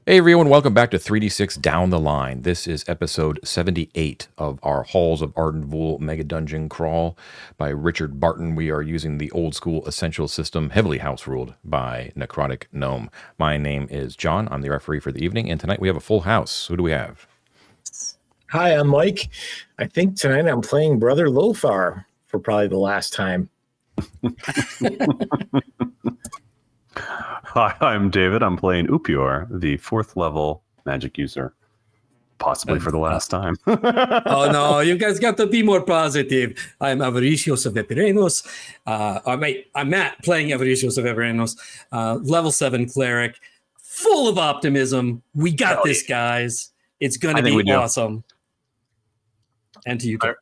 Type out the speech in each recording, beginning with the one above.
Hey everyone, welcome back to 3D6 Down the Line. This is episode 78 of our Halls of Arden Vul Megadungeon crawl by Richard Barton. We are using the old school essential system, heavily house ruled by Necrotic Gnome. My name is John. I'm the referee for the evening, and tonight we have a full house. Who do we have? Hi, I'm Mike. I think tonight I'm playing Brother Lothar for probably the last time. Hi, I'm David. I'm playing Upior, the 4th level magic user, possibly for the last time. Oh no, you guys got to be more positive. I'm Avaricios of Epirenos. I'm Matt playing Avaricios of Epirenos, level 7 cleric, full of optimism. We got this, guys. It's going to be awesome. And to you, Ted.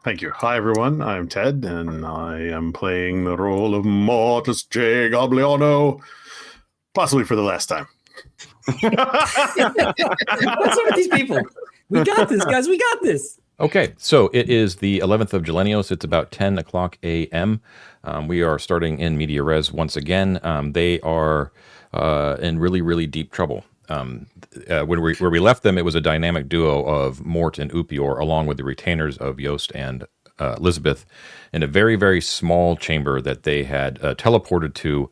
Thank you. Hi, everyone. I'm Ted, and I am playing the role of Mortis J. Gobliano, possibly for the last time. What's up with these people? We got this, guys. We got this. Okay, so it is the 11th of Gelenios. It's about 10 o'clock a.m. We are starting in media res once again. They are in really, really deep trouble. Where we left them, it was a dynamic duo of Mort and Upior, along with the retainers of Yost and Elizabeth, in a very, very small chamber that they had teleported to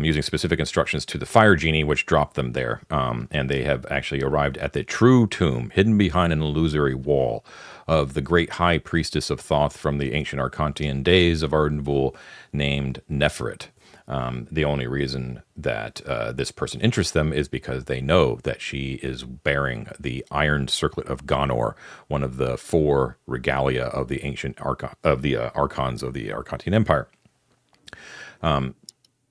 using specific instructions to the fire genie, which dropped them there. And they have actually arrived at the true tomb, hidden behind an illusory wall, of the great high priestess of Thoth from the ancient Arcantian days of Arden Vul, named Neferet. The only reason that this person interests them is because they know that she is bearing the Iron Circlet of Ghanor, one of the 4 regalia of the ancient archons of the Arcantian Empire.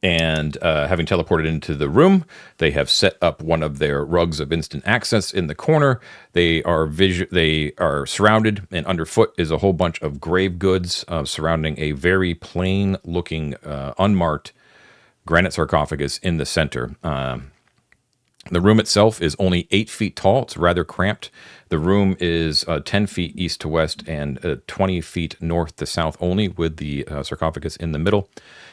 And having teleported into the room, they have set up one of their rugs of instant access in the corner. They are surrounded, and underfoot is a whole bunch of grave goods surrounding a very plain-looking, unmarked granite sarcophagus in the center. The room itself is only 8 feet tall. It's rather cramped. The room is 10 feet east to west and 20 feet north to south only, with the sarcophagus in the middle.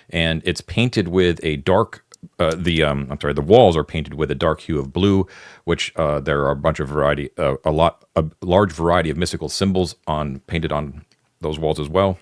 And it's painted with a dark. The walls are painted with a dark hue of blue, which there are a large variety of mystical symbols painted on those walls as well.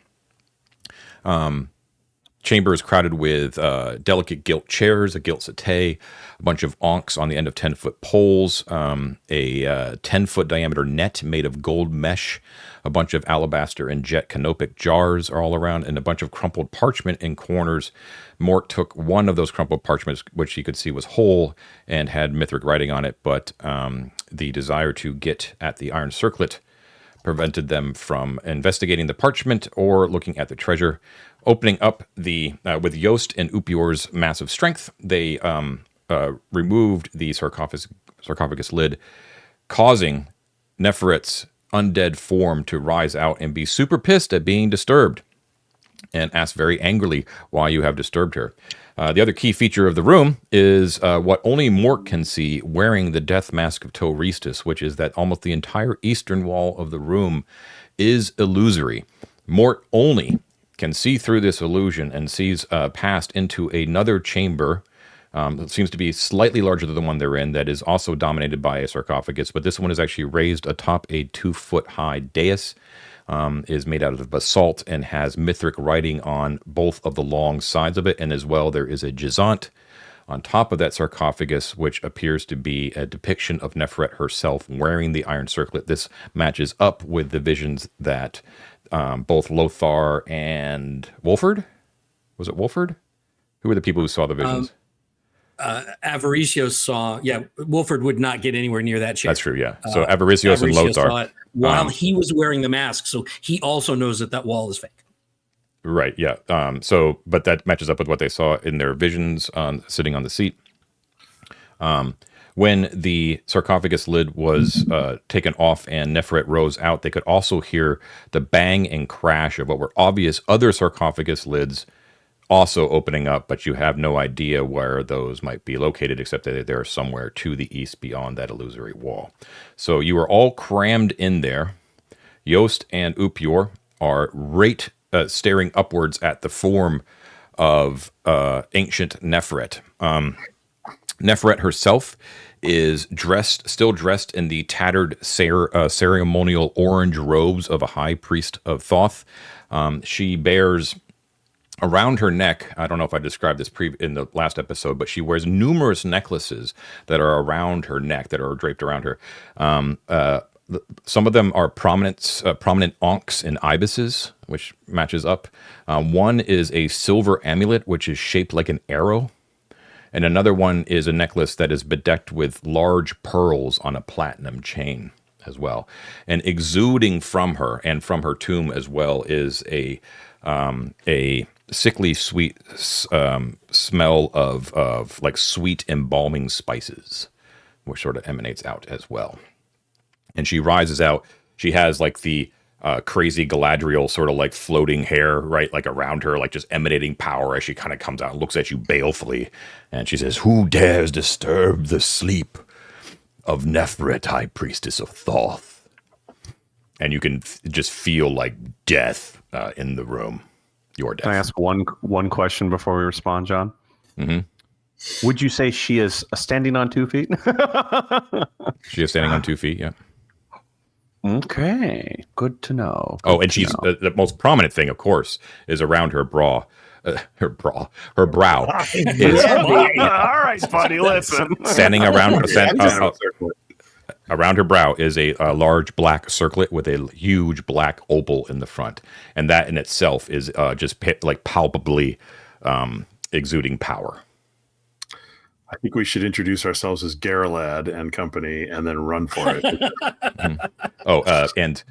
Chamber is crowded with delicate gilt chairs, a gilt settee, a bunch of ankhs on the end of 10-foot poles, a 10-foot diameter net made of gold mesh, a bunch of alabaster and jet canopic jars are all around, and a bunch of crumpled parchment in corners. Mort took one of those crumpled parchments, which he could see was whole and had Mithric writing on it, but the desire to get at the Iron Circlet prevented them from investigating the parchment or looking at the treasure. Opening up with Yost and Upior's massive strength, they removed the sarcophagus lid, causing Neferet's undead form to rise out and be super pissed at being disturbed, and ask very angrily why you have disturbed her. The other key feature of the room is what only Mort can see, wearing the death mask of Toristus, which is that almost the entire eastern wall of the room is illusory. Mort only can see through this illusion and sees past into another chamber that seems to be slightly larger than the one they're in, that is also dominated by a sarcophagus, but this one is actually raised atop a 2-foot-high dais, is made out of basalt and has Mithric writing on both of the long sides of it, and as well there is a gisant on top of that sarcophagus, which appears to be a depiction of Neferet herself wearing the Iron Circlet. This matches up with the visions that both Lothar and Wolford? Was it Wolford? Who were the people who saw the visions? Avaricios saw, Wolford would not get anywhere near that chair. That's true, yeah. So Avaricios and Lothar saw it while he was wearing the mask, so he also knows that wall is fake. Right, yeah. But that matches up with what they saw in their visions sitting on the seat. When the sarcophagus lid was taken off and Neferet rose out, they could also hear the bang and crash of what were obvious other sarcophagus lids also opening up, but you have no idea where those might be located, except that they're somewhere to the east beyond that illusory wall. So you are all crammed in there. Yost and Upior are staring upwards at the form of ancient Neferet. Nefret herself is still dressed in the tattered ceremonial orange robes of a high priest of Thoth. She bears around her neck, I don't know if I described this in the last episode, but she wears numerous necklaces that are around her neck, that are draped around her. Some of them are prominent onks and ibises, which matches up. One is a silver amulet, which is shaped like an arrow. And another one is a necklace that is bedecked with large pearls on a platinum chain as well. And exuding from her and from her tomb as well is a sickly sweet smell of like sweet embalming spices, which sort of emanates out as well. And she rises out. She has like the crazy Galadriel sort of like floating hair, right? Like around her, like just emanating power as she kind of comes out and looks at you balefully. And she says, "Who dares disturb the sleep of Nefret, High Priestess of Thoth?" And you can just feel like death in the room. Your death. Can I ask one question before we respond, John? Mm-hmm. Would you say she is standing on 2 feet? She is standing on 2 feet, yeah. Okay, good to know. And she's the most prominent thing, of course, is around her brow. Her brow is all right, buddy. Listen, standing around around her brow is a large black circlet with a huge black opal in the front, and that in itself is just like palpably exuding power. I think we should introduce ourselves as Garalad and company and then run for it. And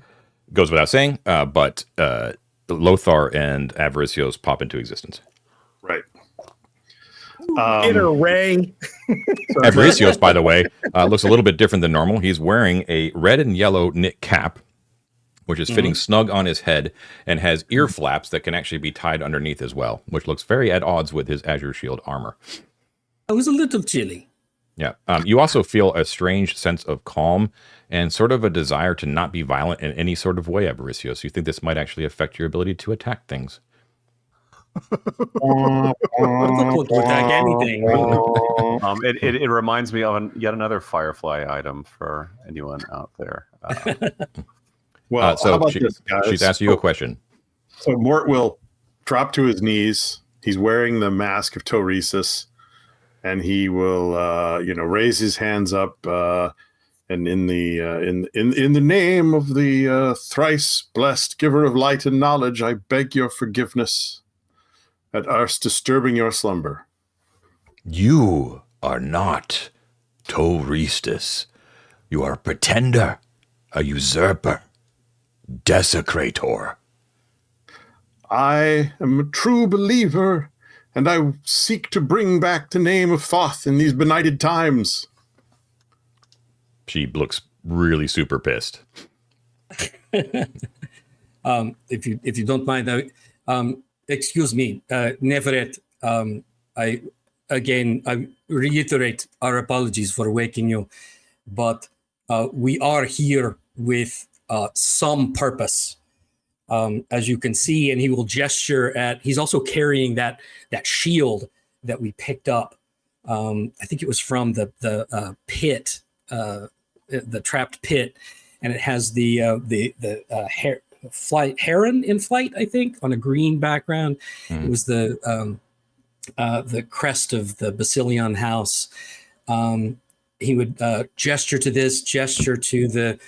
goes without saying, but Lothar and Avaricios pop into existence. Right. In a ray. Avaricios, by the way, looks a little bit different than normal. He's wearing a red and yellow knit cap, which is fitting snug on his head and has ear flaps that can actually be tied underneath as well, which looks very at odds with his Azure Shield armor. I was a little chilly. Yeah. You also feel a strange sense of calm and sort of a desire to not be violent in any sort of way, Avaricios. You think this might actually affect your ability to attack things. Difficult to attack anything. It reminds me of yet another Firefly item for anyone out there. Well, so how about this, guys? She's asked you a question. So Mort will drop to his knees. He's wearing the mask of Toresis, and he will, raise his hands up, and in the name of the thrice blessed giver of light and knowledge, I beg your forgiveness at us disturbing your slumber. You are not Toresis. You are a pretender, a usurper, desecrator. I am a true believer, and I seek to bring back the name of Thoth in these benighted times. She looks really super pissed. If you don't mind, excuse me, Nefret. I reiterate our apologies for waking you, but we are here with some purpose. As you can see, and he will gesture at, he's also carrying that shield that we picked up. I think it was from the pit, the trapped pit, and it has the heron in flight, I think, on a green background. It was the crest of the Basilion house. He would gesture to the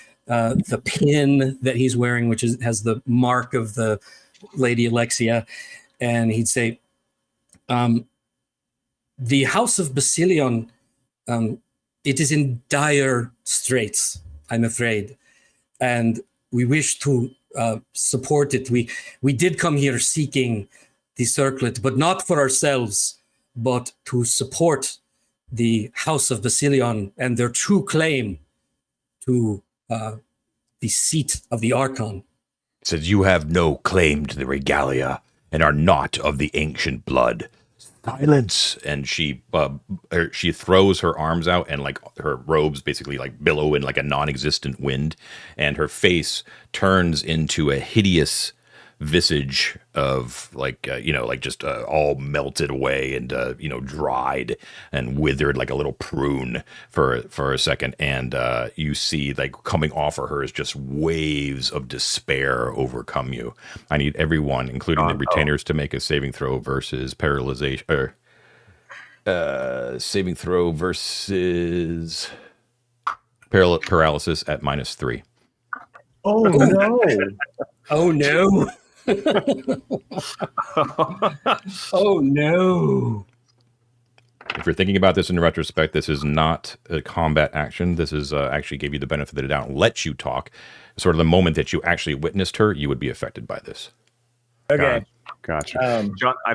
pin that he's wearing, which has the mark of the Lady Alexia, and he'd say, "The House of Basilion, it is in dire straits, I'm afraid, and we wish to support it. We did come here seeking the circlet, but not for ourselves, but to support the House of Basilion and their true claim to the seat of the Archon." Says you have no claim to the regalia and are not of the ancient blood. Silence. And she throws her arms out, and like her robes basically like billow in like a non-existent wind, and her face turns into a hideous visage of like just all melted away and dried and withered like a little prune for a second, and you see like coming off of her is just waves of despair overcome you. I need everyone, including the retainers, to make a saving throw versus paralyzation, or saving throw versus paralysis at -3. Oh no! Oh no! Oh no! If you're thinking about this in retrospect, this is not a combat action. This is actually gave you the benefit of the doubt and let you talk. Sort of the moment that you actually witnessed her, you would be affected by this. Okay. Gotcha. John, I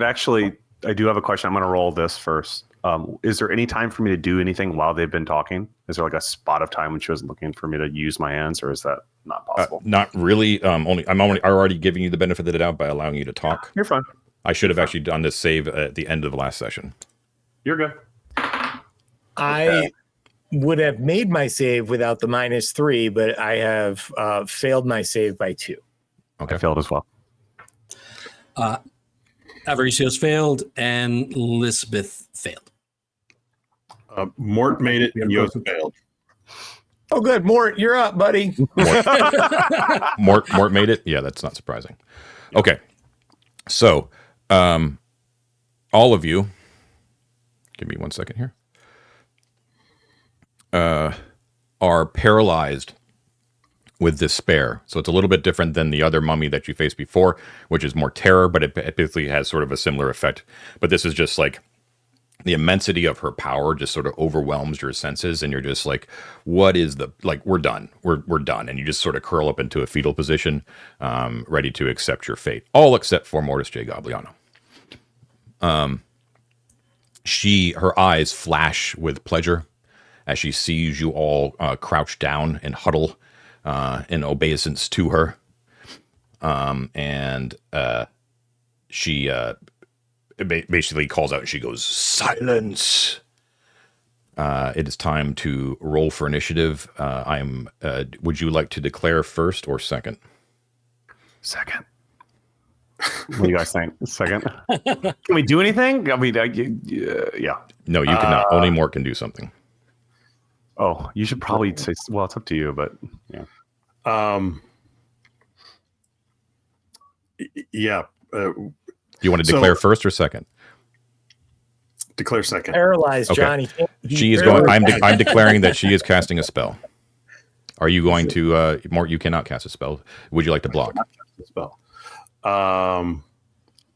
do have a question. I'm going to roll this first. Is there any time for me to do anything while they've been talking? Is there like a spot of time when she wasn't looking for me to use my hands, or is that not possible? Not really. I'm already giving you the benefit of the doubt by allowing you to talk. You're fine. I should have actually done this save at the end of the last session. You're good. I would have made my save without the -3, but I have failed my save by 2. Okay. I failed as well. Avaricios failed and Lisbeth failed. Mort made it and Yost failed. Oh, good. Mort, you're up, buddy. Mort made it. Yeah, that's not surprising. Okay. So, all of you, give me 1 second here, are paralyzed with despair. So it's a little bit different than the other mummy that you faced before, which is more terror, but it basically has sort of a similar effect. But this is just like the immensity of her power just sort of overwhelms your senses, and you're just like, what is the, like, we're done. We're done. And you just sort of curl up into a fetal position, ready to accept your fate. All except for Mortis J. Gobliano. Her eyes flash with pleasure as she sees you all crouch down and huddle in obeisance to her. She basically calls out and she goes, "Silence!" It is time to roll for initiative. Would you like to declare first or second? Second. What do you guys think? Second. Can we do anything? I mean, yeah. No, you cannot. Only Mort can do something. Oh, you should probably say, well, it's up to you, but yeah. Yeah. You want to declare first or second? Declare second. Paralyzed, Okay. Johnny. She is going. I'm declaring that she is casting a spell. Are you going to, Mort? You cannot cast a spell. Would you like to block? Spell. I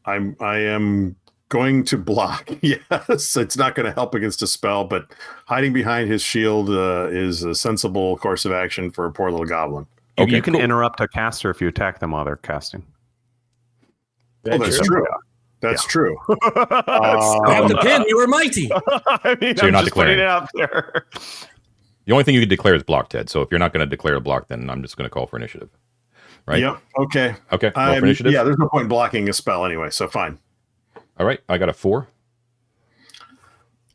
am going to block. Yes, it's not going to help against a spell, but hiding behind his shield is a sensible course of action for a poor little goblin. Okay, you can cool. interrupt a caster if you attack them while they're casting. That's true. That's true. Grab the pin. You were mighty. I mean, So you're not just putting declaring. it out there. The only thing you can declare is block, Ted. So if you're not going to declare a block, then I'm just going to call for initiative. Right? Yep. Okay. Okay. Roll for initiative. Yeah, there's no point in blocking a spell anyway, so fine. All right. I got a 4.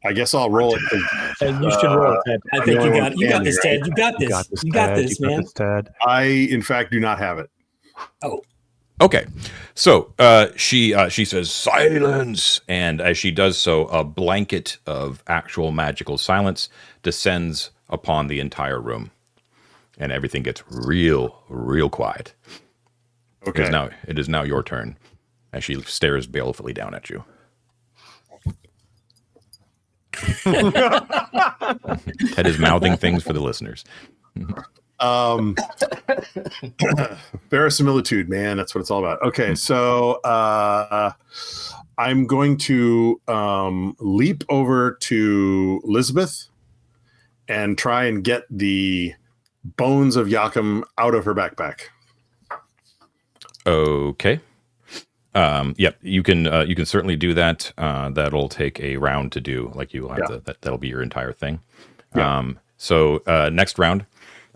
I guess I'll roll it. You should roll it, Ted. I think you got this, Ted. You got this. You got this, man. Ted. I, in fact, do not have it. Oh, Okay, so she says silence, and as she does so, a blanket of actual magical silence descends upon the entire room, and everything gets real quiet. Okay. It is now your turn, as she stares balefully down at you. Ted is mouthing things for the listeners. Verisimilitude, man, that's what it's all about. Okay, so I'm going to leap over to Elizabeth and try and get the bones of Yakum out of her backpack. Okay. Yep, you can certainly do that. That'll take a round to do. Like you will have that'll be your entire thing. Yeah. So next round,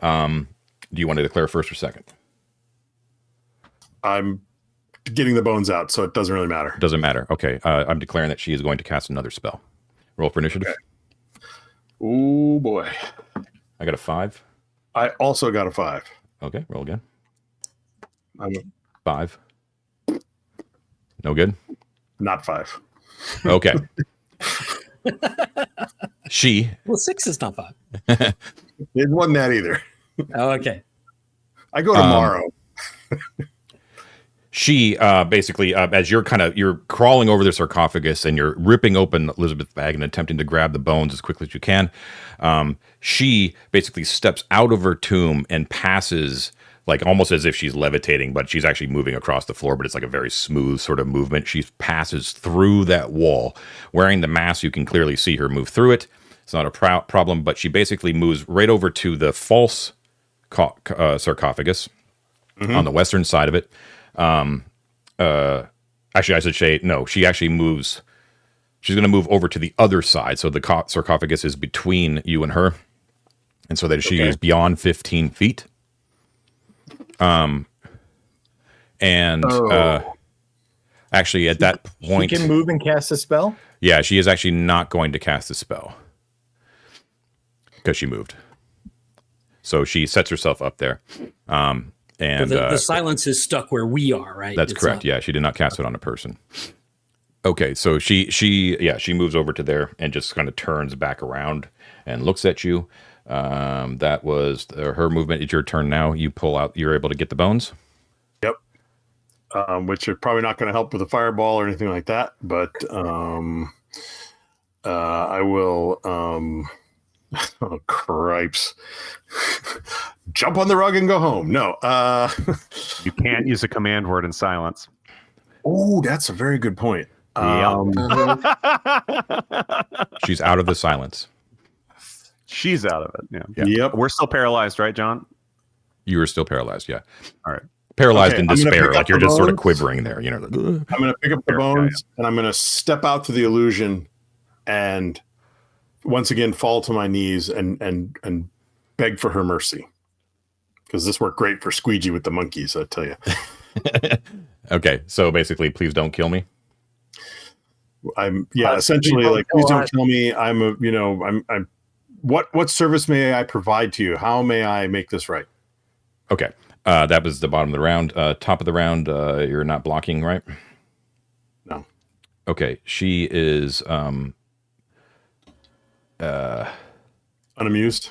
do you want to declare first or second? I'm getting the bones out, so it doesn't really matter. Doesn't matter. Okay. I'm declaring that she is going to cast another spell. Roll for initiative. Okay. Oh boy. I got a 5. I also got a 5. Okay, roll again. I'm 5. No good? Not 5. Okay. She. Well, 6 is not 5. It wasn't that either. Oh, okay. I go tomorrow. She basically, as you're crawling over the sarcophagus and you're ripping open Elizabeth's bag and attempting to grab the bones as quickly as you can, she basically steps out of her tomb and passes, like almost as if she's levitating, but she's actually moving across the floor, but it's like a very smooth sort of movement. She passes through that wall. Wearing the mask, you can clearly see her move through it. It's not a problem, but she basically moves right over to the false sarcophagus on the western side of it. Actually, I should say, no, she actually moves. She's going to move over to the other side. So the sarcophagus is between you and her. And so that she is beyond 15 feet. Actually at that point, she can move and cast a spell. Yeah, she is actually not going to cast a spell because she moved. So she sets herself up there. And the silence is stuck where we are, right? That's correct. Yeah, she did not cast it on a person. Okay, so she moves over to there and just kind of turns back around and looks at you. That was her movement. It's your turn now. You pull out. You're able to get the bones. Yep. Which are probably not going to help with a fireball or anything like that. But I will. Oh, cripes. Jump on the rug and go home. No. You can't use a command word in silence. Oh, that's a very good point. She's out of the silence. She's out of it. Yeah. Yep. We're still paralyzed, right, John? You are still paralyzed. Yeah. All right. Paralyzed Okay, in I'm gonna despair. pick Like up you're the just sort of bones. quivering there. You know. Like, I'm going to pick up the bones and I'm going to step out to the illusion and once again fall to my knees and beg for her mercy. Because this worked great for Squeegee with the monkeys, I tell you. Okay, so basically, please don't kill me. Essentially like please don't kill me. I'm what service may I provide to you? How may I make this right? Okay, that was the bottom of the round. Top of the round, you're not blocking, right? No. Okay, she is Unamused.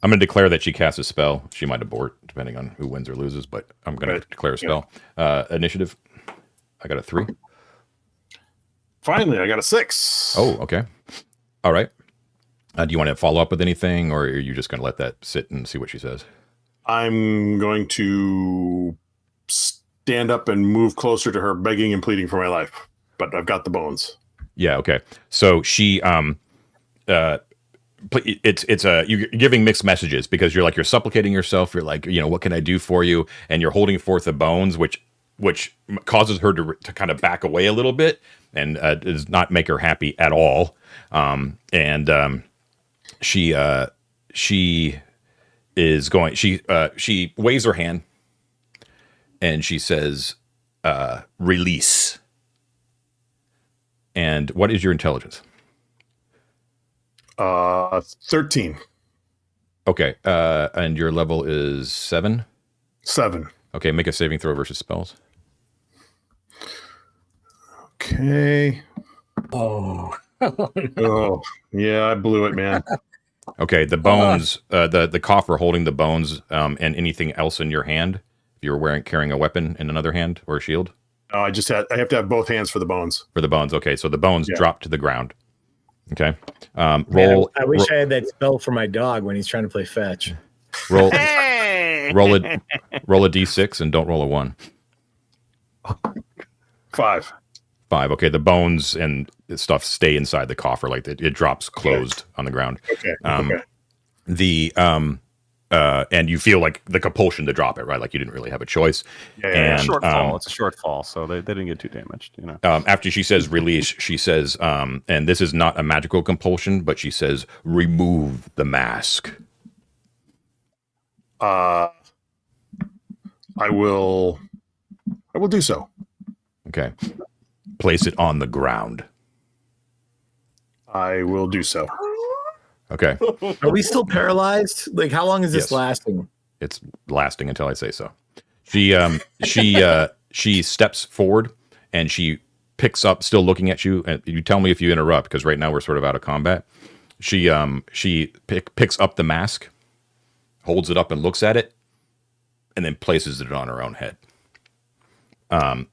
I'm going to declare that she casts a spell. She might abort, depending on who wins or loses, but I'm going to declare a spell. Initiative, I got a 3. Finally, I got a 6. Oh, okay. All right. Do you want to follow up with anything, or are you just going to let that sit and see what she says? I'm going to stand up and move closer to her, begging and pleading for my life. But I've got the bones. Yeah, okay. So she you're giving mixed messages because you're supplicating yourself. You're like, what can I do for you? And you're holding forth the bones, which causes her to kind of back away a little bit and does not make her happy at all. She is going. She waves her hand and she says, "Release." And what is your intelligence? 13. Okay. And your level is 7? 7. Okay, make a saving throw versus spells. Okay. Oh. Oh, yeah, I blew it, man. Okay, the bones, the coffer holding the bones, and anything else in your hand. If you're carrying a weapon in another hand or a shield. No, I have to have both hands for the bones. For the bones, okay. So the bones drop to the ground. Okay. Man, Roll. I wish I had that spell for my dog when he's trying to play fetch. Roll. Roll a d6 and don't roll a 1. 5. 5. Okay, the bones and stuff stay inside the coffer, like it drops closed on the ground. Okay. And you feel like the compulsion to drop it, right? Like you didn't really have a choice. Yeah, and, shortfall. It's a shortfall, so they didn't get too damaged. After she says release, she says, and this is not a magical compulsion, but she says, remove the mask. I will do so. Okay. Place it on the ground. I will do so. Okay. Are we still paralyzed? Like, how long is this Yes. lasting? It's lasting until I say so. She steps forward, and she picks up, still looking at you. And you tell me if you interrupt, because right now we're sort of out of combat. She picks up the mask, holds it up and looks at it, and then places it on her own head. And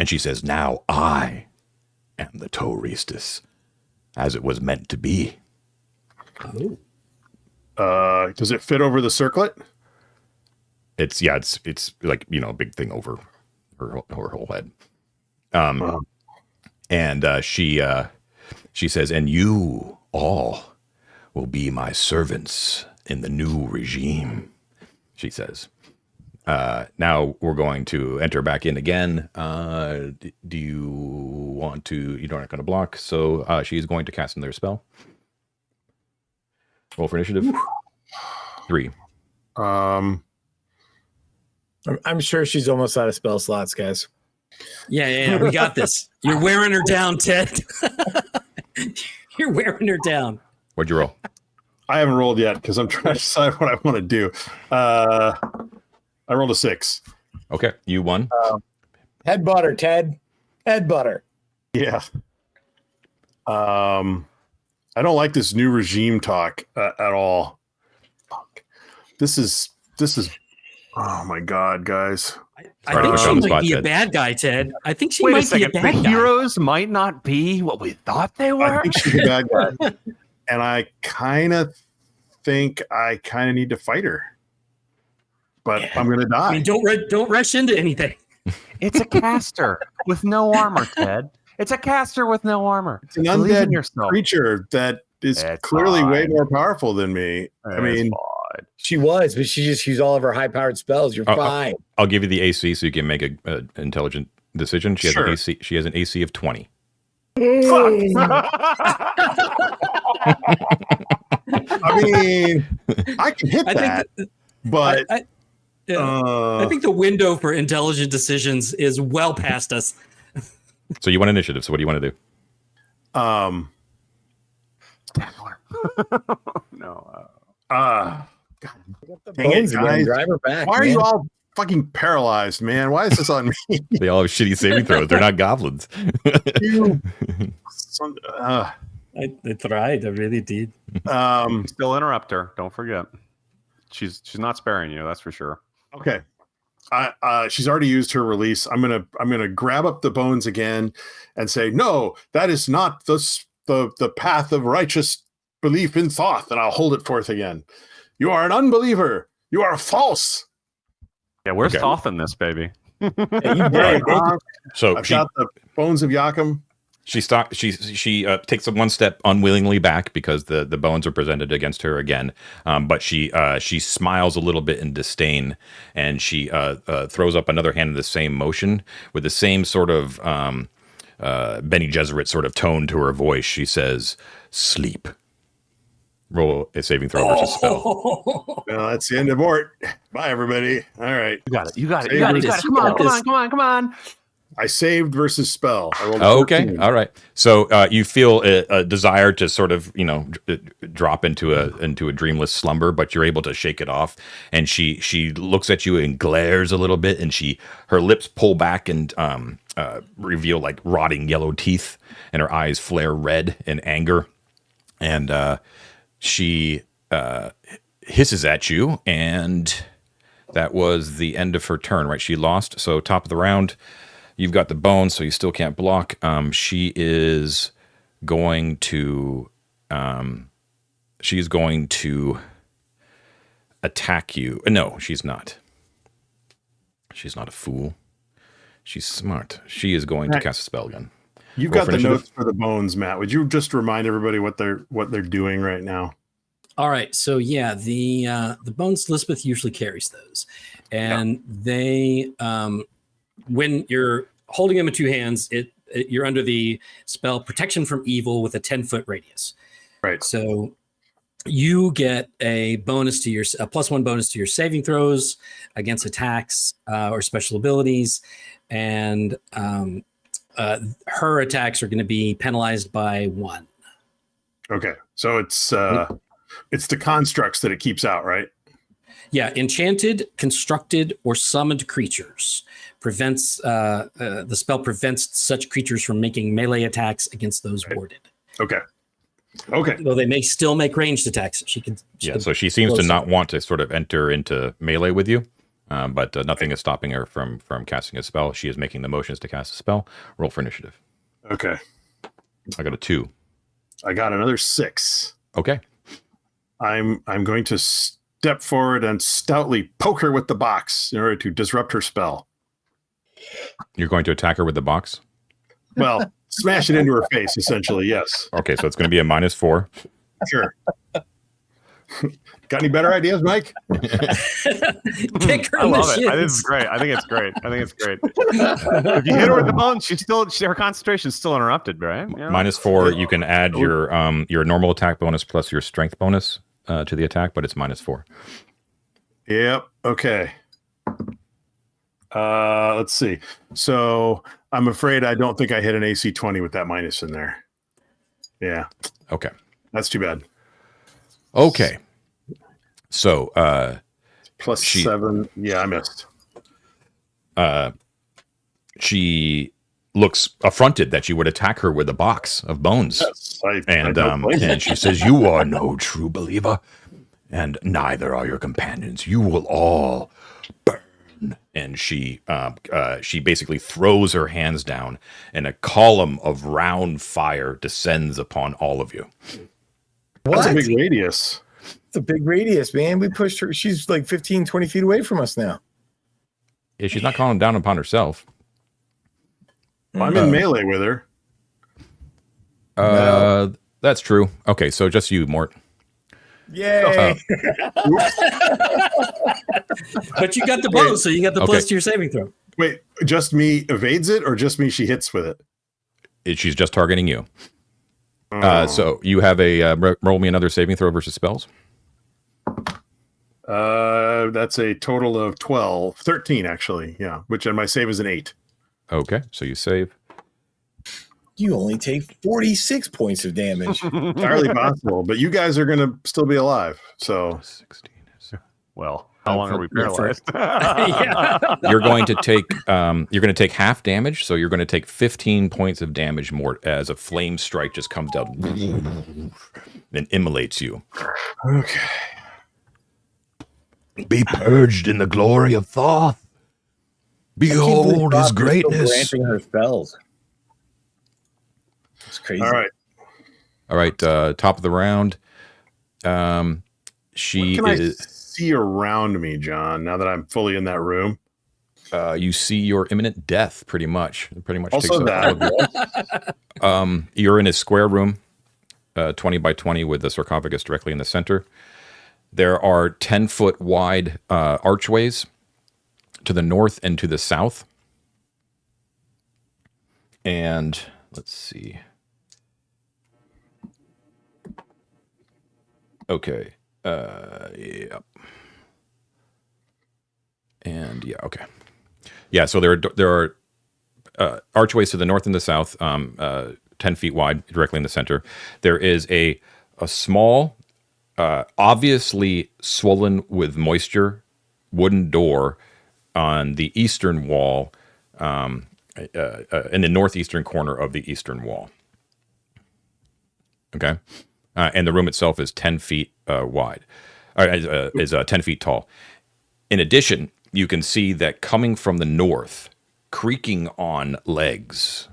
she says, "Now I am the Toristus, as it was meant to be." Oh. Does it fit over the circlet? It's like, a big thing over her whole head. And she says, "And you all will be my servants in the new regime," she says. Now we're going to enter back in again. Do you want to? You're not going to block, so she's going to cast another spell. Roll for initiative. 3. I'm sure she's almost out of spell slots, guys. Yeah, we got this. You're wearing her down, Ted. You're wearing her down. What'd you roll? I haven't rolled yet because I'm trying to decide what I want to do. I rolled a 6. Okay, you won. Head butter, Ted. Head butter. Yeah. I don't like this new regime talk at all. Fuck. This is. Oh my god, guys! I think she might be a bad guy, Ted. I think she might be a bad guy. The heroes might not be what we thought they were. I think she's a bad guy, and I kind of think I kind of need to fight her, but I'm gonna die. I mean, don't rush into anything. It's a caster with no armor, Ted. It's a caster with no armor. It's an undead creature that is clearly way more powerful than me. I mean, she was, but she just used all of her high-powered spells. You're fine. I'll give you the AC so you can make an intelligent decision. She has Sure. an AC. She has an AC of 20. I mean, I can hit that, but I think the window for intelligent decisions is well past us. So you want initiative. So what do you want to do? No. Dang it, guys. Drive her back. Why are you all fucking paralyzed, man? Why is this on me? They all have shitty saving throws. They're not goblins. You I tried. I really did. Still interrupt her. Don't forget. She's not sparing you. That's for sure. Okay. She's already used her release. I'm gonna grab up the bones again and say, no, that is not the path of righteous belief in Thoth, and I'll hold it forth again. You are an unbeliever. You are false. Yeah, where's Thoth in this, baby? Yeah, you did. So I've got the bones of Yakum. She takes one step unwillingly back because the bones are presented against her again. But she smiles a little bit in disdain, and she throws up another hand in the same motion with the same sort of Bene Gesserit sort of tone to her voice. She says, "Sleep." Roll a saving throw versus spell. Well, that's the end of Mort. Bye, everybody. All right. You got it. Come on. I saved versus spell. I rolled Okay. 14. All right. So you feel a desire to sort of, drop into a dreamless slumber, but you're able to shake it off. And she looks at you and glares a little bit, and her lips pull back and reveal like rotting yellow teeth, and her eyes flare red in anger. And she hisses at you, and that was the end of her turn, right? She lost. So top of the round. You've got the bones, so you still can't block. She is going to attack you. No, she's not. She's not a fool. She's smart. She is going to cast a spell again. You've got the notes for the bones, Matt. Would you just remind everybody what they're doing right now? All right, so yeah, the bones Lisbeth usually carries those, and they when you're holding them in two hands, you're under the spell Protection from Evil with a 10-foot radius. Right. So you get a bonus to a +1 bonus to your saving throws against attacks or special abilities, and her attacks are going to be penalized by 1. Okay, so it's the constructs that it keeps out, right? Yeah, enchanted, constructed, or summoned creatures prevents the spell prevents such creatures from making melee attacks against those warded. Okay. Though they may still make ranged attacks. She can. So she seems to not want to sort of enter into melee with you, but nothing is stopping her from casting a spell. She is making the motions to cast a spell. Roll for initiative. Okay. I got a 2. I got another 6. Okay. I'm going to step forward and stoutly poke her with the box in order to disrupt her spell. You're going to attack her with the box? Well, smash it into her face, essentially, yes. Okay, so it's going to be a -4. Sure. Got any better ideas, Mike? Kick her I in the love it. I think shins. it's great. I think it's great. If you hit her with the bone, her concentration's still interrupted, right? You know? -4. You can add your normal attack bonus plus your strength bonus to the attack, but it's -4. Yep. Okay. Let's see. So I'm afraid I don't think I hit an AC 20 with that minus in there. Yeah. Okay. That's too bad. Okay. So Plus She- 7. Yeah, I missed. she looks affronted that you would attack her with a box of bones. Yes, I And don't blame you. and she says, "You are no true believer, and neither are your companions. You will all burn." And she basically throws her hands down, and a column of round fire descends upon all of you. That's a What? big radius. It's a big radius, man. We pushed her. She's like 15, 20 feet away from us now. Yeah, she's not calling down upon herself. I'm in melee with her. That's true. Okay, so just you, Mort. Yay. But you got the bow, so you got the Okay. plus to your saving throw. Wait, just me evades it or just me she hits with it? She's just targeting you. Oh. So you have a roll me another saving throw versus spells. That's a total of 13 actually. Yeah, which and my save is an 8. Okay, so you save. You only take 46 points of damage. Entirely possible, but you guys are going to still be alive. So 16. Well, how long are we Yeah, for- paralyzed? You're going to take half damage, so you're going to take 15 points of damage more as a flame strike just comes down and immolates you. okay. Be purged in the glory of Thoth. Behold his greatness. Granting her spells. It's crazy. All right. All right, top of the round. What She can I is. see around me, John? Now that I'm fully in that room. You see your imminent death, pretty much. It pretty much Also takes up that. all of you. You're in a square room, 20 by 20, with the sarcophagus directly in the center. There are 10-foot wide archways to the north and to the south. And let's see. Okay. Yep. And yeah, okay. Yeah, so there are archways to the north and the south, 10 feet wide, directly in the center. There is a small, obviously swollen with moisture, wooden door on the eastern wall, in the northeastern corner of the eastern wall. Okay, and the room itself is 10 feet wide, is 10 feet tall. In addition, you can see that coming from the north, creaking on legs,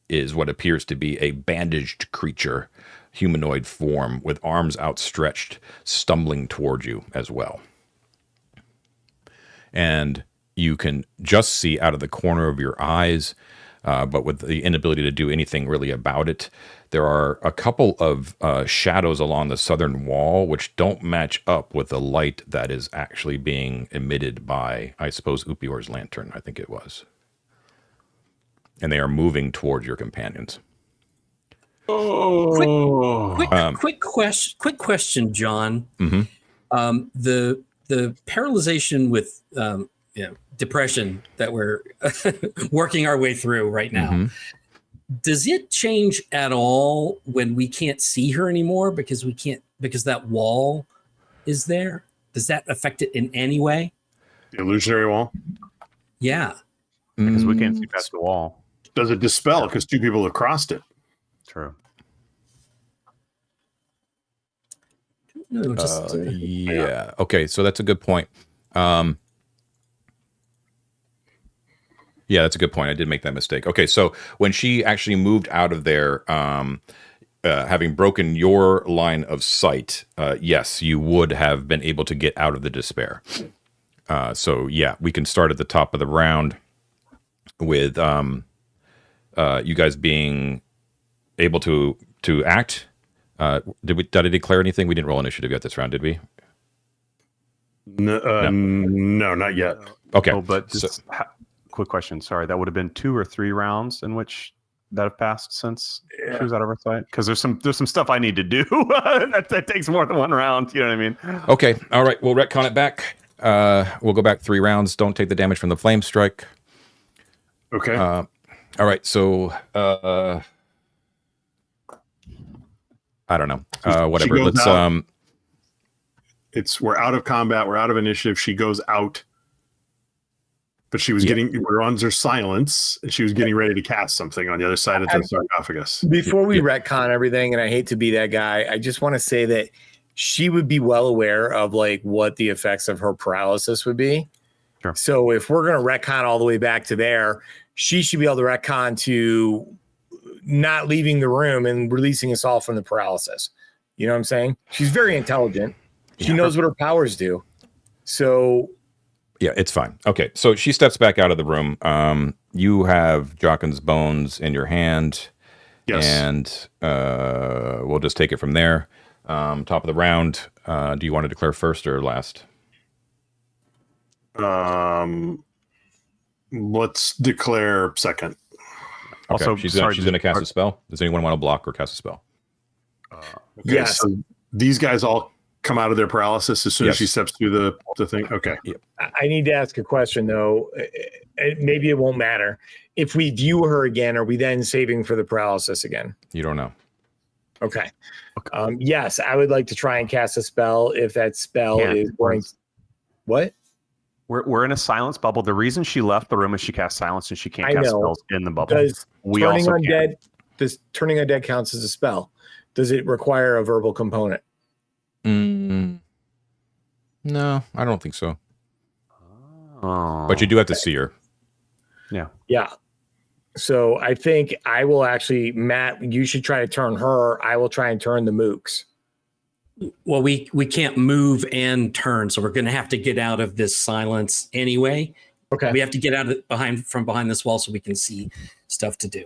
is what appears to be a bandaged creature, humanoid form with arms outstretched, stumbling toward you as well. And you can just see out of the corner of your eyes, but with the inability to do anything really about it, there are a couple of shadows along the southern wall which don't match up with the light that is actually being emitted by, I suppose, Upior's lantern, I think it was. And they are moving toward your companions. Quick question, John. Mm-hmm. The paralyzation with depression that we're working our way through right now. Mm-hmm. Does it change at all when we can't see her anymore because that wall is there? Does that affect it in any way? The illusionary wall. Yeah. Because we can't see past the wall. Does it dispel because two people have crossed it? True. No, Yeah. Okay, so that's a good point. Yeah, that's a good point. I did make that mistake. Okay, so when she actually moved out of there, having broken your line of sight, yes, you would have been able to get out of the despair. So yeah, we can start at the top of the round with you guys being able to act. Did I declare anything? We didn't roll initiative yet this round, did we? No, not yet. Okay. Oh, but just quick question. Sorry, that would have been 2 or 3 rounds in which that have passed since she was out of our sight. Because there's some stuff I need to do that takes more than 1 round. You know what I mean? Okay. All right. We'll retcon it back. We'll go back 3 rounds. Don't take the damage from the flame strike. Okay. All right. So I don't know. Whatever. Let's out. We're out of combat. We're out of initiative. She goes out. But she was we're under silence, and she was getting ready to cast something on the other side of the sarcophagus. Before we retcon everything, and I hate to be that guy, I just want to say that she would be well aware of like what the effects of her paralysis would be. Sure. So if we're going to retcon all the way back to there, she should be able to retcon to not leaving the room and releasing us all from the paralysis. You know what I'm saying? She's very intelligent. She knows what her powers do. So yeah, it's fine. Okay, so she steps back out of the room. You have Jockin's bones in your hand. Yes. And we'll just take it from there. Top of the round. Do you want to declare first or last? Let's declare second. Okay. Also, she's going to cast a spell. Does anyone want to block or cast a spell? Okay, yes. so these guys all come out of their paralysis as soon as she steps through the thing. Okay. Yep. I need to ask a question though. Maybe it won't matter. If we view her again, are we then saving for the paralysis again? You don't know. Okay. Yes, I would like to try and cast a spell if that spell is going. What? We're in a silence bubble. The reason she left the room is she cast silence and she can't cast spells in the bubble. Does turning undead counts as a spell? Does it require a verbal component? No, I don't think so. Oh. But you do have to see her. Yeah. Yeah. So I think I will actually, Matt, you should try to turn her. I will try and turn the mooks. Well, we can't move and turn, so we're going to have to get out of this silence anyway. Okay. We have to get out of from behind this wall so we can see stuff to do.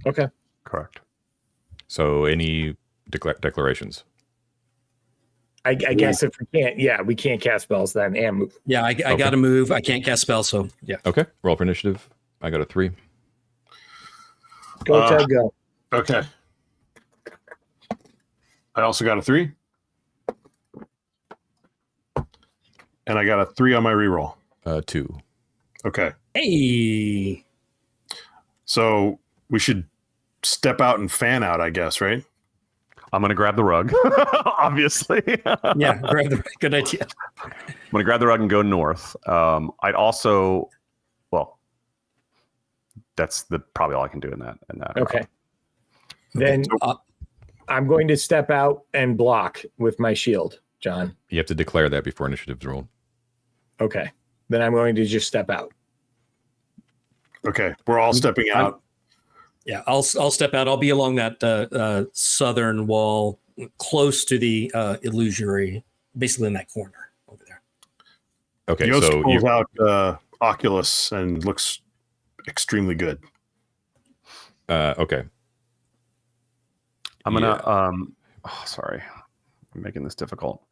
Okay. Correct. So any declarations? I guess if we can't, we can't cast spells then and move. Yeah, I got to move. I can't cast spells, so yeah. Okay. Roll for initiative. I got a 3. Go, Ted, go. Okay. I also got a 3. And I got a 3 on my reroll. 2. Okay. Hey. So we should step out and fan out, I guess, right? I'm going to grab the rug, obviously. Yeah, grab the good idea. I'm going to grab the rug and go north. I'd also, that's probably all I can do in that. Okay. Then I'm going to step out and block with my shield, John. You have to declare that before initiative's rolled. Okay. Then I'm going to just step out. Okay. We're all stepping out. Yeah, I'll step out. I'll be along that southern wall, close to the illusory, basically in that corner over there. Okay, Yost so pulls out Oculus and looks extremely good. Okay. I'm gonna. Sorry, I'm making this difficult.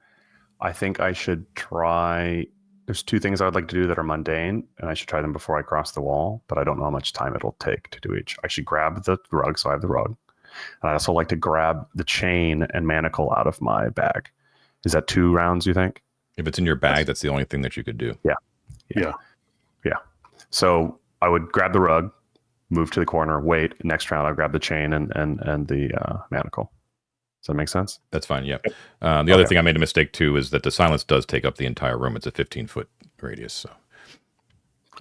I think I should try. There's 2 things I would like to do that are mundane, and I should try them before I cross the wall, but I don't know how much time it'll take to do each. I should grab the rug, so I have the rug. And I also like to grab the chain and manacle out of my bag. Is that 2 rounds, you think? If it's in your bag, that's the only thing that you could do. Yeah. So I would grab the rug, move to the corner, wait. Next round, I'll grab the chain and the manacle. Does that make sense? That's fine. Yeah. The other thing I made a mistake too is that the silence does take up the entire room. It's a 15-foot radius, so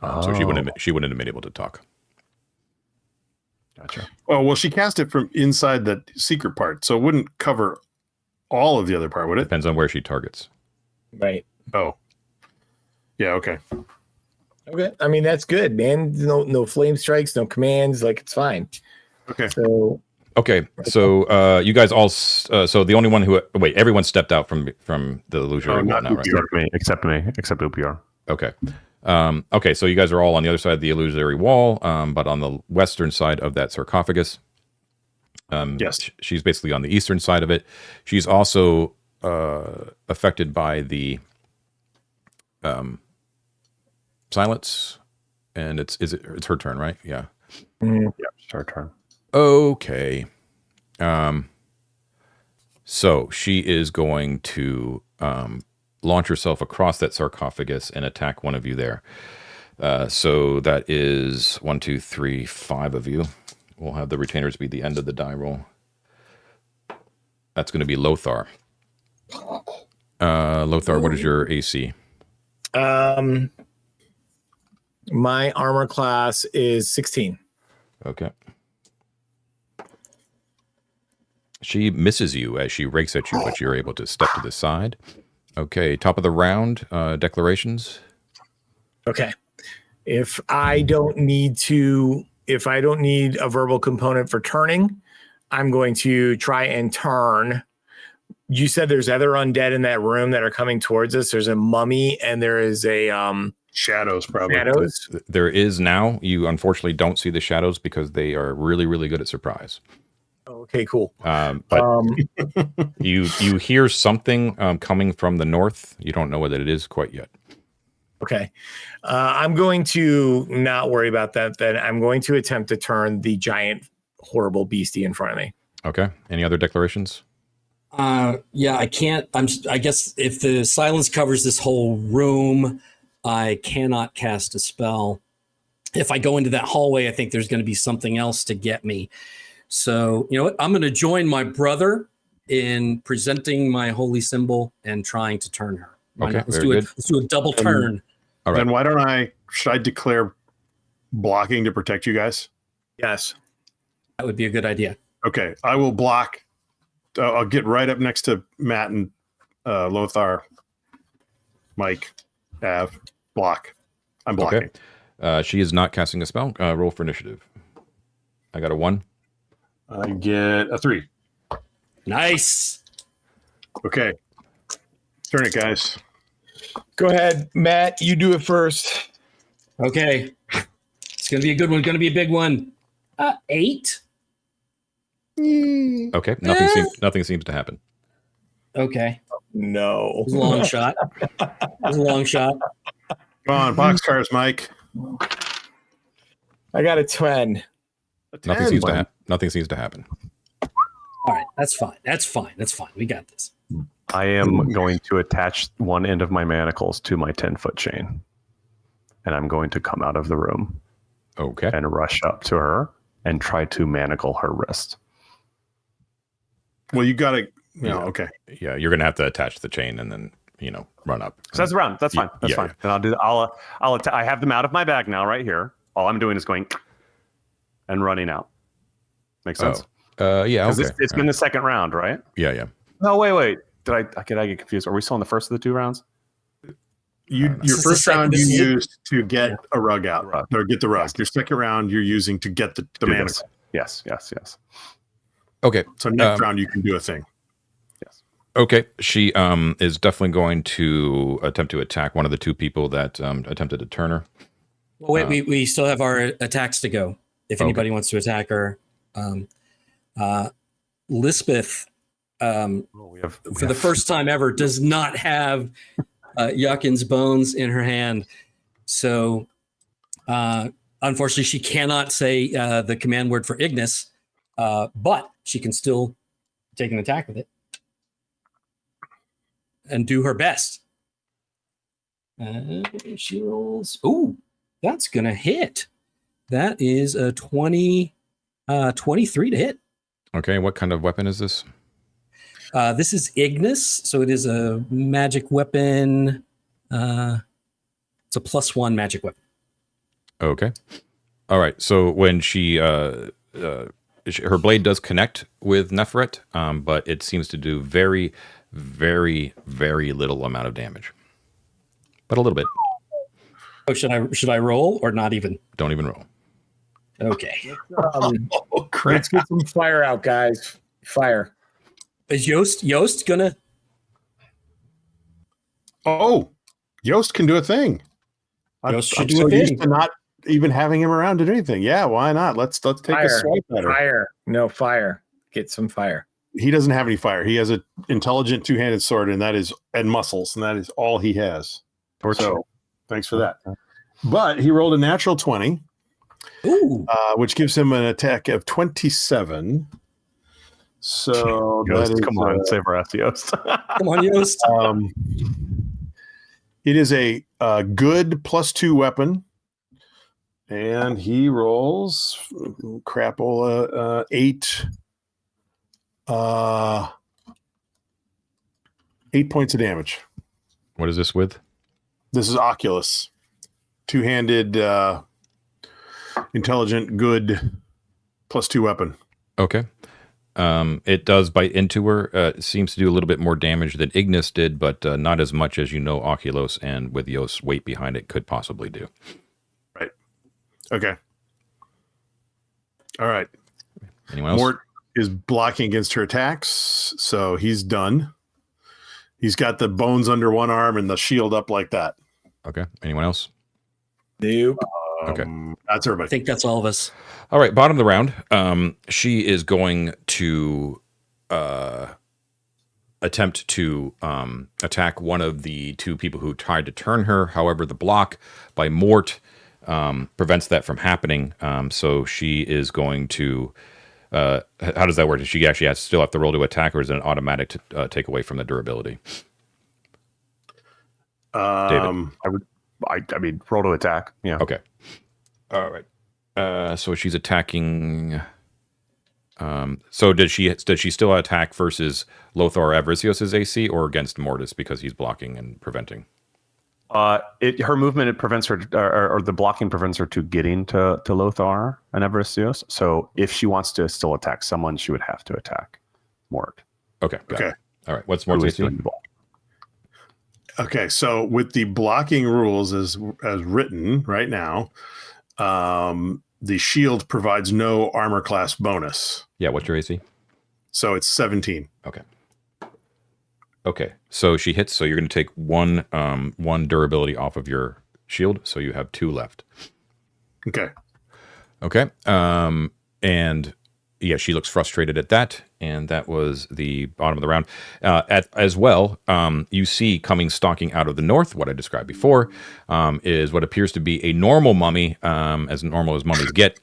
so she wouldn't have been able to talk. Gotcha. Oh, well, she cast it from inside the secret part, so it wouldn't cover all of the other part, would it? Depends on where she targets. Right. Oh. Yeah, okay. Okay. I mean, that's good, man. No flame strikes, no commands. Like, it's fine. Okay. So Okay, so you guys all. So the only one who everyone stepped out from the illusionary wall now, right? Except UPR. Okay. Okay, so you guys are all on the other side of the illusory wall, but on the western side of that sarcophagus. Yes. She's basically on the eastern side of it. She's also affected by the silence, and it's her turn, right? Yeah. Yeah, it's her turn. Okay. So she is going to launch herself across that sarcophagus and attack one of you there. So that is 1, 2, 3, 5 of you. We'll have the retainers be the end of the die roll. That's going to be Lothar. Lothar, what is your AC? my armor class is 16. Okay. She misses you as she rakes at you, but you're able to step to the side. Okay, top of the round, declarations. Okay. If I don't need a verbal component for turning, I'm going to try and turn. You said there's other undead in that room that are coming towards us. There's a mummy and there is a shadows, probably. shadows. There is now. You unfortunately don't see the shadows because they are really, really good at surprise. Okay, cool. But you hear something coming from the north. You don't know what it is quite yet. Okay. I'm going to not worry about that. Then I'm going to attempt to turn the giant, horrible beastie in front of me. Okay. Any other declarations? Yeah, I can't. I guess if the silence covers this whole room, I cannot cast a spell. If I go into that hallway, I think there's going to be something else to get me. So, you know what? I'm going to join my brother in presenting my holy symbol and trying to turn her. Okay, Let's do a double turn. All right. Then should I declare blocking to protect you guys? Yes. That would be a good idea. Okay. I will block. I'll get right up next to Matt and Lothar, Mike, Av, block. I'm blocking. Okay. She is not casting a spell. Roll for initiative. I got a 1. I get a 3. Nice. Okay. Turn it, guys. Go ahead, Matt. You do it first. Okay. It's going to be a good one. Going to be a big one. 8. Okay. Nothing seems to happen. Okay. No. It was a long shot. Come on, boxcars, Mike. I got a 10. Nothing seems to happen. All right. That's fine. We got this. I am going to attach one end of my manacles to my 10-foot chain. And I'm going to come out of the room. Okay. And rush up to her and try to manacle her wrist. Well, you got to, okay. Yeah, you're going to have to attach the chain and then, run up. So that's around. That's fine. That's fine. Yeah. And I have them out of my bag now, right here. All I'm doing is going and running out. Make sense? Yeah. Okay. It's been the second round, right? Yeah. No, wait. Did I get confused? Are we still in the first of the 2 rounds? Your first round you used to get a rug out, or get the rug. Your second round you're using to get the manacle. Yes. Okay. So next round you can do a thing. Yes. Okay. She is definitely going to attempt to attack one of the 2 people that attempted to turn her. Well, wait, we still have our attacks to go. If anybody wants to attack her, Lisbeth, for the first time ever, does not have Yakin's bones in her hand. So, unfortunately, she cannot say the command word for Ignis, but she can still take an attack with it and do her best. She rolls. Ooh, that's going to hit. That is a 23 to hit. Okay. What kind of weapon is this? This is Ignis, so it is a magic weapon. It's a +1 magic weapon. Okay. All right. So when her blade does connect with Nefret, but it seems to do very, very, very little amount of damage. But a little bit. Oh, should I roll or not even? Don't even roll. Okay. Let's get some fire out, guys. Fire. Is Yost gonna? Oh, Yost can do a thing. Yost should I'm do so a thing. used to not even having him around to do anything. Yeah, why not? Let's take a swipe at her. Fire. No, fire. Get some fire. He doesn't have any fire. He has an intelligent two-handed sword, and muscles, and that is all he has. So, thanks for that. But he rolled a natural 20, which gives him an attack of 27. So Yost, come on, save our ass, Yost. Come on, Yost. It is a good +2 weapon, and he rolls crapola 8 points of damage. What is this with? This is Oculus, two-handed, intelligent, good +2 weapon. Okay. It does bite into her. It seems to do a little bit more damage than Ignis did, but not as much as Oculus and with Yost's weight behind it could possibly do. Right. Okay. All right. Anyone else? Mort is blocking against her attacks, so he's done. He's got the bones under one arm and the shield up like that. Okay. Anyone else? Nope. Okay. That's everybody. I think that's all of us. All right, bottom of the round. She is going to attempt to attack one of the two people who tried to turn her. However, the block by Mort prevents that from happening. So she is going to. How does that work? Does she actually still have to roll to attack, or is it an automatic take away from the durability? David, I mean, roll to attack. Yeah. Okay. All right. So she's attacking. So does she still attack versus Lothar Avaricios' AC or against Mortis because he's blocking and preventing? Her movement, it prevents her, or the blocking prevents her to getting to Lothar and Avaricios. So if she wants to still attack someone, she would have to attack Mort. Okay. Okay. All right. What's Mort's AC? Okay. So with the blocking rules as written right now, the shield provides no armor class bonus. Yeah. What's your AC? So it's 17. Okay. Okay, so she hits. So you're going to take one durability off of your shield. So you have 2 left. Okay. Okay. And yeah, she looks frustrated at that. And that was the bottom of the round. As well, you see coming stalking out of the north, what I described before, is what appears to be a normal mummy, as normal as mummies get.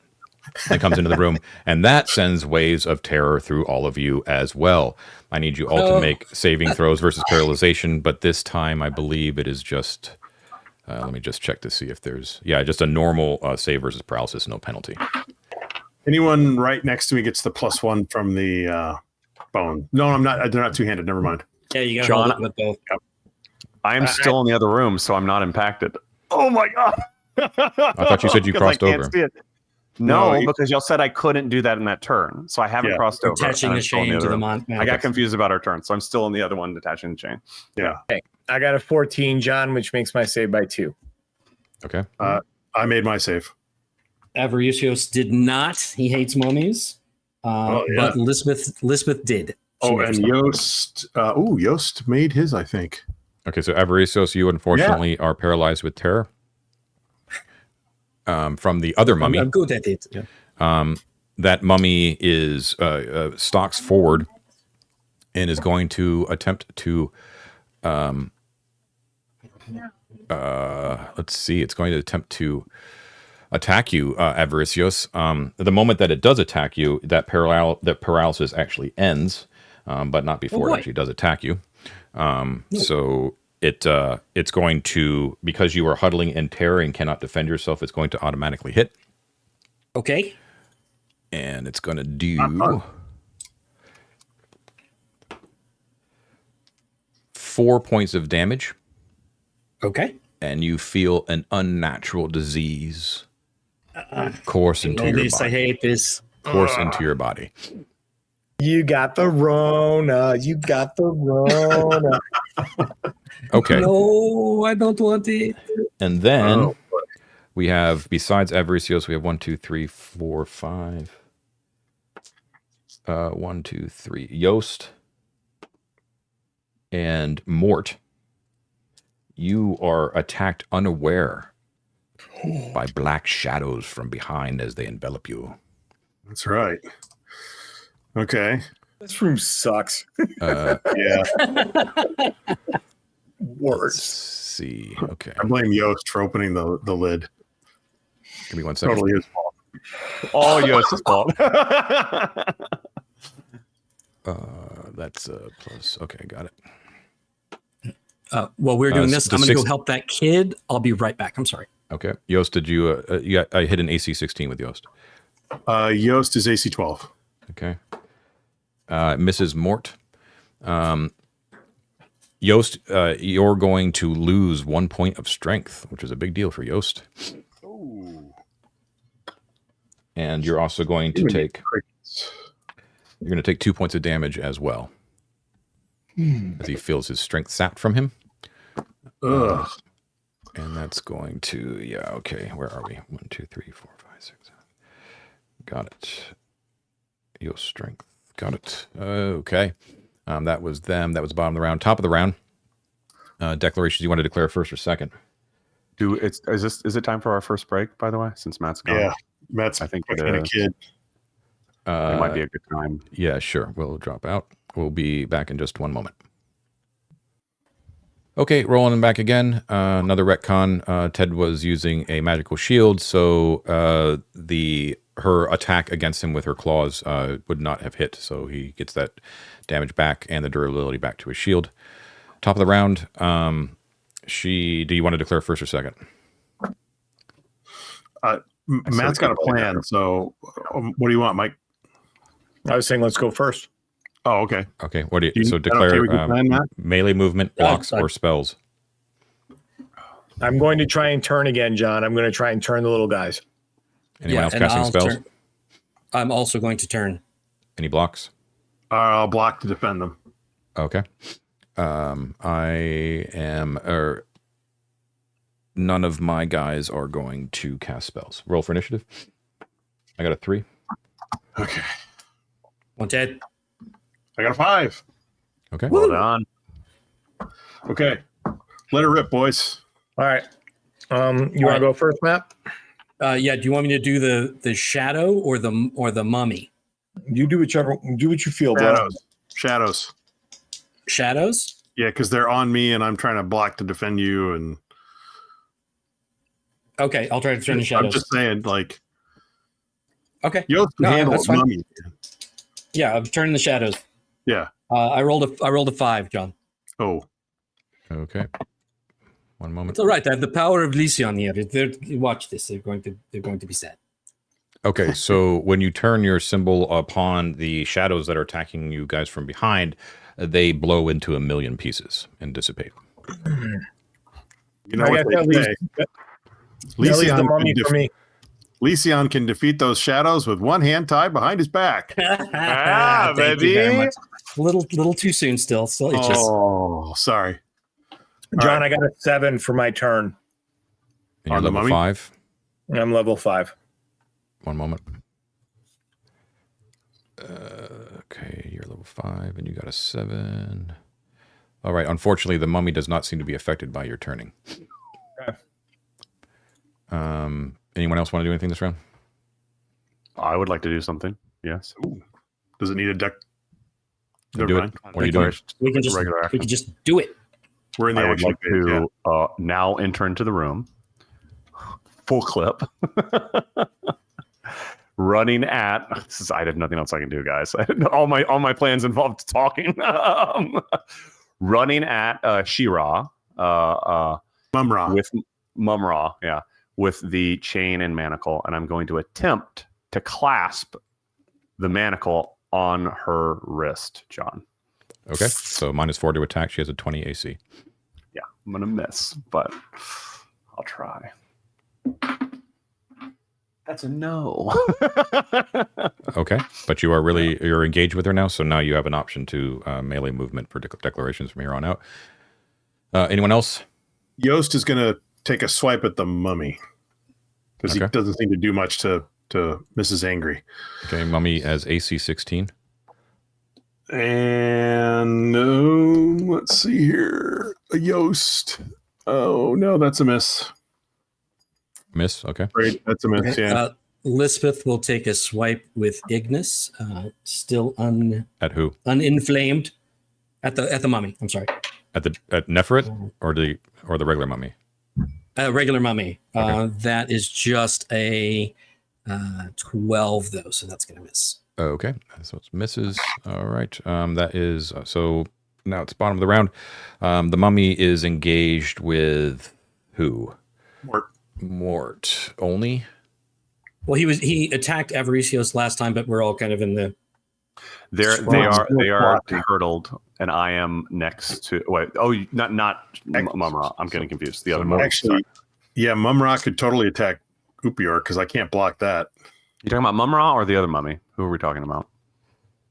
That comes into the room, and that sends waves of terror through all of you as well. I need you all to make saving throws versus paralyzation, but this time I believe it is just. Let me just check to see if there's just a normal save versus paralysis, no penalty. Anyone right next to me gets the +1 from the bone. No, I'm not. They're not two-handed. Never mind. Yeah, you got John, to hold it with both. Yep. I am still in the other room, so I'm not impacted. Oh my god! I thought you said you crossed over. No, because y'all said I couldn't do that in that turn, so I haven't crossed over. Attaching the chain to the mount. I got confused about our turn, so I'm still in the other one attaching the chain. Yeah. Okay. I got a 14, John, which makes my save by 2. Okay. I made my save. Avaricios did not. He hates mummies. But Lisbeth did. And Yost. Yost made his, I think. Okay, so Avaricios, you unfortunately are paralyzed with terror. From the other mummy. I'm good at it. Yeah. That mummy is stalks forward and is going to attempt to let's see, it's going to attempt to attack you, Avaricios. The moment that it does attack you, that paralysis actually ends, but not before it actually does attack you. So it's going to, because you are huddling in terror and cannot defend yourself, it's going to automatically hit. Okay. And it's going to do 4 points of damage, Okay. and you feel an unnatural disease course into your I body. hate this. Course into your body. You got the Rona. You got the Rona. Okay. No, I don't want it. And then we have, besides Avaricios, we have 1, 2, 3, 4, 5. 1, 2, 3. Yost and Mort. You are attacked unaware by black shadows from behind as they envelop you. That's right. Okay. This room sucks. Yeah. Let's Words. see. Okay. I blame Yost for opening the lid. Give me 1 second. Totally his fault. All Yost's fault. That's a plus. Okay, got it. While we're doing this, the I'm going to go six- help that kid. I'll be right back. I'm sorry. Okay. Yost, did you, I hit an AC 16 with Yost. Yost is AC 12. Okay. Mrs. Mort. Yost, you're going to lose 1 point of strength, which is a big deal for Yost. Ooh. And you're also going to take 2 points of damage as well. As he feels his strength sapped from him. Ugh. And that's going to, okay. Where are we? 1, 2, 3, 4, 5, 6, 7. Got it. Yost strength. Got it. Okay. That was them. That was the bottom of the round. Top of the round. Declarations you want to declare first or second? Is it time for our first break, by the way, since Matt's gone? Yeah. Matt's I think fucking it a is. kid. It might be a good time. Yeah, sure. We'll drop out. We'll be back in just 1 moment. Okay, rolling them back again. Another retcon. Ted was using a magical shield, so her attack against him with her claws would not have hit, so he gets that damage back and the durability back to his shield. Top of the round. Do you want to declare first or second? Matt's got a plan. So, what do you want, Mike? I was saying let's go first. Oh, okay. Okay, what do you Do you- so is that declare okay with your plan, Matt? melee movement, blocks, or spells? I'm going to try and turn again, John. I'm going to try and turn the little guys. Anyone else and casting I'll spells? turn. I'm also going to turn. Any blocks? I'll block to defend them. Okay. I am, none of my guys are going to cast spells. Roll for initiative. I got a 3. Okay. One, Ted. I got a 5. Okay. Well done. Okay. Let her rip, boys. All right. You want to go first, Matt? Yeah. Do you want me to do the shadow or the mummy? You do whichever. Do what you feel, bro. Shadows. Shadows. Yeah, because they're on me and I'm trying to block to defend you. And Okay, I'll try to turn the I'm shadows. just saying, like, Okay. Yost can No, handle that's it. fine. Mummy. Yeah, I'm turning the shadows. Yeah. I rolled a 5, John. Oh. Okay. 1 moment. It's all right. I have the power of Lysion here. Watch this. They're going to be sad. Okay, so when you turn your symbol upon the shadows that are attacking you guys from behind, they blow into a million pieces and dissipate. You know I what guess they that say? leaves the Lysion mummy can, for me. Lysion can defeat those shadows with one hand tied behind his back. Ah, Thank you very baby. much. Little too soon still. It's just Oh, sorry. John, I got a 7 for my turn. And you're On the level mummy? 5. I'm level 5. 1 moment. Okay, you're level 5 and you got a 7. All right, unfortunately, the mummy does not seem to be affected by your turning. Okay. Anyone else want to do anything this round? I would like to do something. Yes. Does it need a deck? Do Never it. mind. What are you doing? we can just do it. We're in the I would action like phase, yeah. to now enter into the room. Full clip. Running at I have nothing else I can do, guys. all my plans involved talking. Running at Shira Mumra. with Mumra, yeah, with the chain and manacle, and I'm going to attempt to clasp the manacle on her wrist, John. Okay, so -4 to attack. She has a 20 AC. Yeah, I'm gonna miss, but I'll try. That's a no. Okay, but you're engaged with her now, so now you have an option to melee movement for declarations from here on out. Anyone else? Yost is going to take a swipe at the mummy because he Okay. doesn't seem to do much to Mrs. Angry. Okay, mummy as AC 16. And let's see here. A Yost. Oh, no, that's a miss. Miss. Okay. Great, that's a miss, yeah. Lisbeth will take a swipe with Ignis, still At who? uninflamed. At the mummy. I'm sorry. At Nefrit or the regular mummy? Regular mummy. Okay. That is just a 12 though, so that's gonna miss. Okay, so it's misses. All right. That is so. Now it's bottom of the round. The mummy is engaged with who? Mort only. Well, he attacked Avaricios last time, but we're all kind of in the. They are hurdled, and I am next to. Wait, oh, not Mumra. I'm getting confused. The other one. Actually, yeah, Mumra could totally attack Upior because I can't block that. You talking about Mumra or the other mummy? Who are we talking about?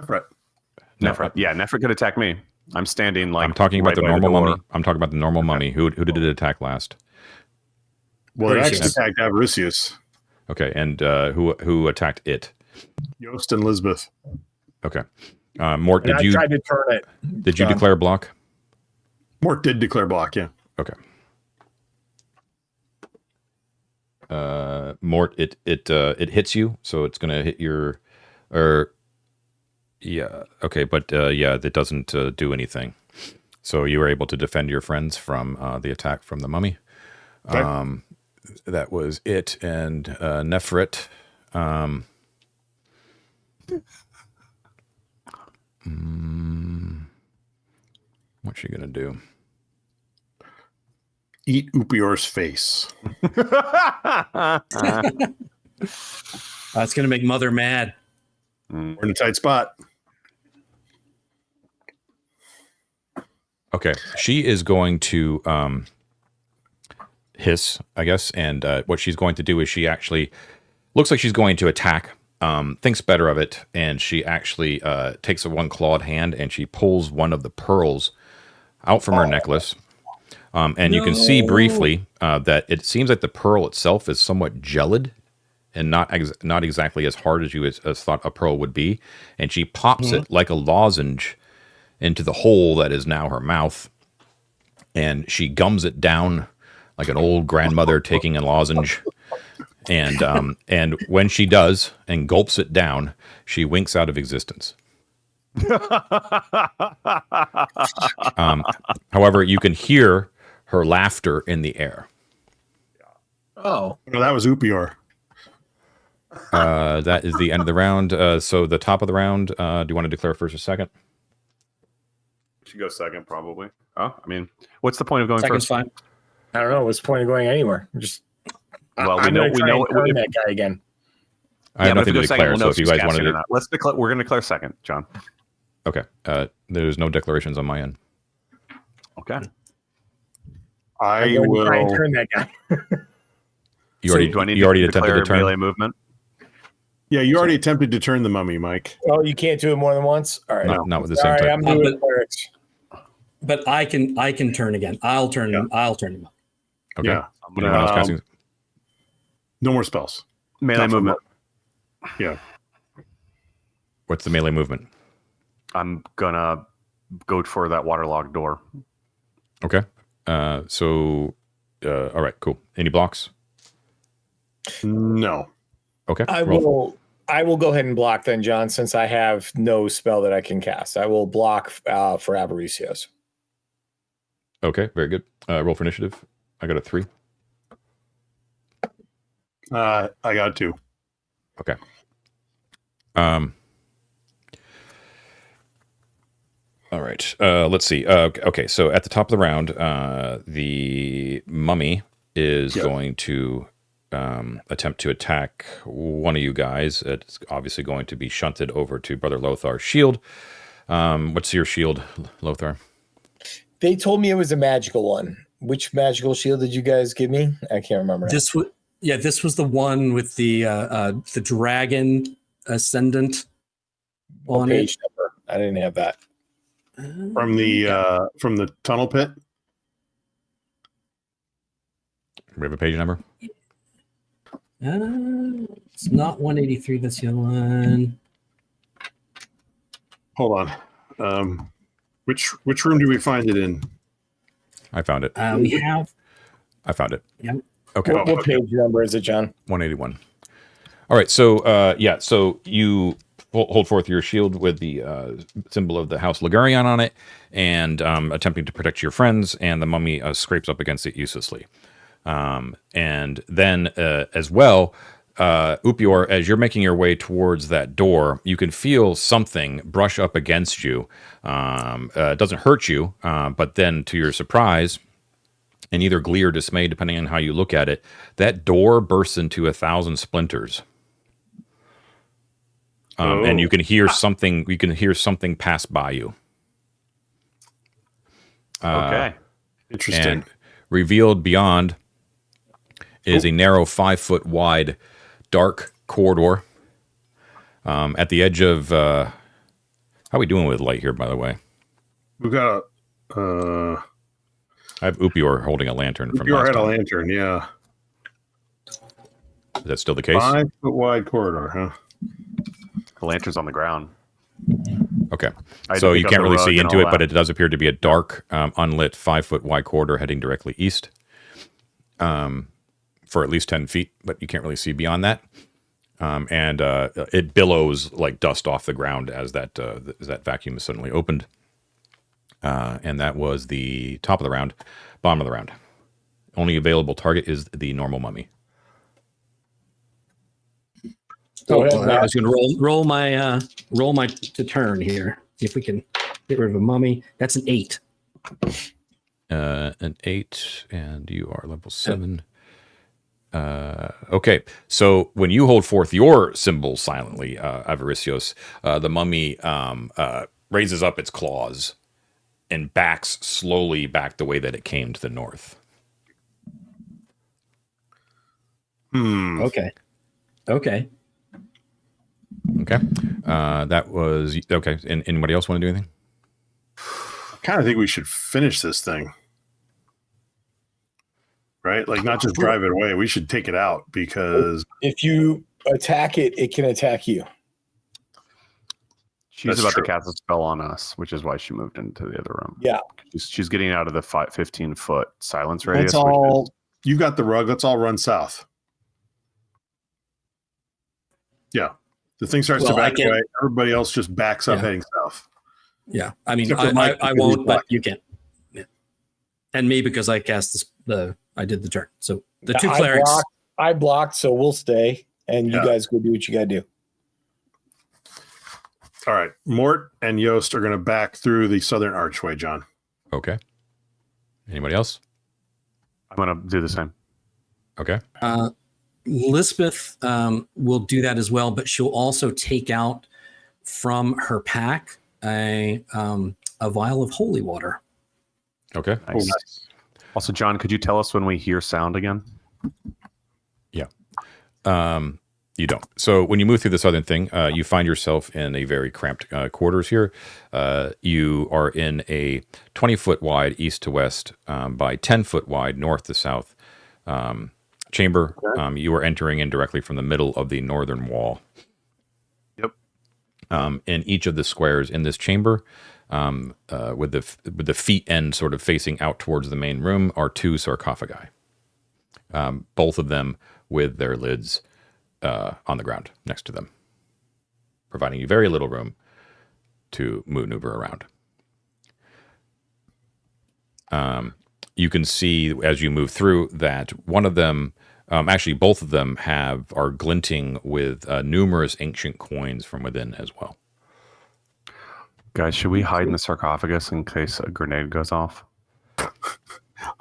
Right. Nefret. Yeah, Nefret could attack me. I'm standing like. I'm talking about right the by normal door. mummy. I'm talking about the normal mummy. Who did it attack last? Well, it Avaricious. actually attacked Avaricious. Okay, and who attacked it? Yost and Lisbeth. Okay, Mort, And I did you tried to turn it. you declare block? Mort did declare block, yeah. Okay. Mort, it hits you, so it's gonna hit your, yeah, okay, but yeah, that doesn't do anything. So you were able to defend your friends from the attack from the mummy. Okay. That was it, and Nefrit. What's she gonna do? Eat Upior's face. It's gonna make Mother mad. We're in a tight spot. Okay, she is going to hiss, I guess, and what she's going to do is she actually looks like she's going to attack. Thinks better of it, and she actually takes a one-clawed hand and she pulls one of the pearls out from her necklace. And you can see briefly that it seems like the pearl itself is somewhat gelid and not exactly as hard as you as thought a pearl would be. And she pops it like a lozenge into the hole that is now her mouth, and she gums it down like an old grandmother taking a lozenge. And when she does and gulps it down, she winks out of existence. However, you can hear her laughter in the air. Oh, No, that was Upior. That is the end of the round. So the top of the round, do you want to declare first or second? Should go second, probably. Oh, I mean, what's the point of going Second's first? fine. I don't know. What's the point of going anywhere? Just Well, I'm we gonna try know and turn if- that guy again. I have but if nothing we to go second, declare, we'll so know if you she's guys want casting to or not. Let's declare. We're going to declare second, John. Okay. There's no declarations on my end. Okay. I I'm going to try and will. turn that guy. You So already do I need you to already attempted to declare turn. melee movement? Yeah, you already attempted to turn the mummy, Mike. Oh, you can't do it more than once. All right. Not with the All same right, type. I'm doing but- clerics. But I can turn again. I'll turn him. I'll turn him up. Okay. Yeah. Anyone else casting? No more spells. Melee Not for movement. Yeah. What's the melee movement? I'm gonna go for that waterlogged door. Okay. So, all right, cool. Any blocks? No. Okay. I roll. will go ahead and block then, John, since I have no spell that I can cast. I will block for Avaricios. Okay, very good. Roll for initiative. I got a 3. I got 2. Okay. All right. Let's see. Okay, so at the top of the round, the mummy is going to attempt to attack one of you guys. It's obviously going to be shunted over to Brother Lothar's shield. What's your shield, Lothar? They told me it was a magical one. Which magical shield did you guys give me? I can't remember. This was the one with the dragon ascendant What on page it. number? I didn't have that. From the tunnel pit. We have a page number. It's not 183. That's the other one. Hold on. Which room do we find it in? I found it. We have. I found it. Yeah. Okay. What page number is it, John? 181. All right. So, so you hold forth your shield with the symbol of the House Ligurion on it, and attempting to protect your friends, and the mummy scrapes up against it uselessly. And then, as well, Upior, as you're making your way towards that door, you can feel something brush up against you. It doesn't hurt you, but then to your surprise, in either glee or dismay, depending on how you look at it, that door bursts into 1,000 splinters. And you can hear something. You can hear something pass by you. Okay. Interesting. And revealed beyond is a narrow 5-foot wide dark corridor at the edge of how are we doing with light here, by the way? We've got a I have Upior holding a lantern from you last had a time. lantern, yeah. Is that still the case? 5-foot wide corridor, huh? The lantern's on the ground. Okay. I So pick you up can't the really rug see and into all it, but that. it does appear to be a dark, unlit 5-foot wide corridor heading directly east for at least 10 feet, but you can't really see beyond that. And it billows like dust off the ground as that vacuum is suddenly opened. And that was the top of the round. Bottom of the round. Only available target is the normal mummy. Go ahead, I Matt. was going to roll my to turn here. See if we can get rid of a mummy. That's an 8. An 8, and you are level 7. Okay, so when you hold forth your symbol silently, Avaricios, the mummy raises up its claws and backs slowly back the way that it came to the north. Okay. Okay. That was okay. And anybody else want to do anything? I kind of think we should finish this thing. Right? Like, not just drive it away. We should take it out because If you attack it, it can attack you. She's That's about true. to cast a spell on us, which is why she moved into the other room. Yeah. She's getting out of the 15-foot silence radius. let's all. You got the rug. Let's all run south. Yeah. The thing starts to Well, I back can- away. Everybody else just backs up Yeah. heading south. Yeah. I mean, Except for Mike, I because he's won't, but blocking. you can. Yeah. And me because I cast I did the turn. So the two I clerics. I blocked, so we'll stay, and you Yeah. guys go do what you got to do. All right. Mort and Yost are going to back through the southern archway, John. Okay. Anybody else? I'm going to do the same. Okay. Lisbeth will do that as well, but she'll also take out from her pack a vial of holy water. Okay. Nice. nice. Also, John, could you tell us when we hear sound again? You don't. So when you move through the southern thing, you find yourself in a very cramped quarters here. You are in a 20-foot wide east to west by 10-foot wide north to south chamber. Okay. You are entering in directly from the middle of the northern wall. Yep. In each of the squares in this chamber, with the feet end sort of facing out towards the main room, are 2 sarcophagi. Both of them with their lids on the ground next to them, providing you very little room to maneuver around. You can see as you move through that one of them, actually both of them, are glinting with numerous ancient coins from within as well. Guys, should we hide in the sarcophagus in case a grenade goes off?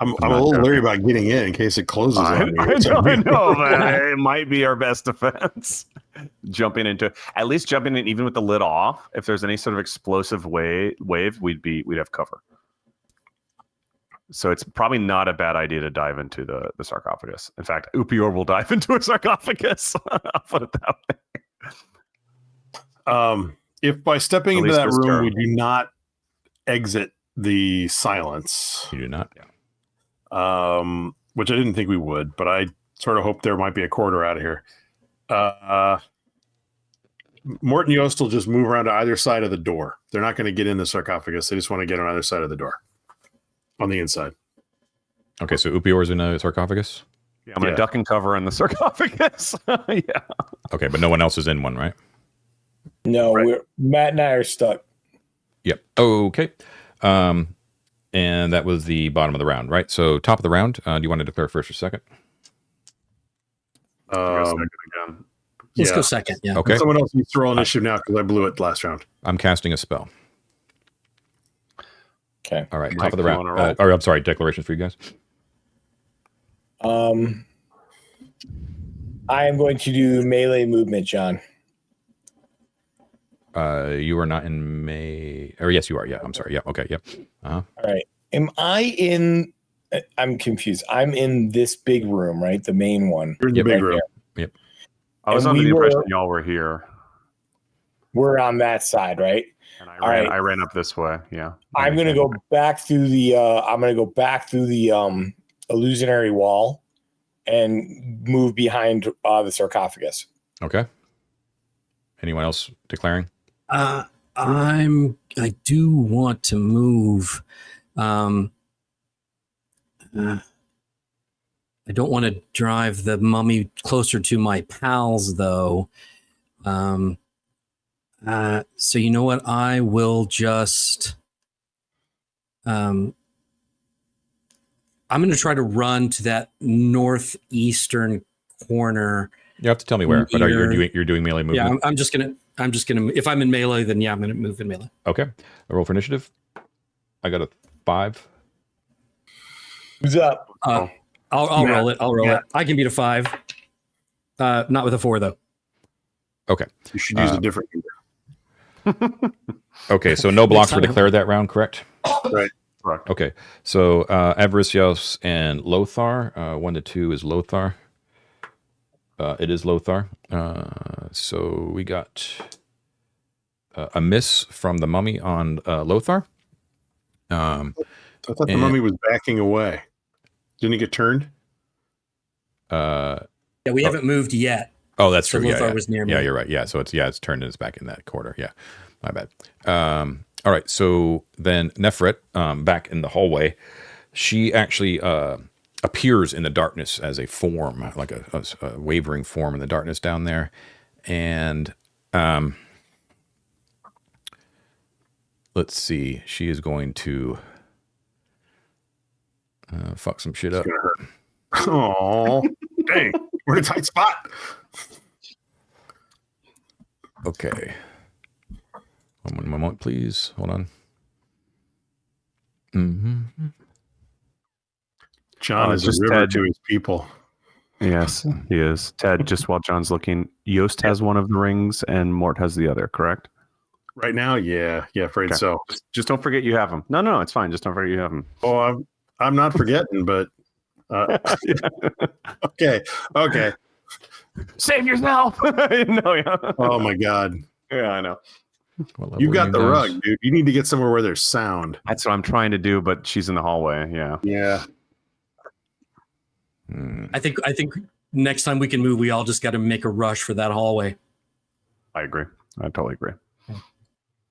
I'm a little leery about getting in case it closes on me. I know, but it might be our best defense. jumping into at least jumping in even with the lid off. If there's any sort of explosive wave, we'd have cover. So it's probably not a bad idea to dive into the sarcophagus. In fact, Upior will dive into a sarcophagus. I'll put it that way. If by stepping At into least that this room turn. we do not exit the silence, You do not. which I didn't think we would, but I sort of hope there might be a corridor out of here. Morton Yost will just move around to either side of the door. They're not going to get in the sarcophagus. They just want to get on either side of the door, on the inside. Okay, so Upior's in a sarcophagus. Yeah, I'm gonna duck and cover in the sarcophagus. Yeah. Okay, but no one else is in one, right? No, Matt and I are stuck. Yep. Okay. And that was the bottom of the round, right? So top of the round. Do you want to declare first or second? Again. Let's Yeah. go second. Yeah. Okay. Someone else needs to roll initiative now because I blew it last round. I'm casting a spell. Okay. All right. Mike, Top of the you round. wanna roll? Or I'm sorry. Declarations for you guys. I am going to do melee movement, John. You are not in May. Or yes, you are. Yeah. I'm sorry. Yeah. Okay. Yep. All right. Am I in? I'm confused. I'm in this big room, right? The main one. You're in the Yep. big Right room. Yep. I was And under we the impression were- y'all were here, We're on that side, right? and All right. I ran up this way. Yeah. I'm gonna go back through the. I'm gonna go back through the illusionary wall, and move behind the sarcophagus. Okay. Anyone else declaring? I do want to move. I don't want to drive the mummy closer to my pals, though. So you know what? I will just. I'm going to try to run to that northeastern corner. You have to tell me where. But Near- you're doing melee movement. Yeah, I'm just gonna. If I'm in melee, then yeah, I'm gonna move in melee. Okay. A roll for initiative. I got a 5. Who's up? I'll Yeah. roll it. I'll roll Yeah. it. I can beat a 5. Not with a 4 though. Okay. You should use a different number. Okay. So no blocks were time. declared that round, correct? Right. Correct. Okay. So Avaricios and Lothar. 1 to 2 is Lothar. It is Lothar. So we got a miss from the mummy on Lothar. I thought the And- mummy was backing away. Didn't he get turned? Uh, Yeah, we haven't moved yet. oh, that's So true. Lothar Yeah, was near me. yeah, you're right. Yeah, so it's turned and it's back in that quarter. Yeah, my bad. All right. So then Nefret, back in the hallway, she actually appears in the darkness as a form, like a wavering form in the darkness down there, and let's see, she is going to fuck some shit up. Oh, dang. We're in a tight spot. Okay. One moment, please. Hold on. Mm-hmm. John is just a river Ted. to his people. Yes, he is. Ted, just while John's looking, Yost has one of the rings and Mort has the other, correct? Right now, yeah, afraid Okay. so. Just don't forget you have them. No, it's fine. Just don't forget you have them. Oh, I'm not forgetting, but okay. Save yourself. No, yeah. Oh my God, Yeah, I know. you got the rug, dude. You need to get somewhere where there's sound. That's what I'm trying to do, but she's in the hallway. Yeah. Yeah, I think next time we can move, we all just got to make a rush for that hallway. I agree. I totally agree.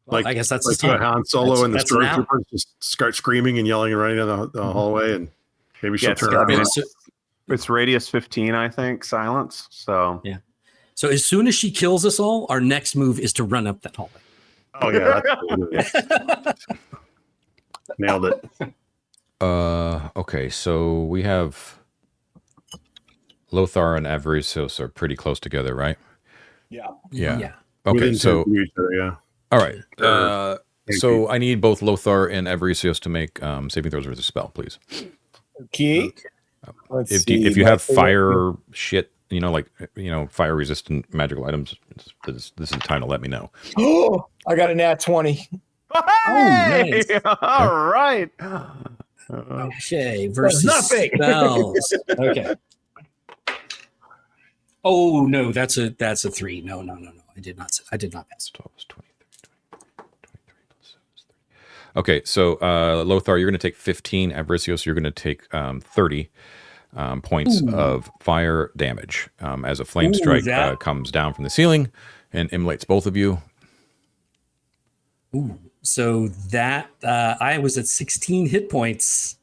Well, I guess that's like the time. Han Solo and the That's now. stormtroopers just start screaming and yelling and running down the hallway, and maybe she'll Yeah, it's turn gotta around. be- So, It's radius 15, I think, silence. So so as soon as she kills us all, our next move is to run up that hallway. Oh yeah, that's nailed it. Okay, so we have Lothar and Avaricios are pretty close together, right? Yeah. Yeah. Okay, Within so 2 each other, yeah. all right. Thank So you. I need both Lothar and Avaricios to make saving throws with a spell, please. Okay. Let's If see. you have fire shit fire resistant magical items, this is the time to let me know. Oh, I got a nat 20. Hey! nice. All right. Okay, versus nothing. spells. Okay. Oh no, that's a 3. No. I did not pass. 12 is 20, 23 plus 7 is 30. Okay, so Lothar, you're going to take 15. Avaricios, you're going to take 30 points of fire damage as a flame strike comes down from the ceiling and immolates both of you. Ooh, so that I was at 16 hit points.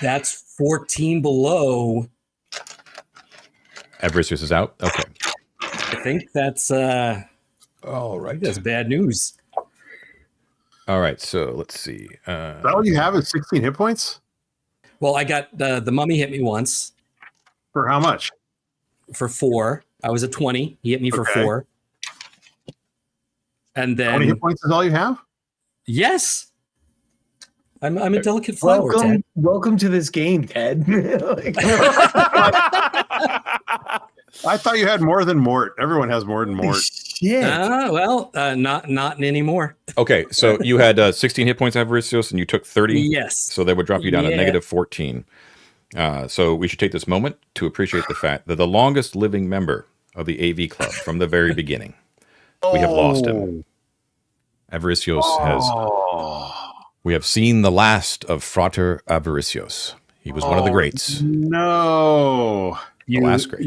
That's 14 below. Avaricios is out. Okay. I think that's All right. that's bad news. All right, so let's see. Is that all you have is 16 hit points? Well, I got the mummy hit me once For how much? for 4. I was at 20. He hit me for 4. And How many then hit points is all you have? yes, I'm a delicate flower, Ted. Welcome to this game, Ted. I thought you had more than Mort. Everyone has more than Mort. Shit. Not anymore. Okay, so you had 16 hit points, Avaricios, and you took 30. Yes. So that would drop you down to Yeah. negative 14. So we should take this moment to appreciate the fact that the longest living member of the AV Club from the very beginning, we have lost him. Avaricios we have seen the last of Frater Avaricios. He was one of the greats. No. The last great.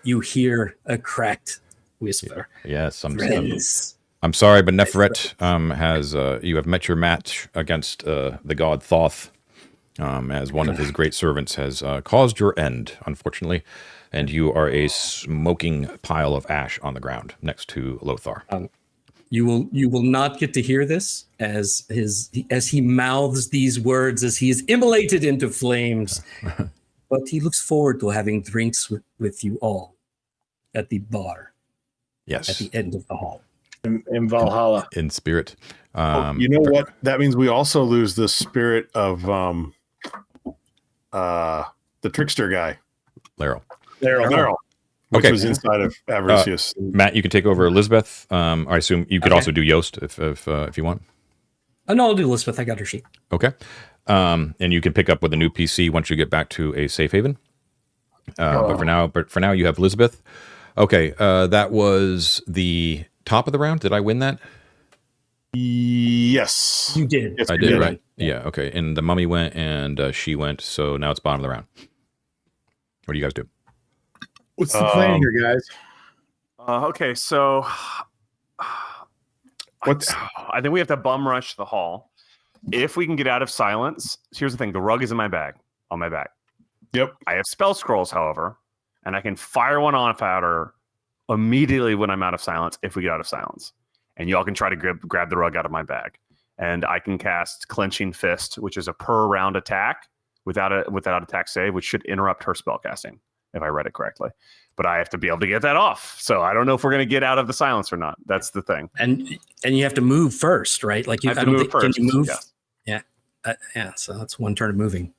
You hear a cracked whisper. Yes, Friends. I'm sorry, but Neferet has you have met your match against the god Thoth, as one of his great servants has caused your end, unfortunately, and you are a smoking pile of ash on the ground next to Lothar. You will not get to hear this as he mouths these words as he is immolated into flames. But he looks forward to having drinks with you all at the bar Yes, at the end of the hall. In Valhalla. in spirit. You know what? That means we also lose the spirit of the trickster guy. Laryl. Daryl. Which Okay. was inside of Avaricious. Matt, you can take over Elizabeth. I assume you could also do Yost if you want. Oh, no, I'll do Elizabeth. I got her sheet. Okay. And you can pick up with a new PC once you get back to a safe haven. But for now, you have Elizabeth. Okay. That was the top of the round. Did I win that? Yes. You did. Yes, I you did, right? Yeah. Okay. And the mummy went and she went. So now it's bottom of the round. What do you guys do? What's the plan here, guys? Okay, so What's I think we have to bum rush the hall. If we can get out of silence, here's the thing: the rug is in my bag, on my back. Yep. I have spell scrolls, however, and I can fire one off at her immediately when I'm out of silence. If we get out of silence, and y'all can try to grab the rug out of my bag, and I can cast Clenching Fist, which is a per round attack without attack save, which should interrupt her spell casting, if I read it correctly. But I have to be able to get that off. So I don't know if we're going to get out of the silence or not. That's the thing. And you have to move first, right? Like you I have to move first. Can you move? Yes. Yeah. So that's one turn of moving.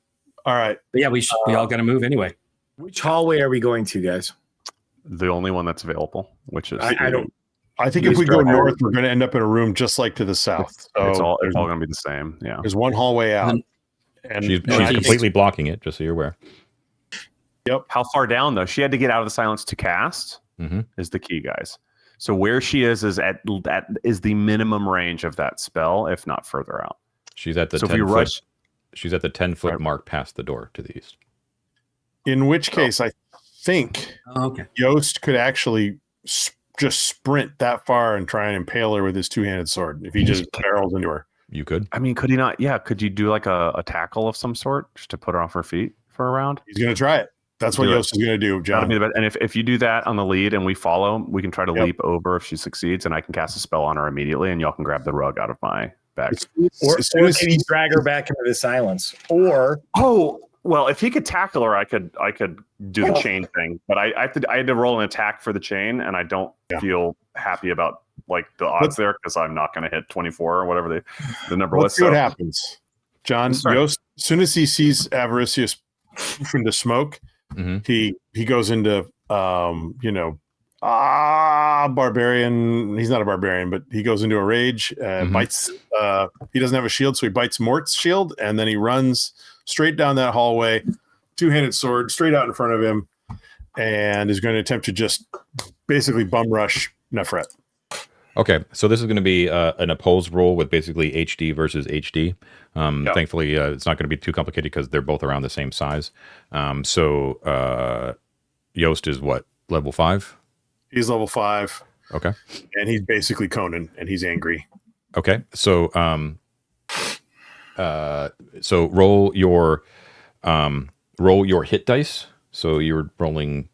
all right. But yeah, we all got to move anyway. Which hallway are we going to, guys? The only one that's available, which is I don't. I think if we go north, we're going to end up in a room just like to the south. So it's all there's, going to be the same. Yeah. there's one hallway out. And She's completely blocking it, just so you're aware. How far down though? She had to get out of the silence to cast. Is the key, guys. So where she is the minimum range of that spell, if not further out. She's at the So if 10 we foot. rush, She's at the 10-foot mark past the door to the east. in which case, I think Oh, okay. Yost could actually just sprint that far and try and impale her with his two-handed sword if he just barrels into her. You could. I mean, could he not? Yeah, could you do like a tackle of some sort just to put her off her feet for a round? He's going to try it. That's what Do it. Yost is going to do, That'd John. be the best. And if you do that on the lead and we follow, we can try to leap over if she succeeds, and I can cast a spell on her immediately, and y'all can grab the rug out of my bag. Or As soon as can he drag her back into the silence? Or Oh, well, if he could tackle her, I could do the chain thing, but I had to roll an attack for the chain, and I don't feel happy about like the odds there because I'm not going to hit 24 or whatever the number was. Let's see what happens. John, Sorry. Yost, as soon as he sees Avaricious poof into smoke, he goes into barbarian. He's not a barbarian, but he goes into a rage and bites. He doesn't have a shield, so he bites Mort's shield, and then he runs straight down that hallway, two-handed sword straight out in front of him, and is going to attempt to just basically bum rush Nefret. Okay, so this is going to be an opposed roll with basically HD versus HD. Thankfully, it's not going to be too complicated because they're both around the same size. So Yost is what, level 5? He's level 5. Okay. And he's basically Conan, and he's angry. Okay. So roll your hit dice. So you're rolling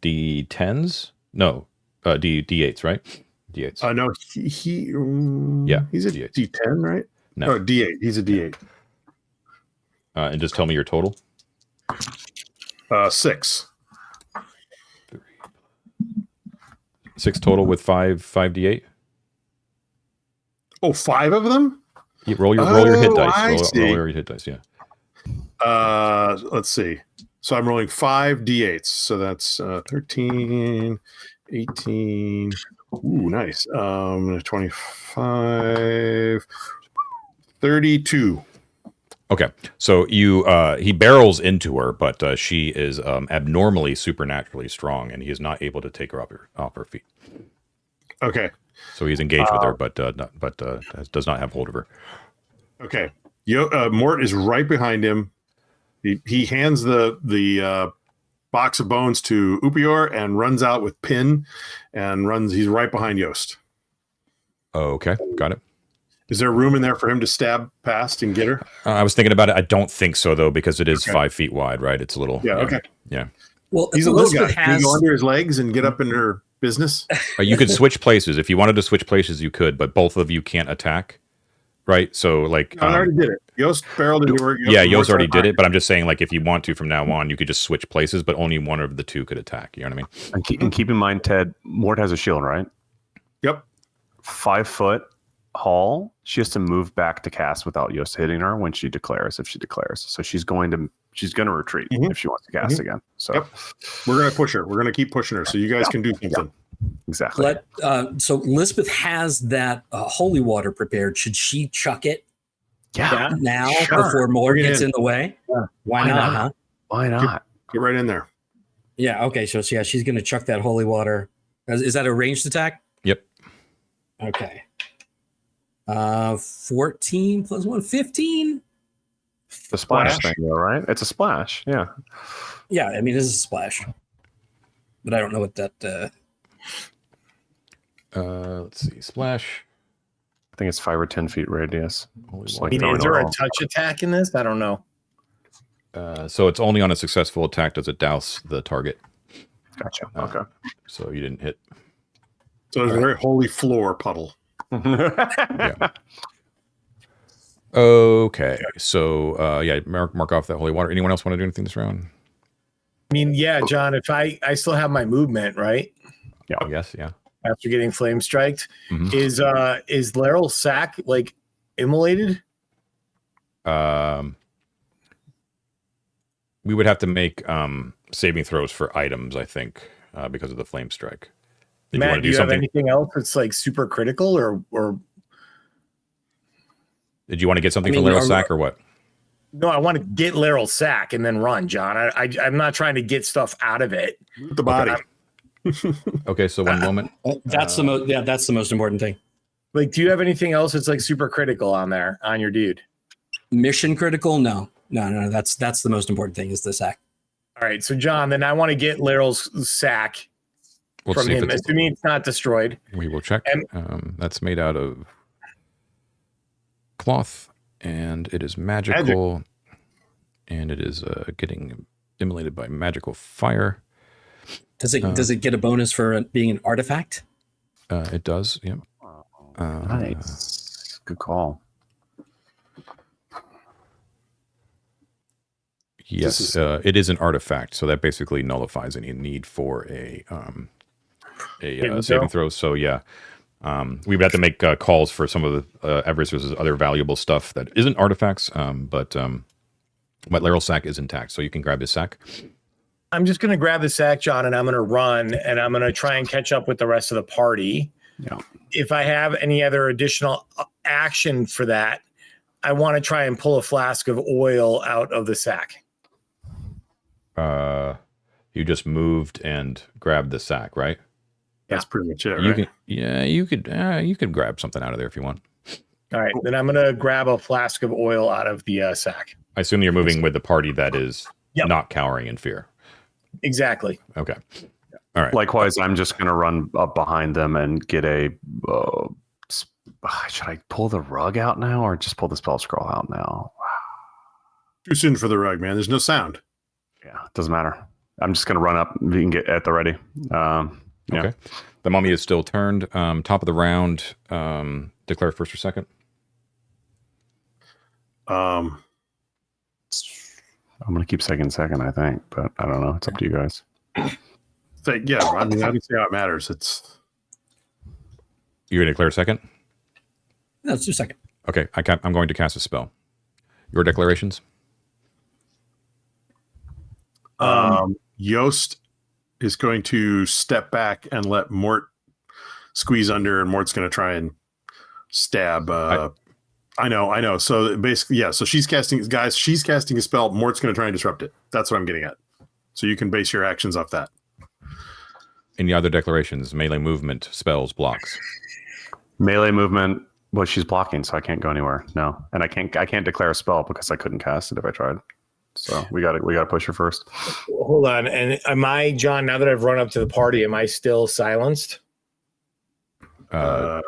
D10s? No, D8s, right? D8s. No, he's a D8s. D10, right? No. Oh, D8. He's a D8. And just tell me your total. 6. 6 total with 5 D8. Oh, 5 of them? Yeah, roll your hit dice. Roll your hit dice, yeah. Let's see. So I'm rolling 5 D8s. So that's 13, 18. Ooh, nice. 25, 32. Okay, so he barrels into her, but she is abnormally supernaturally strong, and he is not able to take her off her feet. Okay, so he's engaged with her, but does not have hold of her. Okay, Mort is right behind him. He hands the box of bones to Upior and runs out with Pin, and he's right behind Yost. Okay, got it. Is there room in there for him to stab past and get her? I was thinking about it. I don't think so, though, because it is 5 feet wide, right? It's a little... Yeah, okay. Yeah. Well, he's a little guy. Can he go under his legs and get up in her business? You could switch places. If you wanted to switch places, you could, but both of you can't attack, right? So, like... I already did it. Yost barreled into her. Yost already did it, but I'm just saying, like, if you want to from now on, you could just switch places, but only one of the two could attack. You know what I mean? And keep in mind, Ted, Mort has a shield, right? Yep. 5 foot haul. She has to move back to cast without Yost hitting her when she declares. If she declares, so she's going to retreat if she wants to cast again. So we're going to push her. We're going to keep pushing her. So you guys can do something. Exactly. So Lisbeth has that holy water prepared. Should she chuck it? Yeah. Now before Mort gets in the way. Yeah. Why not? Huh? Why not? Get right in there. Yeah. Okay. So yeah, she's going to chuck that holy water. Is that a ranged attack? Yep. Okay. 14 plus 1, 15. The splash thing, though, right? It's a splash. Yeah. Yeah. I mean, this is a splash, but I don't know what that. Let's see. Splash. I think it's 5 or 10 feet radius. Is there a touch attack in this? I don't know. So it's only on a successful attack does it douse the target. Gotcha. Okay. So you didn't hit. So there's a very holy floor puddle. Yeah. Okay. So mark off that holy water. Anyone else want to do anything this round? I mean, yeah, John, if I still have my movement, right? Yeah, I guess, yeah. After getting flame striked, is Laryl Sack like immolated? We would have to make saving throws for items, I think, because of the flame strike. Matt, do you have anything else that's like super critical, or did you want to get something from Laryl Sack or what? No, I want to get Laryl Sack and then run, John. I'm not trying to get stuff out of it. The body. Okay, so one moment. That's the most. Yeah, that's the most important thing. Like, do you have anything else that's like super critical on there on your dude? Mission critical? No. That's the most important thing is the sack. All right, so John, then I want to get Laryl's sack from him, assuming it's not destroyed. We will check. That's made out of cloth, and it is magical, and it is getting immolated by magical fire. Does it get a bonus for being an artifact? It does. Yeah. Nice. Good call. Yes, it is an artifact, so that basically nullifies any need for a saving throw. So yeah, we would have to make calls for some of the Everest's other valuable stuff that isn't artifacts. But Laryl sack is intact, so you can grab his sack. I'm just going to grab the sack, John, and I'm going to run, and I'm going to try and catch up with the rest of the party. Yeah. If I have any other additional action for that, I want to try and pull a flask of oil out of the sack. You just moved and grabbed the sack, right? That's pretty much it, You right? you could grab something out of there if you want. All right, then I'm going to grab a flask of oil out of the sack. I assume you're moving with the party that is Yep. not cowering in fear. Exactly. Okay. All right. Likewise, I'm just going to run up behind them and get a. Should I pull the rug out now or just pull the spell scroll out now? Too soon for the rug, man. There's no sound. Yeah, it doesn't matter. I'm just going to run up. You can get at the ready. Yeah. Okay. The mummy is still turned. Top of the round. Declare first or second. Um, I'm going to keep second, I think, but I don't know. It's up to you guys. yeah, I mean, I don't see how it matters. It's You're going to declare second? Let's do second. Okay. I'm going to cast a spell. Your declarations? Yost is going to step back and let Mort squeeze under, and Mort's going to try and stab. I know. So basically, yeah. So she's casting a spell. Mort's going to try and disrupt it. That's what I'm getting at. So you can base your actions off that. Any other declarations? Melee movement, spells, blocks. Melee movement. Well, she's blocking, so I can't go anywhere. No, and I can't declare a spell because I couldn't cast it if I tried. So we got to push her first. Hold on. And am I, John, now that I've run up to the party, am I still silenced? Yeah,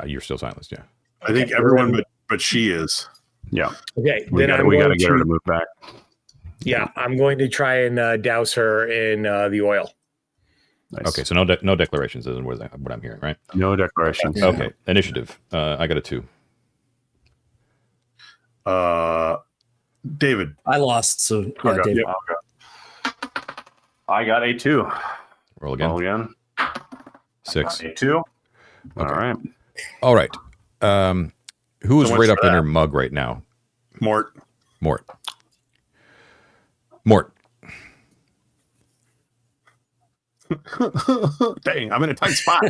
you're still silenced. Yeah. I think everyone but she is. Yeah. Okay. We got to get her to move back. Yeah, I'm going to try and douse her in the oil. Nice. Okay, so no declarations is what I'm hearing, right? No declarations. Okay, initiative. I got a 2. David. I lost, so yeah, David. I got a 2. Roll again. 6. A 2. Okay. All right. Who's So right much up for in that. her mug right now? Mort. Mort. Dang, I'm in a tight spot.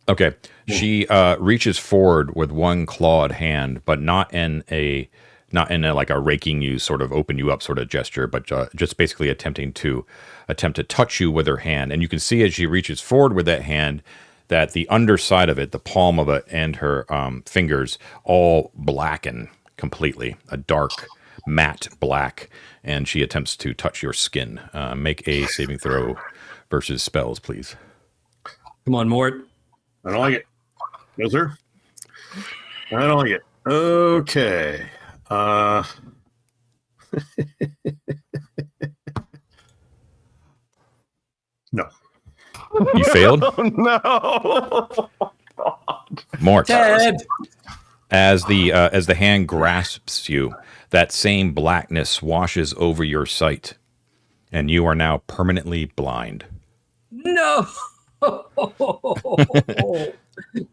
Okay. She reaches forward with one clawed hand, but not in a like a raking you sort of open you up sort of gesture, but just basically attempting to touch you with her hand. And you can see as she reaches forward with that hand that the underside of it, the palm of it, and her fingers all blacken completely, a dark matte black, and she attempts to touch your skin. Make a saving throw versus spells, please. Come on, Mort. I don't like it. No, sir. I don't like it. Okay. No. You failed? No. Mort. Ted. As the hand grasps you, that same blackness washes over your sight, and you are now permanently blind. No.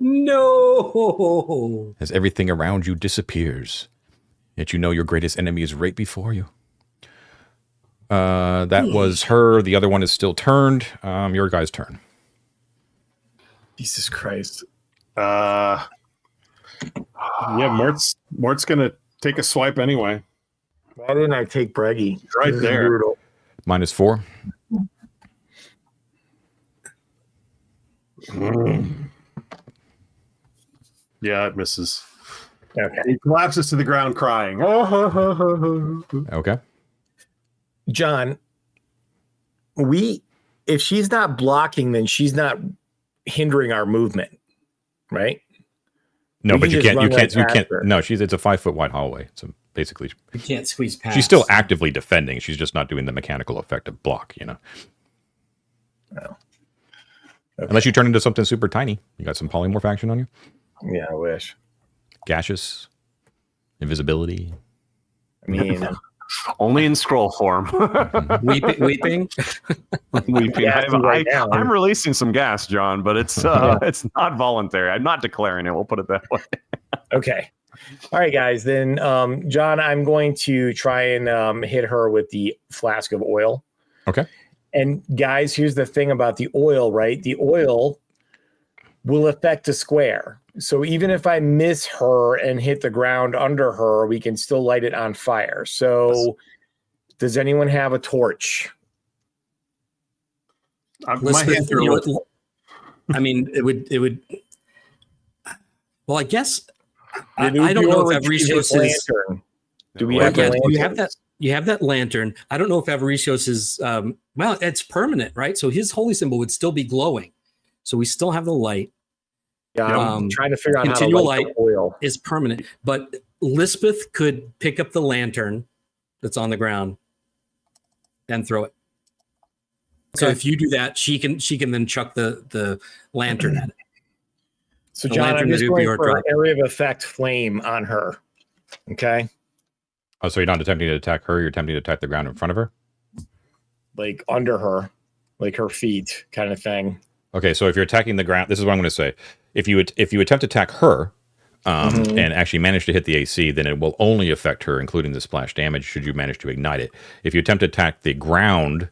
No. As everything around you disappears, yet you know your greatest enemy is right before you. That was her. The other one is still turned. Your guy's turn. Jesus Christ. Yeah, Mort's gonna take a swipe anyway. Why didn't I take Breggy? Right This is there. brutal. -4. Yeah, it misses. Okay. He collapses to the ground crying. Okay. John, if she's not blocking, then she's not hindering our movement, right? No, We but can you just run can't. right past her. No, it's a 5 foot wide hallway. So basically, You can't squeeze past. she's still actively defending. She's just not doing the mechanical effect of block. Okay. Unless you turn into something super tiny. You got some polymorph action on you. Yeah, I wish. Gaseous, invisibility. I mean, Only in scroll form. weeping. Weeping. Yeah, right now. I'm releasing some gas, John, but it's not voluntary. I'm not declaring it. We'll put it that way. okay. All right, guys. Then, John, I'm going to try and hit her with the flask of oil. Okay. And guys, here's the thing about the oil, right? The oil will affect a square. So even if I miss her and hit the ground under her, we can still light it on fire. So does anyone have a torch? My hands are I mean, it would. Well, I guess I Did don't you know if retrieve his Avaricios is. lantern? Do we Well, have yeah, the you have lantern? that. You have that lantern. I don't know if Avaricios is. Well, it's permanent, right? So his holy symbol would still be glowing. So we still have the light. Yeah, I'm trying to figure out how to continual light the oil. Is permanent, but Lisbeth could pick up the lantern that's on the ground and throw it. So if you do that, she can then chuck the lantern at it. So The John, I'm lantern just would be going your for an drop. area of effect flame on her. Okay, Oh, so you're not attempting to attack her. You're attempting to attack the ground in front of her. like under her, like her feet, kind of thing. Okay, so if you're attacking the ground, this is what I'm going to say. If you attempt to attack her and actually manage to hit the AC, then it will only affect her, including the splash damage, should you manage to ignite it. If you attempt to attack the ground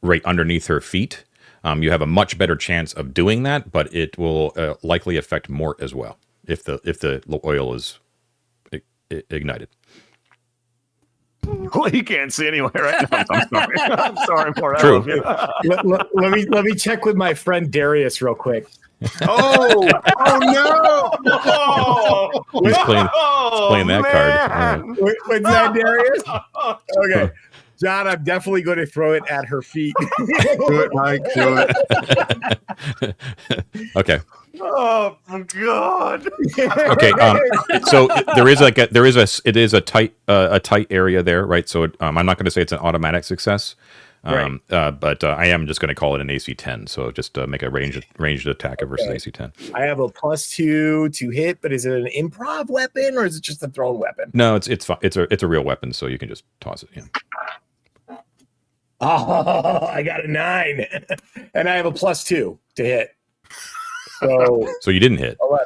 right underneath her feet, you have a much better chance of doing that, but it will likely affect Mort as well if the oil is ignited. Well, he can't see anyway right now. I'm sorry. I'm sorry, Mort. True. Let me check with my friend Darius real quick. Oh no! He's playing that card. What's that, Darius? Okay, John, I'm definitely going to throw it at her feet. Do it, Mike. Do it. Okay. Oh my god! Okay. So it is a tight area there, right? So I'm not going to say it's an automatic success, but I am just going to call it an AC 10. So just make a ranged attack versus AC 10. I have a +2 to hit, but is it an improv weapon or is it just a thrown weapon? No, it's fine. It's a real weapon, so you can just toss it. Yeah. Oh, I got a 9, and I have a +2 to hit. So you didn't hit. 11.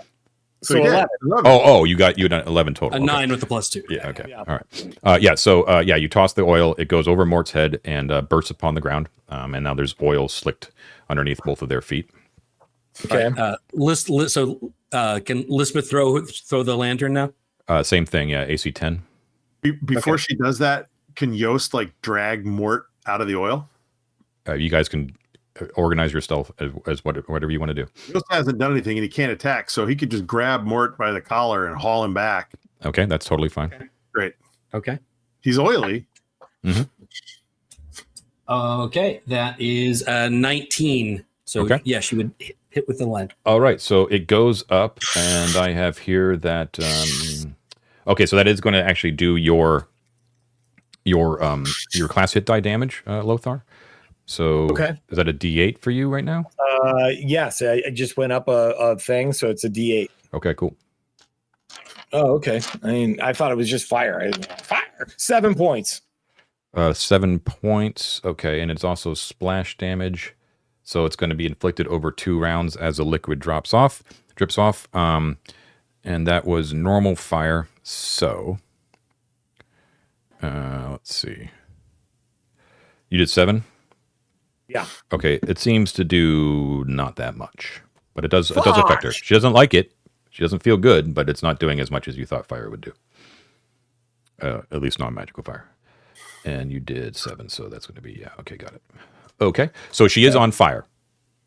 So you did. 11. Oh, you got 11 total. A Okay. 9 with the +2. Yeah. Okay. Yeah. All right. So you toss the oil. It goes over Mort's head and bursts upon the ground. And now there's oil slicked underneath both of their feet. Okay. Can Lisbeth throw the lantern now? Same thing. Yeah. AC 10. Before she does that, can Yost like drag Mort out of the oil? You guys can organize yourself as whatever you want to do. Yost hasn't done anything and he can't attack, so he could just grab Mort by the collar and haul him back. Okay. That's totally fine. Great. Okay. He's oily. Okay. That is 19. So Okay. yeah, she would hit with the lantern. All right. So it goes up, and I have here that. Okay. So that is going to actually do your class hit die damage, Lothar. So is that a D8 for you right now? Yes, I just went up a thing, so it's a D8. Okay, cool. Oh, okay. I mean, I thought it was just fire. Fire. 7 points. 7 points. Okay, and it's also splash damage. So it's going to be inflicted over 2 rounds as the liquid drips off. And that was normal fire. So let's see. You did 7? Yeah. Okay, it seems to do not that much, but it does affect her. She doesn't like it. She doesn't feel good, but it's not doing as much as you thought fire would do. At least non-magical fire. And you did 7, so that's going to be okay, got it. Okay, so she is on fire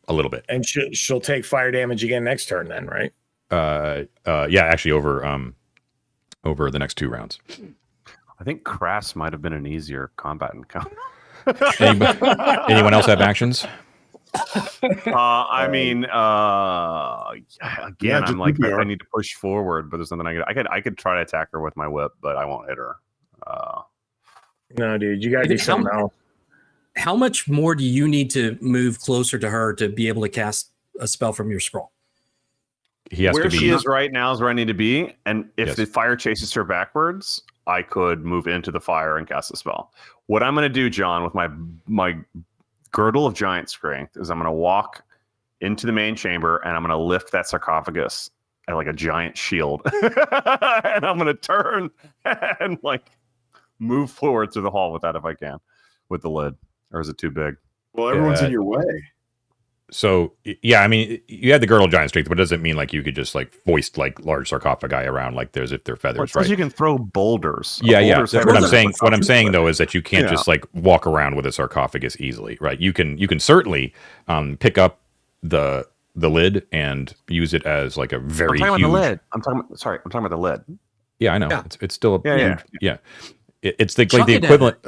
a little bit, And she'll take fire damage again next turn, then, right? yeah, actually over the next 2 rounds. I think Crass might have been an easier combat encounter. Anyone else have actions? I mean, again, I'm like, I need to push forward, but there's nothing I could try to attack her with my whip, but I won't hit her. No, dude, you got to do something else. How much more do you need to move closer to her to be able to cast a spell from your scroll? He has where to be. She is right now is where I need to be, and if Yes. the fire chases her backwards, I could move into the fire and cast a spell. What I'm going to do, John, with my girdle of giant strength, is I'm going to walk into the main chamber and I'm going to lift that sarcophagus like a giant shield, and I'm gonna turn and like move forward through the hall with that if I can, with the lid. Or is it too big? Well, everyone's in your way. So yeah, I mean, you had the girdle giant strength, but it doesn't mean like you could just like foist like large sarcophagi around like there's if they're feathers, right? You can throw boulders. Yeah, Boulders What I'm saying though is that you can't just like walk around with a sarcophagus easily, right? You can certainly pick up the lid and use it as like a very huge. I'm talking about the lid. I'm talking about the lid. Yeah, I know. Yeah. It's still a Yeah, huge, yeah. It's like the equivalent.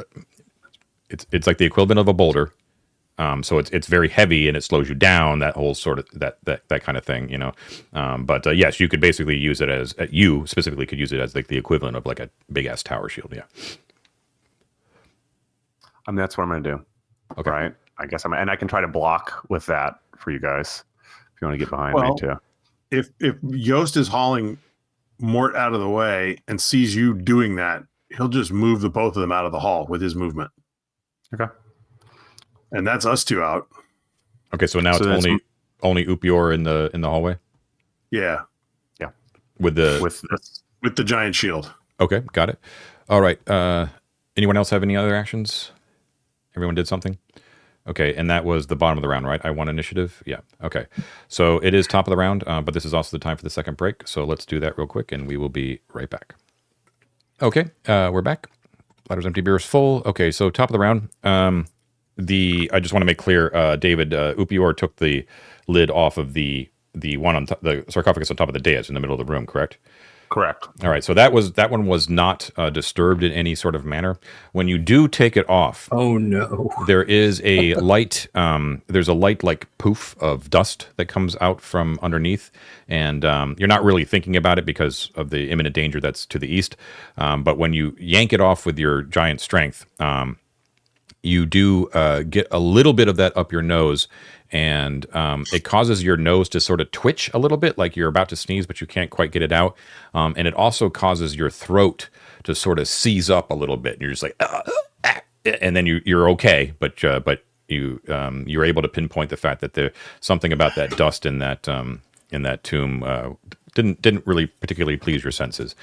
It's like the equivalent of a boulder. So it's very heavy and it slows you down. That whole sort of that kind of thing, you know. But yes, you could basically use it as you specifically could use it as like the equivalent of like a big ass tower shield. Yeah. I mean, that's what I'm going to do. Okay. Right. I guess and I can try to block with that for you guys if you want to get behind me too. If Yost is hauling Mort out of the way and sees you doing that, he'll just move the both of them out of the hall with his movement. Okay. And that's us two out. Okay, so now it's only Upior in the hallway. Yeah. Yeah. With the giant shield. Okay, got it. All right. Anyone else have any other actions? Everyone did something? Okay, and that was the bottom of the round, right? I won initiative? Yeah, okay. So it is top of the round, but this is also the time for the second break, so let's do that real quick, and we will be right back. Okay, we're back. Ladder's empty, beer is full. Okay, so top of the round. I just want to make clear, David, Upior took the lid off of the one on the sarcophagus on top of the dais in the middle of the room, correct? Correct. All right, so that one was not disturbed in any sort of manner. When you do take it off, oh no, there is a light. There's a light like poof of dust that comes out from underneath, and you're not really thinking about it because of the imminent danger that's to the east. But when you yank it off with your giant strength, you do get a little bit of that up your nose, and it causes your nose to sort of twitch a little bit, like you're about to sneeze, but you can't quite get it out. And it also causes your throat to sort of seize up a little bit, and you're just like, and then you're okay, but you're able to pinpoint the fact that there's something about that dust in that tomb didn't really particularly please your senses.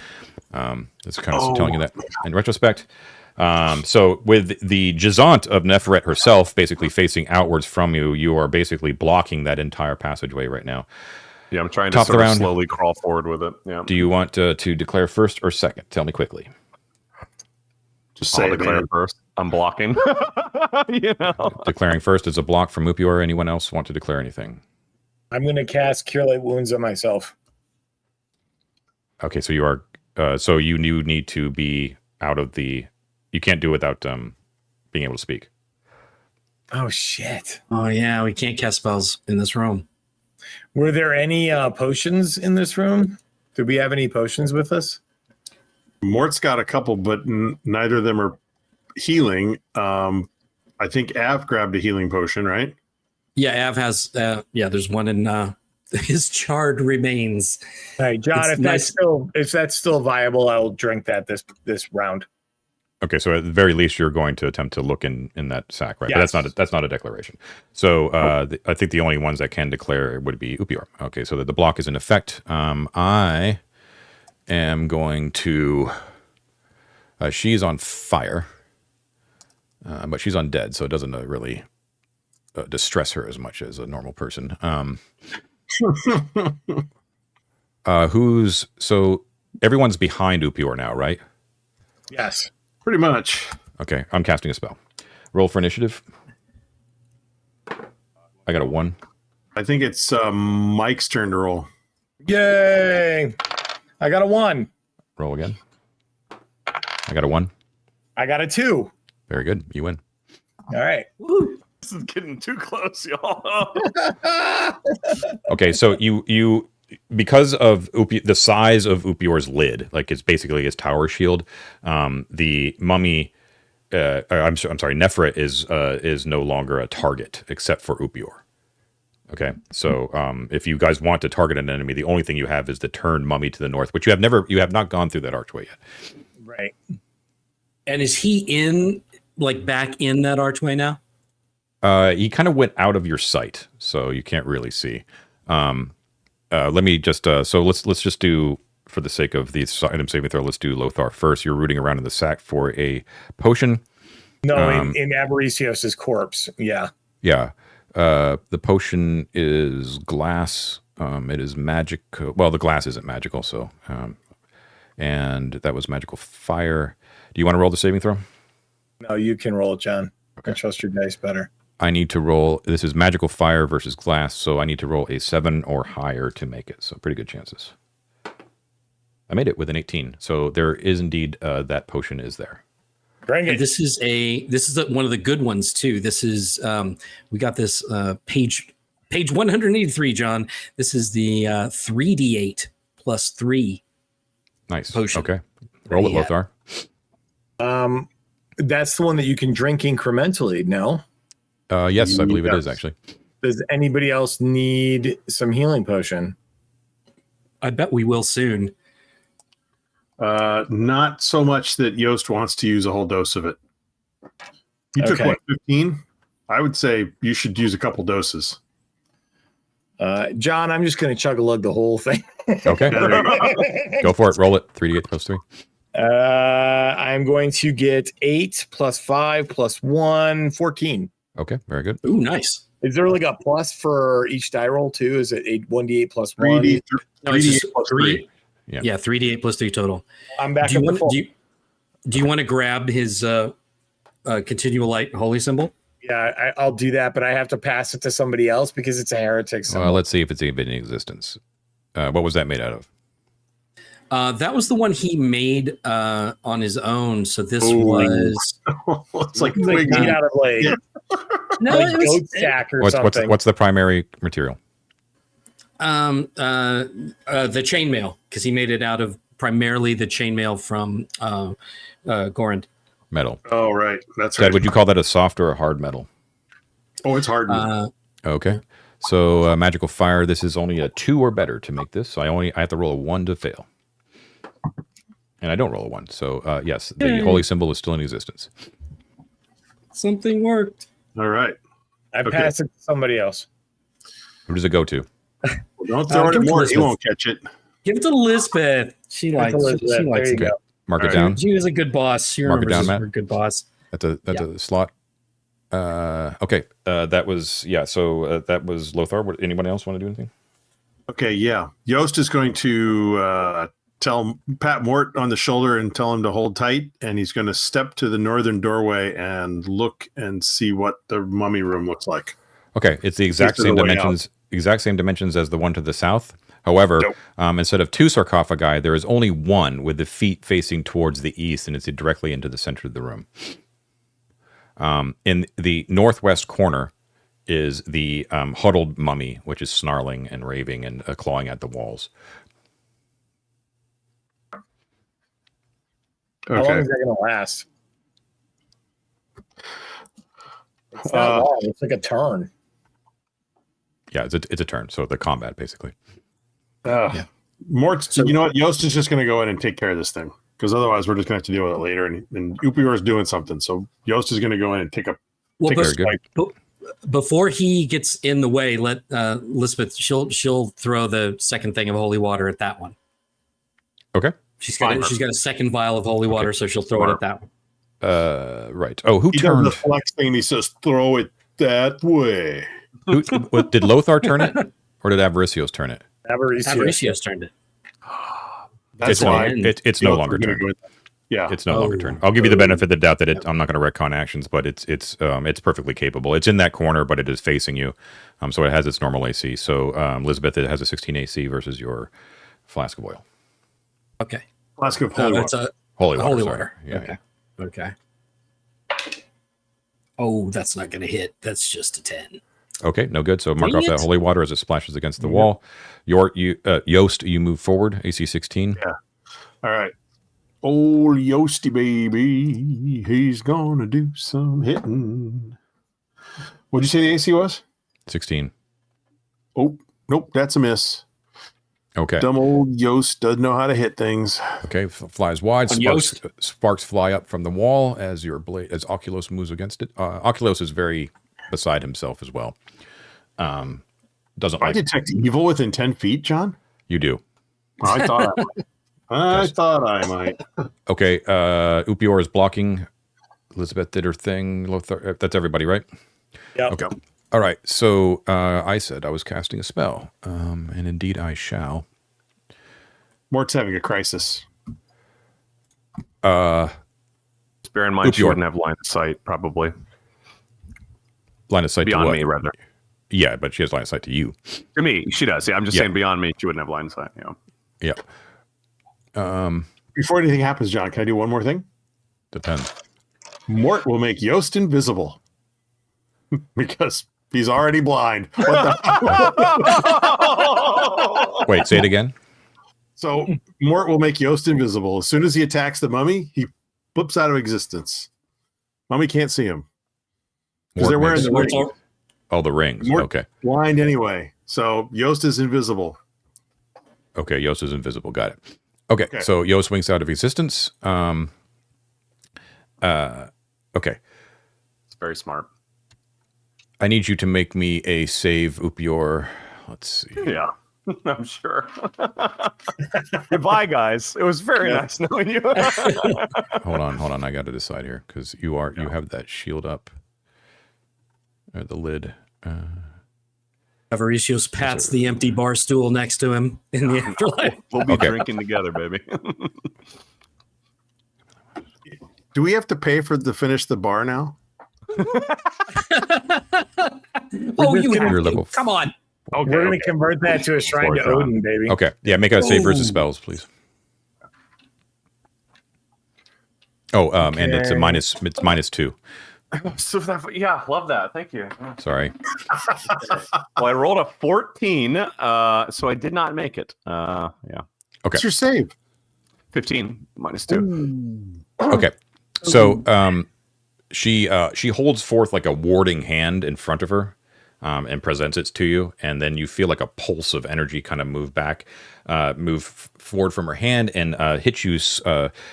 It's kind of telling you that in retrospect. So with the Jazant of Neferet herself basically facing outwards from you, you are basically blocking that entire passageway right now. Yeah, I'm trying to sort of slowly crawl forward with it. Yeah. Do you want to declare first or second? Tell me quickly. Just say declare first. I'm blocking. You know, declaring first is a block from Upior. Anyone else want to declare anything? I'm going to cast Cure Light Wounds on myself. Okay, so you are. So you need to be out of the. You can't do it without being able to speak. Oh, shit. Oh, yeah, we can't cast spells in this room. Were there any potions in this room? Did we have any potions with us? Mort's got a couple, but neither of them are healing. I think Av grabbed a healing potion, right? Yeah, Av has, there's one in his charred remains. All right, John, if that's still viable, I'll drink that this round. Okay, so at the very least, you're going to attempt to look in that sack, right? Yes. But that's not a declaration. So I think the only ones that can declare would be Upior. Okay, so the block is in effect. I am going to. She's on fire, but she's undead, so it doesn't really distress her as much as a normal person. So everyone's behind Upior now, right? Yes. Pretty much. Okay, I'm casting a spell. Roll for initiative. I got a 1. I think it's Mike's turn to roll. Yay! I got a 1. Roll again. I got a 1. I got a 2. Very good. You win. All right. Woo. this is getting too close, y'all. Okay, so you because of the size of Upior's lid, like it's basically his tower shield, the mummy, I'm sorry, Neferet is no longer a target except for Upior. Okay, so if you guys want to target an enemy, the only thing you have is the turned mummy to the north, which you have not gone through that archway yet. Right. And is he back in that archway now? He kind of went out of your sight, so you can't really see. let me just so let's just do, for the sake of the item saving throw, let's do Lothar first. You're rooting around in the sack for a potion. No, in Avaricios' corpse. Yeah. Yeah. The potion is glass. It is magic. Well, the glass isn't magical, so and that was magical fire. Do you want to roll the saving throw? No, you can roll it, John. I trust your dice better. I need to roll. This is magical fire versus glass, so I need to roll a 7 or higher to make it. So pretty good chances. I made it with an 18, so there is indeed that potion is there. Bring it. This is one of the good ones too. This is we got this page 183, John. This is the 3d8 plus 3. Nice potion. Okay, roll it, Lothar. That's the one that you can drink incrementally. No. Yes, I believe it is actually. Does anybody else need some healing potion? I bet we will soon. Not so much that Yost wants to use a whole dose of it. You took what, 15? I would say you should use a couple doses. John, I'm just going to chug a lug the whole thing. Okay, go for it. Roll it. 3d8 plus 3. I'm going to get 8 plus 5 plus 1, 14. Okay, very good. Ooh, nice. Is there like a plus for each die roll too? Is it 1d8 plus 1? 3D, No, it's 3D8 just plus 3. Yeah, 3d8 plus 3 total. I'm back Do up you to full. want to grab his continual light holy symbol? Yeah, I'll do that, but I have to pass it to somebody else because it's a heretic symbol. Well, let's see if it's even in existence. What was that made out of? That was the one he made on his own. So this Ooh. was It's like made out of like, no, like it was, goat sack or something. What's the primary material? the chainmail, because he made it out of primarily the chainmail from Gorand. Metal. Oh, right. That's Dad, right. would you call that a soft or a hard metal? Oh, it's hard. Okay. So magical fire. This is only a 2 or better to make this. So I have to roll a 1 to fail, and I don't roll a 1. So yes, the holy symbol is still in existence. Something worked. All right. I pass it to somebody else. Who does it go to? Well, don't throw it at Mort. He won't catch it. Give it to Elizabeth. She likes Elizabeth. She likes There it. you go. Mark it All down. She was a good boss. She Mark it remembers down, us Matt. for a good boss. That's a slot. Okay. That was So that was Lothar. Anybody else want to do anything? Okay, yeah. Yost is going to pat Mort on the shoulder and tell him to hold tight, and he's going to step to the northern doorway and look and see what the mummy room looks like. Okay, it's the exact This is same the way dimensions. Exact same dimensions as the one to the south. However, instead of 2 sarcophagi, there is only one with the feet facing towards the east, and it's directly into the center of the room. In the northwest corner is the huddled mummy, which is snarling and raving and clawing at the walls. How long is that going to last? It's not long. It's like a turn. Yeah, it's a turn. So the combat, basically. Mort, you know what? Yost is just going to go in and take care of this thing, because otherwise we're just going to have to deal with it later. And Upior is doing something, so Yost is going to go in and take a. Very good. Before he gets in the way, let Elizabeth. She'll throw the second thing of holy water at that one. Okay. She's got a second vial of holy water, so she'll throw it at that one. Right. Oh, who He turned? does the flex thing and he says, "Throw it that way." Did Lothar turn it, or did Avaricios turn it? Avaricios turned it. That's It's why it's no longer turned. Yeah, It's no longer turned. I'll give you the benefit of the doubt that I'm not going to retcon actions, but it's perfectly capable. It's in that corner, but it is facing you, so it has its normal AC. So Elizabeth, it has a 16 AC versus your flask of oil. Okay. flask of holy That's water. a Holy holy water. water. Okay. Okay. Oh, that's not going to hit. That's just a 10. Okay, no good. So mark Dang off that it. holy water as it splashes against the wall. Yost, you move forward. AC 16. Yeah. All right. Old Yosty baby, he's gonna do some hitting. What'd you say the AC was? 16. Oh, nope, that's a miss. Okay. Dumb old Yost doesn't know how to hit things. Okay, flies wide. On Yost. Sparks fly up from the wall as your blade, as Oculos moves against it. Oculos is very beside himself as well. doesn't I like detect evil within 10 feet, John. you do. I thought I might. Okay, Upior is blocking. Elizabeth did her thing. Lothar, that's everybody, right? Yep. Okay. All right. So I said I was casting a spell, and indeed I shall. Mort's having a crisis. Bear in mind, she Upior. wouldn't have line of sight, probably. Line of sight Beyond to what? me, rather. Yeah, but she has line of sight to you. To me, she does. Yeah, I'm just Yeah. saying beyond me, she wouldn't have line of sight. Yeah. Before anything happens, John, can I do one more thing? Depends. Mort will make Yost invisible because he's already blind. What the? Wait, say it again. So Mort will make Yost invisible. As soon as he attacks the mummy, he flips out of existence. Mummy can't see him because they're wearing the Mort's ring. al- Oh, the rings. Mort Okay. blind anyway. So Yost is invisible. Okay, Yost is invisible. Got it. Okay, so Yost winks out of existence. Okay. It's very smart. I need you to make me a save, Upior. Let's see. Yeah, I'm sure. Goodbye, guys. It was very nice knowing you. Hold on. I got to decide here because you have that shield up. The lid. Avaricios pats the empty bar stool next to him in the afterlife. We'll be drinking together, baby. Do we have to pay to finish the bar now? Oh, you have Your to. level. Come on. We're going to convert that to a shrine to Sorry, Odin, baby. Okay. Yeah, make a save versus Ooh. spells, please. Oh, and it's -2. So yeah, love that. Thank you. Sorry. Well, I rolled a 14, so I did not make it. Yeah, Okay. What's your save? 15 -2. Okay. So she holds forth like a warding hand in front of her and presents it to you, and then you feel like a pulse of energy kind of move forward from her hand and hit you.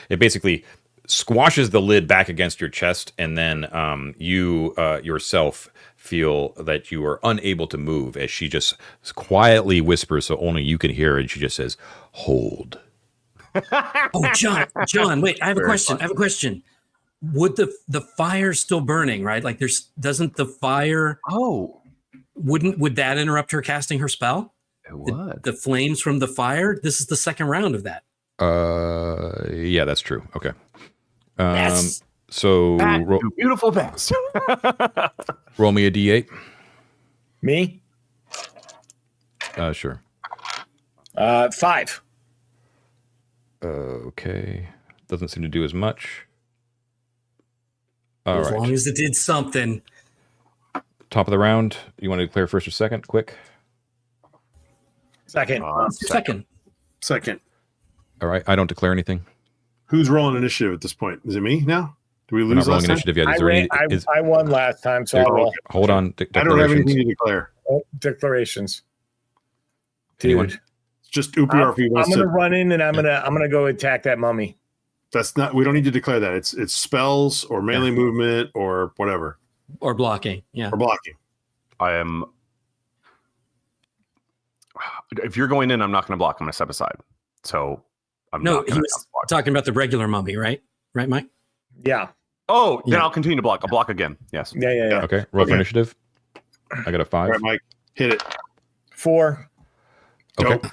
It basically squashes the lid back against your chest, and then you yourself feel that you are unable to move as she just quietly whispers so only you can hear, and she just says, "Hold." Oh, John, wait, I have a question. Would the fire still burning, right? Like doesn't the fire would that interrupt her casting her spell? It would. The flames from the fire? This is the second round of that. Yeah, that's true. Okay. Yes. So Beautiful bats. roll me a d8. Me? Sure. 5. Okay. Doesn't seem to do as much. All As right. long as it did something. Top of the round. You want to declare first or second? Quick. Second. Second. All right. I don't declare anything. Who's rolling initiative at this point? Is it me now? Do we We're not lose rolling last time? initiative yet. Is there any? I won last time, so I'll roll. Hold on. I don't have Declarations. anything to declare. Oh, declarations. Anyone? Dude, It's just Upior if he I'm wants gonna to. run in and I'm gonna go attack that mummy. That's not. We don't need to declare that. It's spells or melee movement or whatever Or blocking. Yeah. or blocking. I am. If you're going in, I'm not going to block. I'm going to step aside. So I'm No, not he going was to block. talking about the regular mummy, right? Right, Mike? Yeah. Oh, then Yeah. I'll continue to block. I'll block again. Yes. Yeah. Okay. Roll for Okay. initiative. I got a 5. All right, Mike, hit it. 4. Okay. Go.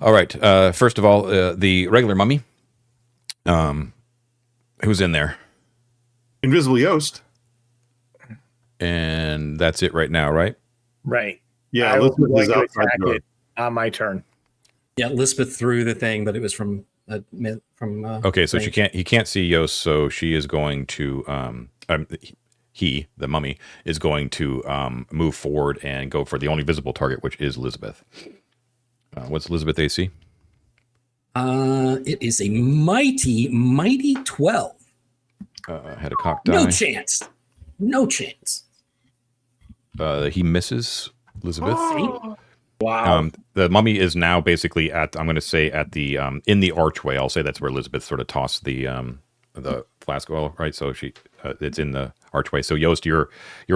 All right. First of all, the regular mummy. Who's in there? Invisible Yost. And that's it right now, right? Right. Yeah, I would Elizabeth like is to outside attack the door. it on my turn. Yeah, Lisbeth threw the thing, but it was from Okay, so range. he can't see Yost, so she is going to he, the mummy, is going to move forward and go for the only visible target, which is Elizabeth. What's Elizabeth AC? It is a mighty 12. Had a cock die. No chance. He misses Elizabeth. Wow. The mummy is now basically at, I'm going to say at the in the archway. I'll say that's where Elizabeth sort of tossed the flask of oil, right? So it's in the archway. So Yost, you're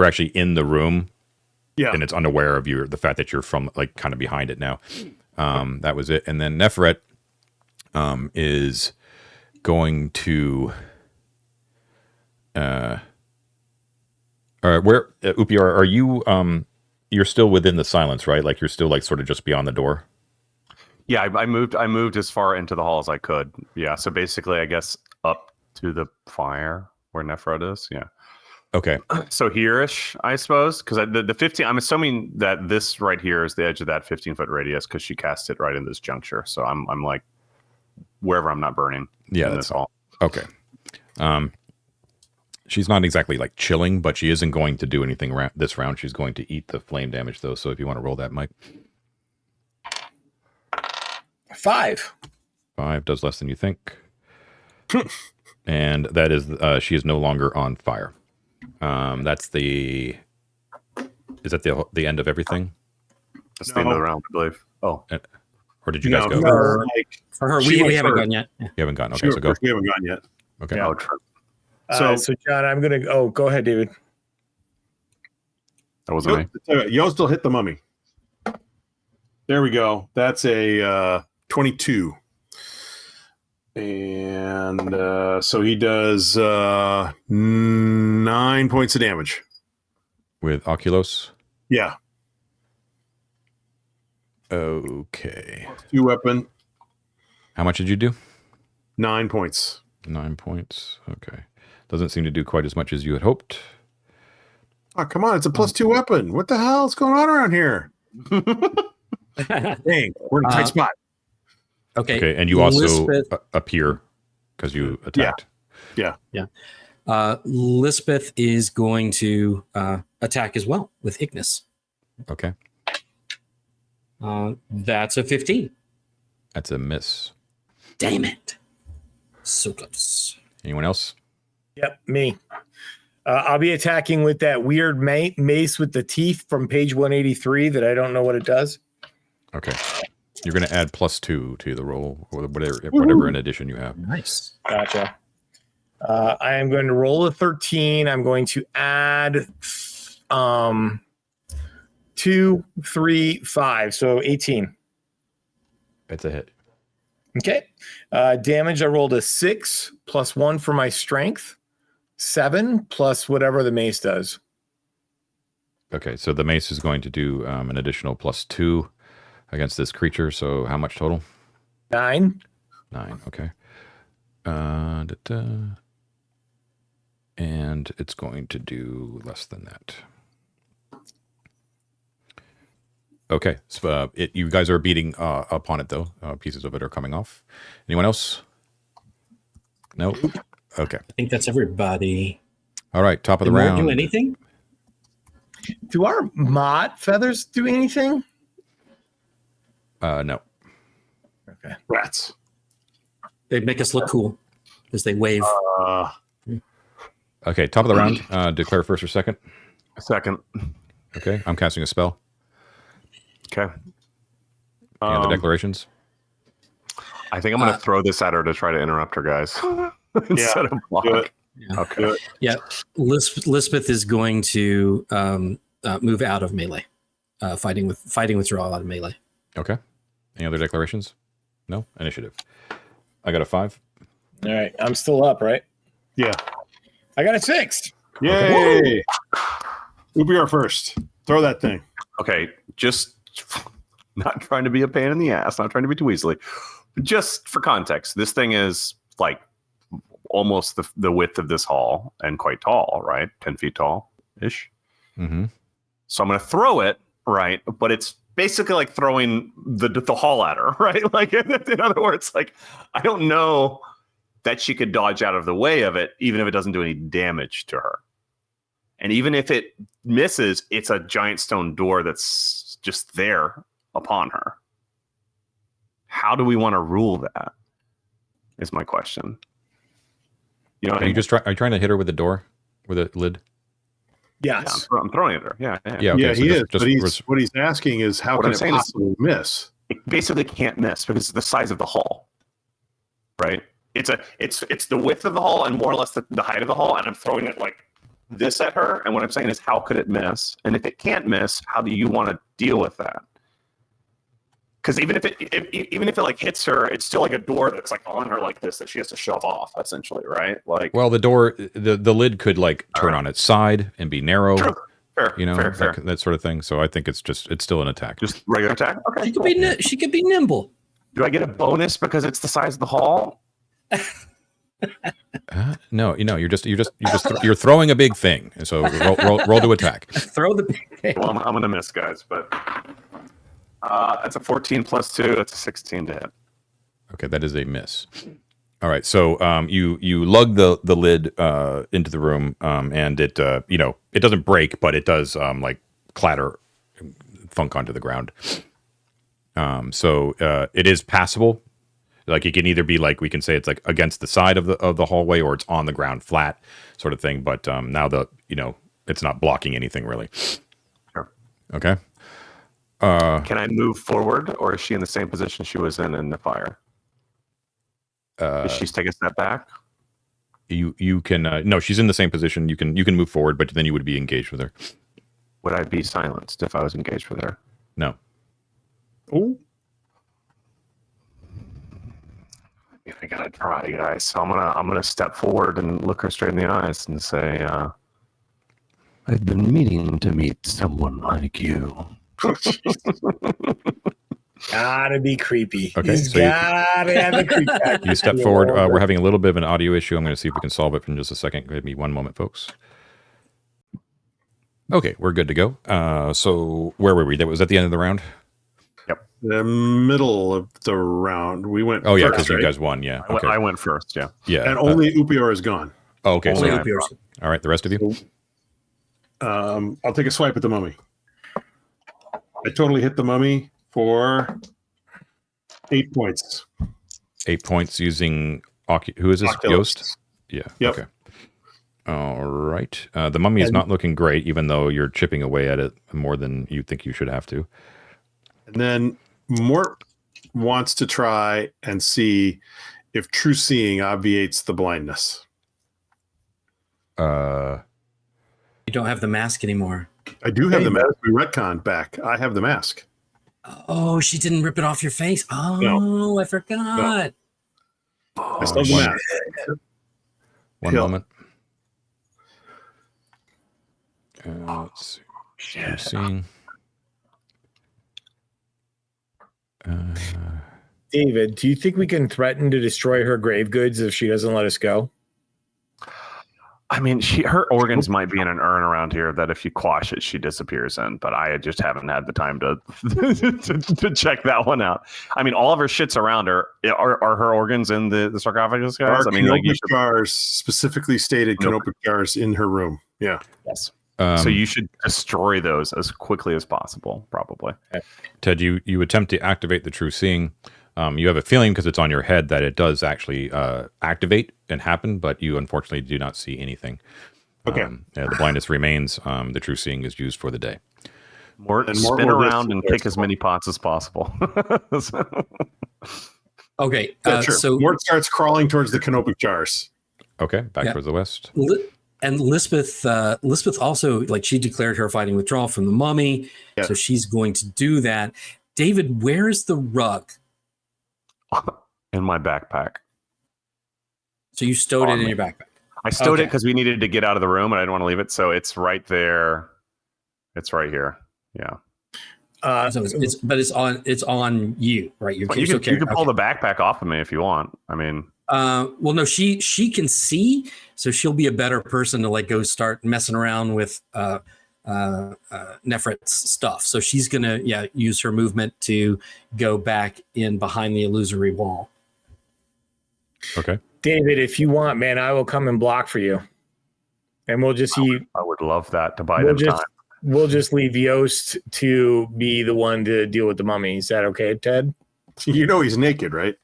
actually in the room Yeah. and it's unaware of the fact that you're from like kind of behind it now. That was it. And then Nefret is going to all right, where Upiar, are you you're still within the silence, right? Like you're still like sort of just beyond the door. Yeah, I moved as far into the hall as I could. Yeah, so basically I guess up to the fire where Nefret is. Yeah. Okay. So here-ish, I suppose, because the 15. I'm assuming that this right here is the edge of that 15-foot radius because she cast it right in this juncture. So I'm like wherever I'm not burning. Yeah, in that's this hall. Okay. She's not exactly like chilling, but she isn't going to do anything this round. She's going to eat the flame damage though. So if you want to roll that, Mike. 5. 5 does less than you think. And that is she is no longer on fire. That's the. Is that the end of everything? That's the end of the round, I believe. Oh, or did you guys go? For her, we haven't gone yet. Yeah. You haven't gone. Okay, so go. We haven't gone yet. Okay. Yeah. So- So John, I'm gonna. Oh, go ahead, David. that wasn't me. You'll still hit the mummy. There we go. That's a 22. And so he does 9 points of damage. With Oculos. Yeah. Okay. 2 weapon, How much did you do? 9 points. 9 points. Okay. Doesn't seem to do quite as much as you had hoped. Oh, come on. It's a +2 weapon. What the hell is going on around here? Dang. We're in a tight spot. Okay. Okay, and you also Lisbeth, appear because you attacked. Yeah. Lisbeth is going to attack as well with Ignis. Okay. That's a 15. That's a miss. Damn it. So close. Anyone else? Yep, me. I'll be attacking with that weird mace with the teeth from page 183 that I don't know what it does. Okay. You're going to add +2 to the roll, or whatever in addition you have. Nice. Gotcha. I am going to roll a 13. I'm going to add 2, 3, 5, so 18. It's a hit. Okay. Damage, I rolled a 6 +1 for my strength, 7 plus whatever the mace does. Okay, so the mace is going to do an additional +2 against this creature. So how much total? 9. 9. Okay. And it's going to do less than that. Okay. So you guys are beating upon it though. Pieces of it are coming off. Anyone else? No. Okay. I think that's everybody. All right. Top of the Did Mort round. do anything? Do our mod feathers do anything? No. Okay. Rats. They make us look cool as they wave. Okay. Top of the round. Declare first or second. Second. Okay. I'm casting a spell. Okay. And the declarations. I think I'm going to throw this at her to try to interrupt her, guys. Instead of block. Do it. Yeah. Okay. Yeah. Lisbeth is going to move out of melee. Fighting withdrawal out of melee. Okay. Any other declarations? No? Initiative. I got a 5. All right. I'm still up, right? Yeah. I got a 6. Yay. Ubiar first. Throw that thing. Okay. Just not trying to be a pain in the ass, not trying to be too easily. Just for context, this thing is like almost the width of this hall and quite tall, right? 10 feet tall ish. Mm-hmm. So I'm going to throw it, right? But it's basically like throwing the hall at her, right? Like, in other words, like, I don't know that she could dodge out of the way of it, even if it doesn't do any damage to her. And even if it misses, it's a giant stone door that's just there upon her. How do we want to rule that? Is my question. You know, Are you trying to hit her with the door, with a lid? Yes. I'm throwing it at her. Yeah. Yeah. Okay, Yeah, so he just, is. But what he's asking is how What can I'm it saying is- possibly miss? It basically can't miss because it's the size of the hall, right? It's the width of the hall and more or less the height of the hall, and I'm throwing it like this at her, and what I'm saying is, how could it miss? And if it can't miss, how do you want to deal with that? Because even if it like hits her, it's still like a door that's like on her like this that she has to shove off, essentially, right? Like, Well, the door, the lid could like turn on its side and be narrow. True. Fair, you know, fair. that sort of thing. So I think it's still an attack. Just regular attack. Okay. She could be nimble. Do I get a bonus because it's the size of the hall? No, you're throwing a big thing. So roll to attack. Throw the big thing. Well, I'm gonna miss, guys, but that's a 14 plus 2. That's a 16 to hit. Okay, that is a miss. All right, so you lug the lid into the room, and it it doesn't break, but it does like clatter, thunk onto the ground. So it is passable. Like it can either be like, we can say it's like against the side of the hallway, or it's on the ground flat, sort of thing. But now it's not blocking anything really. Sure. Okay. Can I move forward, or is she in the same position she was in the fire? Is she take a step back? You can no, she's in the same position. You can move forward, but then you would be engaged with her. Would I be silenced if I was engaged with her? No. Oh, I gotta try, guys. So I'm gonna step forward and look her straight in the eyes and say, "I've been meaning to meet someone like you." Gotta be creepy. Okay, He's so gotta have a creep factor. You step forward. We're having a little bit of an audio issue. I'm going to see if we can solve it in just a second. Give me one moment, folks. Okay, we're good to go. So where were we? That was at the end of the round? the middle of the round. We went. Oh yeah, because because you guys won. Yeah. Okay. I went first. Yeah. Yeah. and only Upior is gone. Oh, okay. Only So, Upior's. all right. The rest of you. I'll take a swipe at the mummy. I totally hit the mummy for 8 points. 8 points using who is this? Oculus. Ghost? Yeah. Yep. Okay. All right. The mummy is not looking great, even though you're chipping away at it more than you think you should have to. And then Mort wants to try and see if true seeing obviates the blindness. You don't have the mask anymore. I do have the mask. We retcon back. I have the mask. Oh, she didn't rip it off your face. Oh, No. I forgot. I still have the mask. One Hill. moment. Let's see. True seeing. David, do you think we can threaten to destroy her grave goods if she doesn't let us go? I mean, her organs might be in an urn around here that if you quash it, she disappears in. But I just haven't had the time to to check that one out. I mean, all of her shit's around her. Are her organs in the sarcophagus, guys? Our I mean, like canopic jars specifically stated canopic jars in her room. Yeah. yes. So you should destroy those as quickly as possible, probably. Ted, you attempt to activate the true seeing. You have a feeling because it's on your head that it does actually activate and happen, but you unfortunately do not see anything. Okay. The blindness remains. The true seeing is used for the day. Mort, And Mort spin will around just- and kick as many pots as possible. Okay, Yeah, sure. so Mort starts crawling towards the canopic jars. Okay, back Yeah. towards the west. And Lisbeth also, like, she declared her fighting withdrawal from the mummy, Yeah. so she's going to do that. David, where is the rug? In my backpack. So you stowed it On in me. your backpack. I stowed it Okay. because we needed to get out of the room and I didn't want to leave it. So it's right there. It's right here. Yeah. So it's on you, right? You're But you can pull the backpack off of me if you want. I mean, well, no, she can see, so she'll be a better person to like go start messing around with Nefret's stuff. So she's gonna use her movement to go back in behind the illusory wall. Okay. David, if you want, man, I will come and block for you. And we'll just see. I would love that to buy them time. We'll just leave Yost to be the one to deal with the mummy. Is that okay, Ted? You know he's naked, right?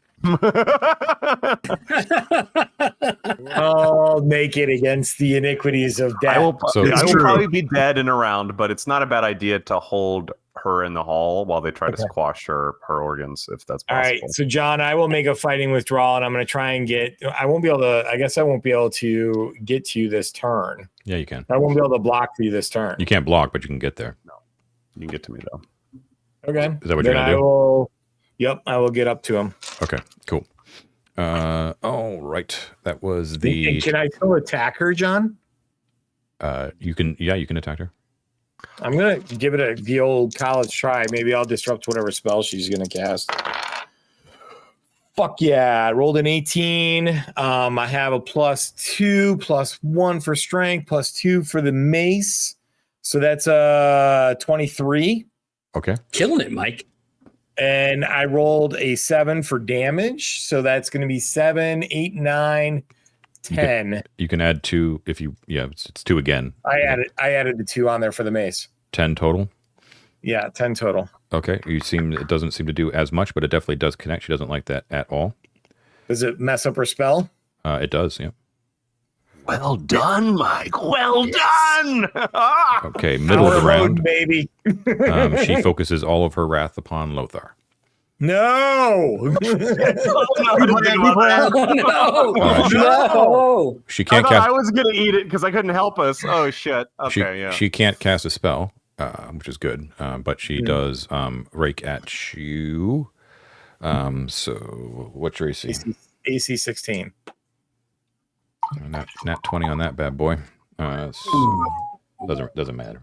All naked against the iniquities of death. I will So- I will true. probably be dead and around, but it's not a bad idea to hold her in the hall while they try to squash her organs, if that's possible. All right, so John, I will make a fighting withdrawal, and I'm going to try and I won't be able to. I guess I won't be able to get to you this turn. Yeah, you can. I won't be able to block for you this turn. You can't block, but you can get there. No, you can get to me though. Okay. Is that what you're gonna do? Yep, I will get up to him. Okay, cool. All right. That was the. And can I still attack her, John? You can. Yeah, you can attack her. I'm gonna give it the old college try. Maybe I'll disrupt whatever spell she's gonna cast. Fuck yeah! I rolled an 18. I have a +2, +1 for strength, +2 for the mace. So that's 23. Okay. Killing it, Mike. And I rolled a 7 for damage. So that's going to be 7, 8, 9, 10. You can add 2 if you. Yeah, it's 2 again. I added the 2 on there for the mace. 10 total. Yeah, 10 total. Okay. It doesn't seem to do as much, but it definitely does connect. She doesn't like that at all. Does it mess up her spell? It does. Yeah. Well done, Mike. Well done. Okay. Middle of the round, baby. she focuses all of her wrath upon Lothar. No. No. She can't I cast. was gonna eat it because I couldn't help us. Oh shit. Okay, She can't cast a spell, which is good. But she does rake at you. So what's your AC? AC 16. Nat 20 on that bad boy. So doesn't matter.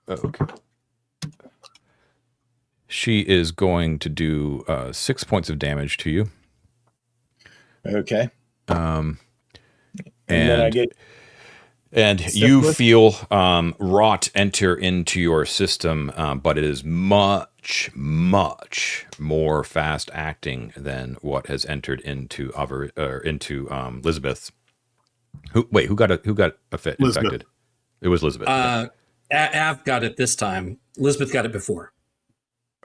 Okay. She is going to do 6 points of damage to you. Okay. And then I get you feel rot enter into your system, but it is much more fast acting than what has entered into Elizabeth. Who got a fit infected? It was Elizabeth. Av got it this time. Elizabeth got it before.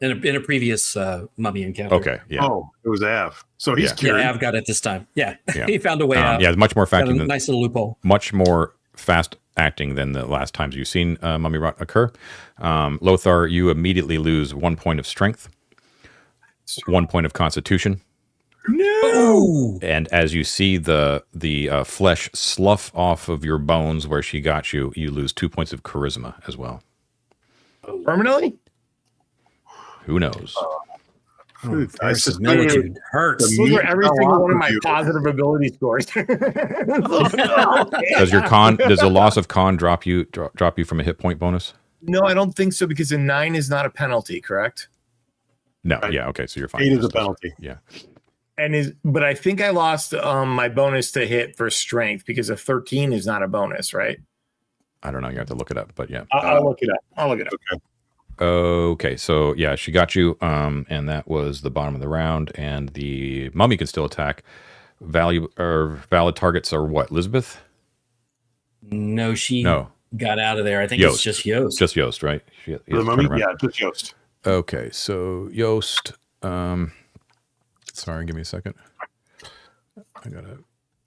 In a previous mummy encounter. Okay, yeah. Oh, it was Av. So he's cured. Yeah, Av got it this time. Yeah, he found a way out. Yeah, it's much more Got acting a than nice little loophole. much more fast acting than the last times you've seen mummy rot occur. Lothar, you immediately lose 1 point of strength, 1 point of constitution. No. And as you see the flesh slough off of your bones where she got you, you lose 2 points of charisma as well. permanently. Who knows? Verisimilitude hurts. Those were every single one of my positive ability scores. Does the loss of con drop you from a hit point bonus? No, I don't think so because a 9 is not a penalty, correct? No. Yeah. Okay. So you're fine. 8 is a penalty. Yeah. But I think I lost my bonus to hit for strength because a 13 is not a bonus, right? I don't know. You have to look it up, but yeah. I'll look it up. Okay. So yeah, she got you. And that was the bottom of the round. And the mummy can still attack. Valid targets are what? Elizabeth? No, she No. got out of there. I think Yost. it's just Yost. Just Yost, right? The mummy? Yeah, just Yost. Okay, so Yost. Sorry, give me a second. I got a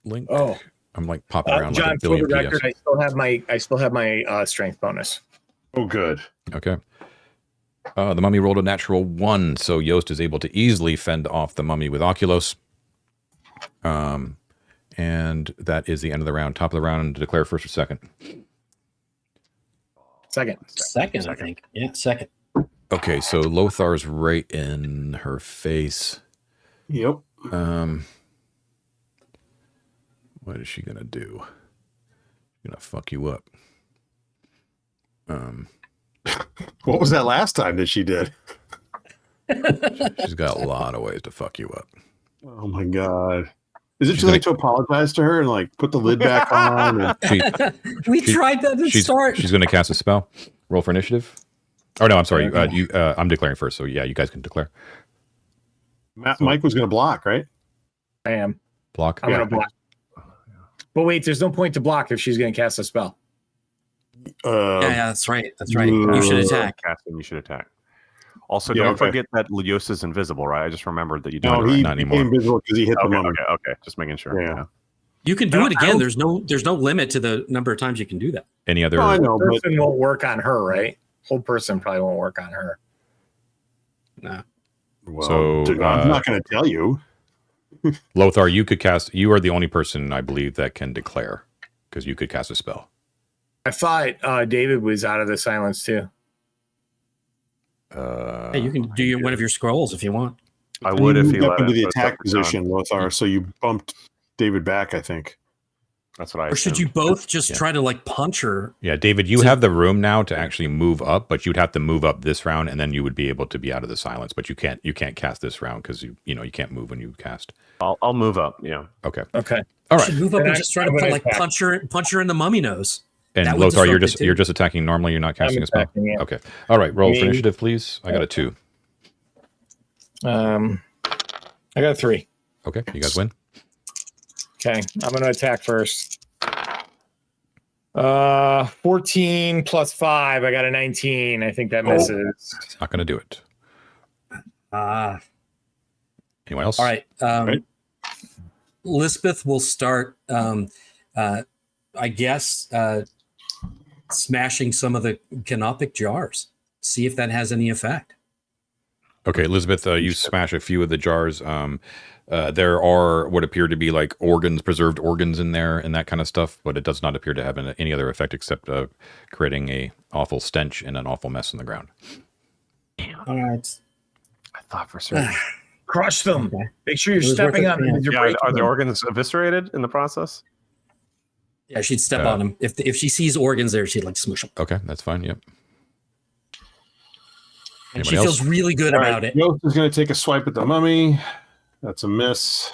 link. Oh, I'm like popping around John, like a for billion the record, PDFs. I still have my strength bonus. Oh, good. Okay. The mummy rolled a natural 1, so Yost is able to easily fend off the mummy with Oculos. And that is the end of the round. Top of the round, declare first or second. Second, I think. Yeah, second. Okay, so Lothar's right in her face. Yep. What is she gonna do? She's gonna fuck you up. What was that last time that she did? She's got a lot of ways to fuck you up. Oh my god. Is it too late to apologize to her and like put the lid back on? And... We tried that to start. She's gonna cast a spell. Roll for initiative. Oh no, I'm sorry. I'm declaring first, so yeah, you guys can declare. Mike was going to block, right? I am. Block. I'm going to block. But wait, there's no point to block if she's going to cast a spell. Yeah, that's right. That's right. You should attack. Casting, you should attack. Also, don't forget that Yost is invisible, right? I just remembered that you don't. No, he not became anymore. invisible because he hit the mummy. Okay. Just making sure. Yeah. You can do it again. There's no limit to the number of times you can do that. Any other? No, I know, but Person won't work on her, right? hold person probably won't work on her. No. Well, So, I'm not going to tell you. Lothar, you could cast. You are the only person, I believe, that can declare, because you could cast a spell. I thought David was out of the silence too. Hey, you can do one of your scrolls if you want. I would if moved he up let into it, the but it's up attack to John. position, Lothar. So you bumped David back, I think. That's what I. Or should you assumed. both just try to like punch her? Yeah, David, you have the room now to actually move up, but you'd have to move up this round, and then you would be able to be out of the silence. But you can't cast this round because you can't move when you cast. I'll move up. Yeah. Okay. Okay. All You should right. move up And and I- just try I'm to gonna like attack. punch her in the mummy nose. And That would Lothar, you're disrupt it, you're too. just attacking normally. You're not casting a spell. attacking, yeah. Okay. All right. Roll for Me. initiative, please. I got a 2. I got a 3. Okay. You guys win. Okay, I'm gonna attack first. 14 plus 5. I got a 19. I think that misses. It's not going to do it. Ah. Anyone else? All right. Right. Lisbeth will start, I guess, smashing some of the canopic jars. See if that has any effect. Okay, Elizabeth, you smash a few of the jars. There are what appear to be like preserved organs in there and that kind of stuff, but it does not appear to have any other effect except creating a awful stench and an awful mess on the ground. All right. I thought for certain. Crush them. Okay. Make sure you're It was stepping worth on it, them. yeah. You're Yeah, breaking are the them. organs eviscerated in the process? Yeah, she'd step on him. If she sees organs there, she'd like smoosh them. Okay, that's fine. Yep. And Anybody she else? feels really good All about right, it. Yost is going to take a swipe at the mummy. That's a miss.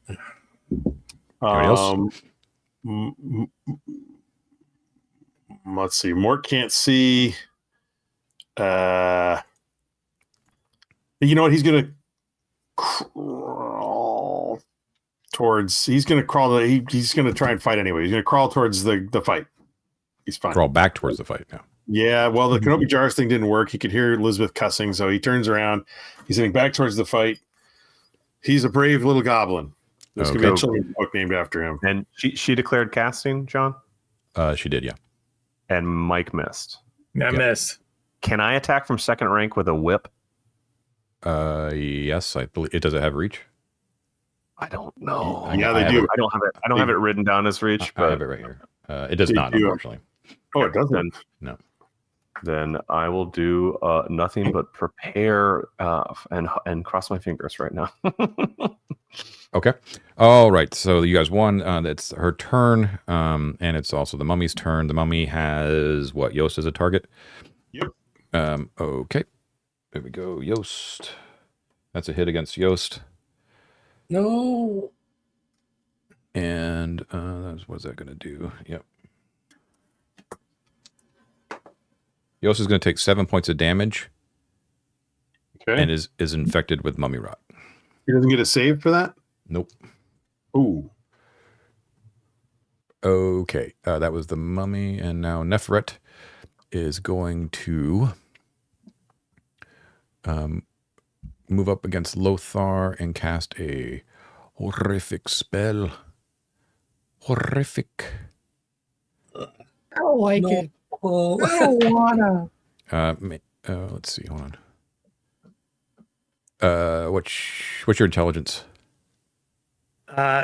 Anybody else? Let's see. Mort can't see. You know what? He's going to crawl towards. He's going to crawl. He's going to try and fight anyway. He's going to crawl towards the fight. He's fine. Crawl back towards the fight now. Yeah, well, the canopic jars thing didn't work. He could hear Elizabeth cussing, so he turns around. He's heading back towards the fight. He's a brave little goblin. There's going to be a Okay. children's book named after him. And she declared casting, John, She did, yeah. and Mike missed. I missed. Can I attack from second rank with a whip? Yes, I believe it. Does it have reach? I don't know. Yeah, they I have do. I don't have it. I don't have it written down as reach, I have but it right here. It does They not, do. unfortunately. Oh, it doesn't. then I will do nothing but prepare and cross my fingers right now. Okay. All right. So you guys won. That's her turn. And it's also the mummy's turn. The mummy has what? Yost as a target? Yep. Okay. There we go. Yost. That's a hit against Yost. No. And what's that going to do? Yep. Yost is going to take 7 points of damage Okay. and is infected with mummy rot. He doesn't get a save for that? Nope. Ooh. Okay. That was the mummy. And now Nefret is going to move up against Lothar and cast a horrific spell. Horrific. I don't like No. it. I don't wanna. Let's see. Hold on. What's your intelligence?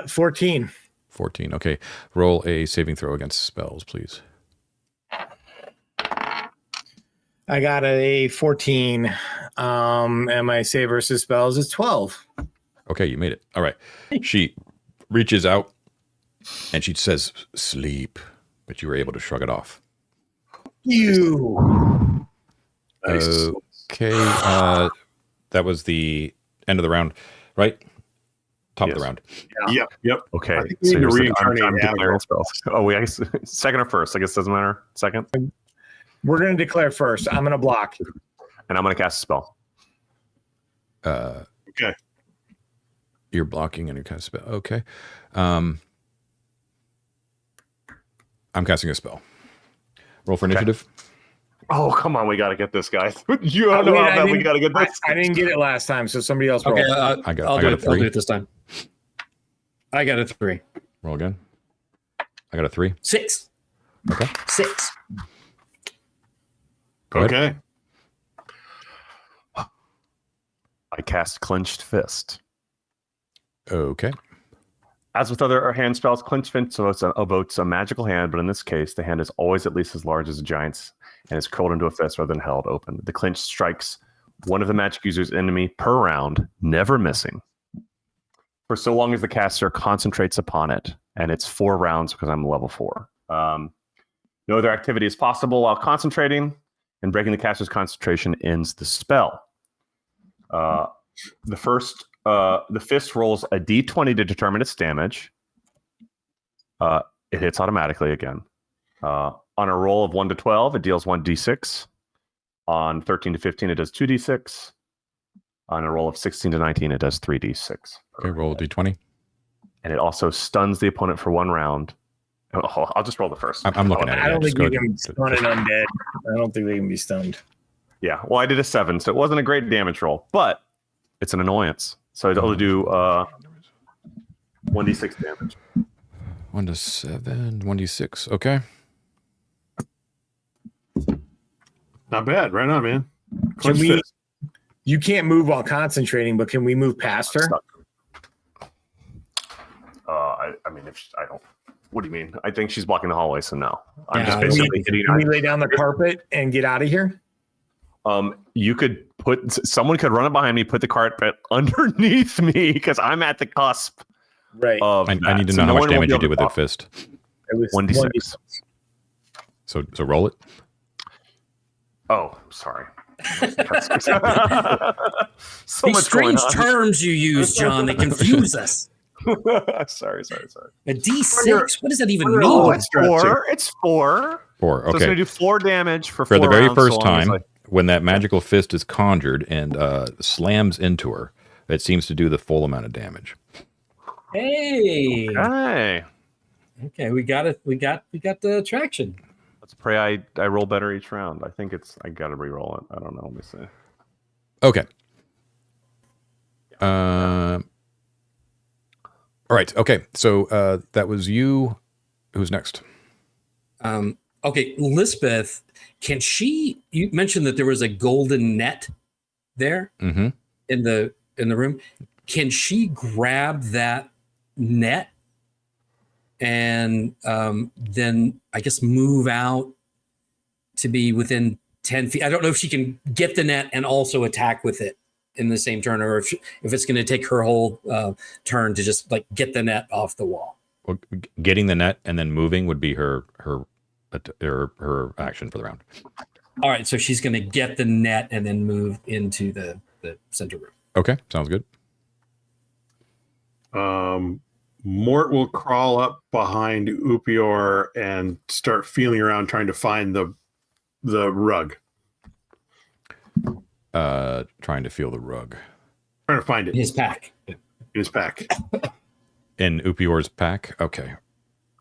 14. 14. Okay. Roll a saving throw against spells, please. I got a 14. And my save versus spells is 12. Okay, you made it. All right. She reaches out and she says, "Sleep," but you were able to shrug it off. You. Nice. Okay. That was the end of the round, right? Top of the Yes. round. Yep. Okay. I think we need to here's the- reincarnate I'm declaring Abigail. spells. Oh, wait, I guess second or first? I guess doesn't matter. Second, We're going to declare first. I'm going to block. and I'm going to cast a spell. Okay. You're blocking and you're casting a spell. Okay. I'm casting a spell. Roll for initiative. Oh, come on, we got to get this, guys. You don't know how bad we got to get this. I didn't get it last time, so somebody else roll. Okay, I got I'll a do it. I'll 3. do it this time. I got a 3. Roll again. I got a 3. 6. Okay. 6. Go ahead. Okay. I cast Clenched Fist. Okay. As with other hand spells, Clenched Fist evokes a magical hand, but in this case, the hand is always at least as large as a giant's and is curled into a fist rather than held open. The clinch strikes one of the magic user's enemy per round, never missing, for so long as the caster concentrates upon it. And it's 4 rounds because I'm level 4. No other activity is possible while concentrating, and breaking the caster's concentration ends the spell. The fist rolls a d20 to determine its damage. It hits automatically again. On a roll of 1 to 12, it deals 1d6. On 13 to 15, it does 2d6. On a roll of 16 to 19, it does 3d6. Okay, roll a d20. And it also stuns the opponent for 1 round. Oh, I'll just roll the first. I'm looking at it. I don't Yeah, think just you go can stun an undead. I don't think they can be stunned. Yeah, well, I did a 7, so it wasn't a great damage roll, but it's an annoyance. So I'll do 1d6 damage. 1 to 7, 1d6. Okay. Not bad. Right on, man. Can Clenched we? fist. You can't move while concentrating, but can we move past her? I mean, if I don't. What do you mean? I think she's blocking the hallway, so no. I'm Yeah, just Can basically we, hitting. can we lay down the carpet and get out of here? You could someone could run up behind me, put the carpet underneath me because I'm at the cusp Right. of. I need to that. know So how no much one will damage be you able do to with that block. fist. It was 1d6. So roll it. Oh, sorry. So These much going strange on. terms you use, John, that confuse us. sorry. A D6? What does that even Oh, mean? it's 4. It's 4. 4. So it's Okay. going to do 4 damage for For 4 the very rounds, so first long as time, when that magical fist is conjured and slams into her, it seems to do the full amount of damage. Hey. Hey, Okay, we got it. We got the traction. let's pray I roll better each round. I think I got to re-roll it. I don't know. Let me see. Okay. All right. Okay. So that was you. Who's next? Okay, Lisbeth, you mentioned that there was a golden net there Mm-hmm. in the room. Can she grab that net and then I guess move out to be within 10 feet? I don't know if she can get the net and also attack with it in the same turn, or if it's going to take her whole turn to just like get the net off the wall. Well, getting the net and then moving would be her action for the round. All right, so she's going to get the net and then move into the center room. Okay, sounds good. Mort will crawl up behind Upior and start feeling around trying to find the rug. Trying to feel the rug. Trying to find it In his pack. in his pack. In Upior's pack? Okay.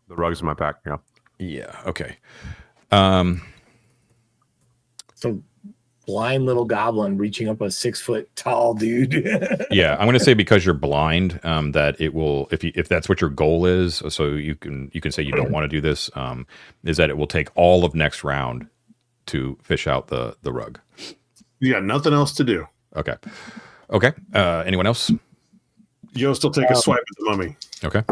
The rug's in my pack. Yeah. Yeah, okay. So blind little goblin reaching up a 6-foot tall dude. Yeah, I'm going to say because you're blind, that it will, if that's what your goal is, so you can say you don't want to do this, is that it will take all of next round to fish out the rug. You got nothing else to do. Okay. Anyone else? You'll still take a swipe at the mummy. Okay.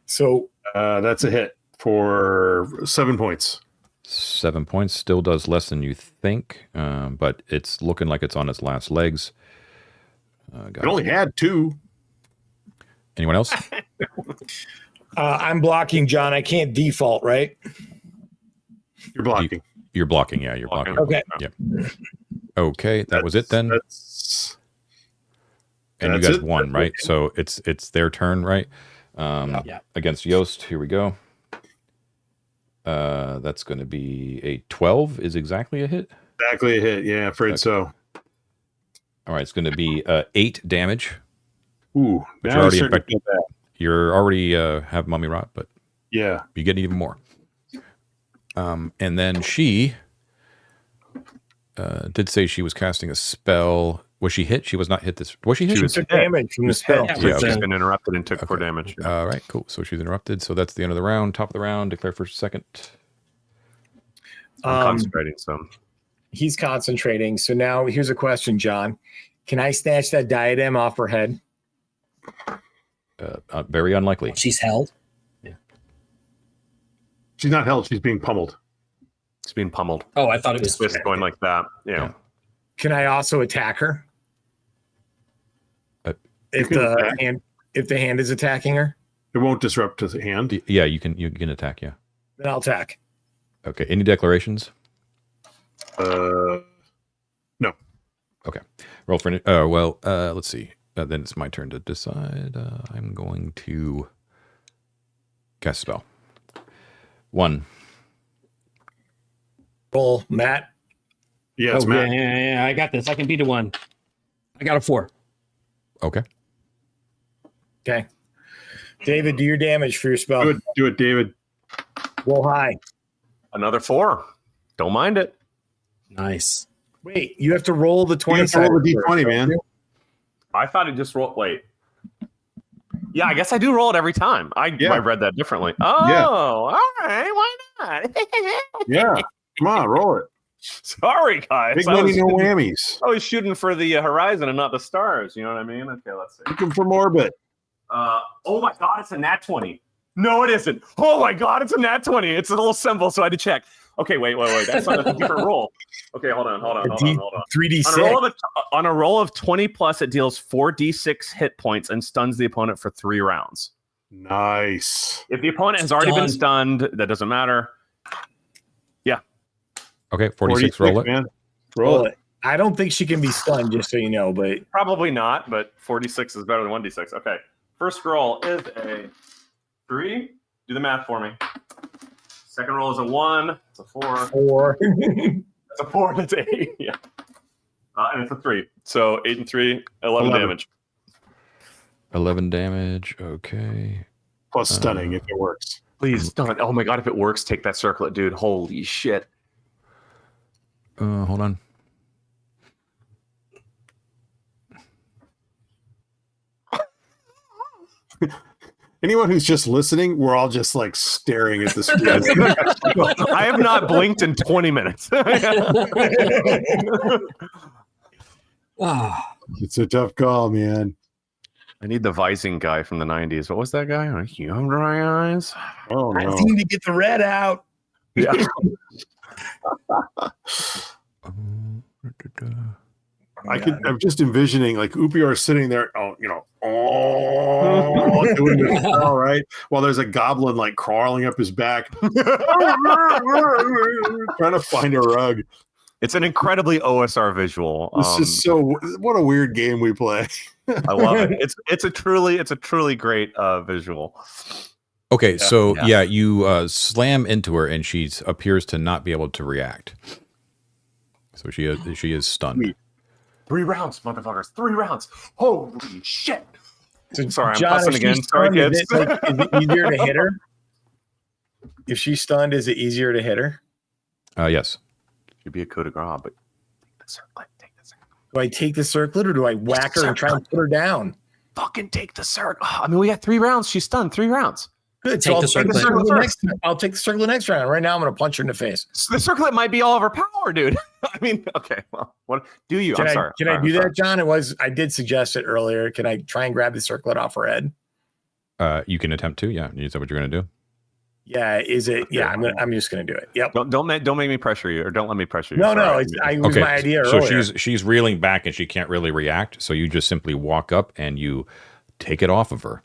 So That's a hit for 7 points. 7 points still does less than you think, but it's looking like it's on its last legs. It only had 2. Anyone else? I'm blocking John. I can't default, right? You're blocking. You're blocking. Yeah, you're blocking. Okay. Yep. Okay, that was it then. And you that's guys it. won, right? So it's their turn, right? Yeah. Against Yost. Here we go. That's going to be a 12 is exactly a hit. Exactly a hit. Yeah, afraid Okay. so. All right, it's going to be 8 damage. Ooh, But now you're already it's starting to infected. feel bad. You're already have mummy rot, but Yeah. you get even more. And then she did say she was casting a spell. Was she hit? She was not hit this. Was she hit? She was Took damage from the spell. Yeah, Yeah, She's okay. been interrupted and took 4 Okay. damage. All right, cool. So she's interrupted. So that's the end of the round. Top of the round. Declare first, second. I'm concentrating, so he's concentrating. So now here's a question, John. Can I snatch that diadem off her head? Very unlikely. She's held. She's not held. She's being pummeled. It's being pummeled. Oh, I thought it was Just going like that. Yeah. Can I also attack her? If the hand is attacking her? It won't disrupt the hand. Yeah, you can attack, yeah. Then I'll attack. Okay. Any declarations? No. Okay. Roll for let's see. Then it's my turn to decide. I'm going to cast a spell. 1. Roll, Matt. Yeah, it's Oh, Matt. yeah. I got this. I can beat a 1. I got a 4. Okay. Okay. David, do your damage for your spell. Do it, David. Roll high. Another 4. Don't mind it. Nice. Wait, you have to roll the 20. You have to roll the D20, man. I thought it just rolled. Wait. Yeah, I guess I do roll it every time. I read that differently. Oh, Yeah. all right. Why not? Yeah. Come on, roll it. Sorry, guys. Big money, no whammies. I was shooting for the horizon and not the stars. You know what I mean? Okay, let's see. Looking from orbit. Oh my God, it's a nat 20. No, it isn't. Oh my God, it's a nat 20. It's a little symbol, so I had to check. Okay, wait. That's a different roll. Okay, hold on. 3d6. On a roll of 20 plus, it deals 4d6 hit points and stuns the opponent for 3 rounds. Nice. If the opponent has already been stunned, that doesn't matter. Yeah. Okay, 46, roll it. Man. Roll it. I don't think she can be stunned, just so you know, but Probably not, but 46 is better than 1d6. Okay. First roll is a 3. Do the math for me. Second roll is a 1. It's a 4. 4. It's a 4. That's 8. Yeah. And it's a 3. So 8 and 3, 11 damage. 11 damage. Okay. Plus stunning if it works. Please don't. Oh my God, if it works, take that circlet, dude. Holy shit. Hold on. Anyone who's just listening, we're all just like staring at the screen. I have not blinked in 20 minutes. It's a tough call, man. I need the Vising guy from the 90s. What was that guy? You have dry eyes? Oh I no. seem to get the red out. Yeah. I'm just envisioning like Upior sitting there, doing this spell, right? While there's a goblin like crawling up his back, trying to find a rug. It's an incredibly OSR visual. This is what a weird game we play. I love it. It's a truly great visual. Okay, you slam into her and she appears to not be able to react. So she is stunned. Sweet. 3 rounds, motherfuckers. 3 rounds. Holy shit. So, Sorry, I'm John, cussing if again. she's Sorry, stunned, kids. is it easier to hit her? If she's stunned, is it easier to hit her? Yes. Should be a coup de grace, but take the circlet. Do I take the circlet or do I whack her and try and put her down? Fucking take the circlet. I mean, we got 3 rounds. She's stunned. 3 rounds. Good. Take So the circlet. I'll take the circlet next round. Right now, I'm going to punch her in the face. So the circlet might be all of her power, dude. I mean, okay. Well, what do you? Can I'm I, sorry. Can I do that, John? I did suggest it earlier. Can I try and grab the circlet off her head? You can attempt to. Yeah. Is that what you're going to do? Yeah. Is it? Yeah. I'm just going to do it. Yep. Don't make me pressure you, or don't let me pressure you. No. Sorry. It was my idea earlier. So she's reeling back and she can't really react. So you just simply walk up and you take it off of her.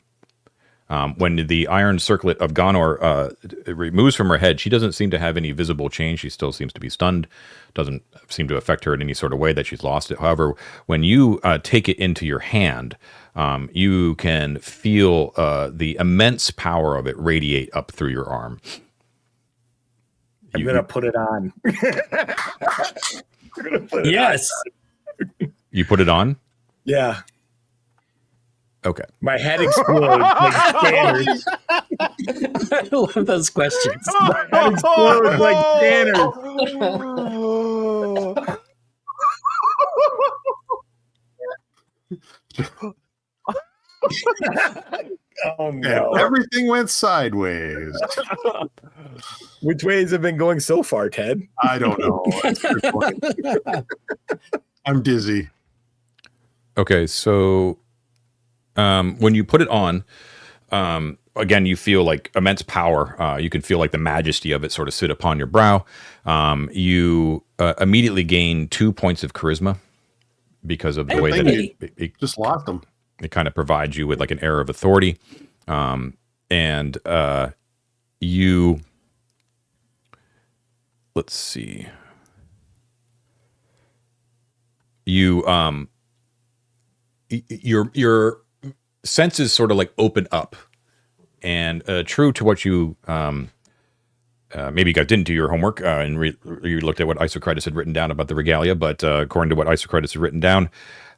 When the Iron Circlet of Ghanor removes from her head, she doesn't seem to have any visible change. She still seems to be stunned. Doesn't seem to affect her in any sort of way that she's lost it. However, when you take it into your hand, you can feel the immense power of it radiate up through your arm. I'm going to put it on. Yes. You put it on? Yeah. Okay. My head explodes like scanners. I love those questions. My head explodes like scanners. Oh no! Everything went sideways. Which way has it been going so far, Ted? I don't know. That's a good point. I'm dizzy. Okay, so when you put it on, again, you feel like immense power. You can feel like the majesty of it sort of sit upon your brow. You immediately gain 2 points of charisma because of the way that it Just lost them. it kind of provides you with like an air of authority. And you, let's see, you, your senses sort of like open up, and true to what you, maybe you guys didn't do your homework and you looked at what Isocritus had written down about the regalia, but according to what Isocritus had written down,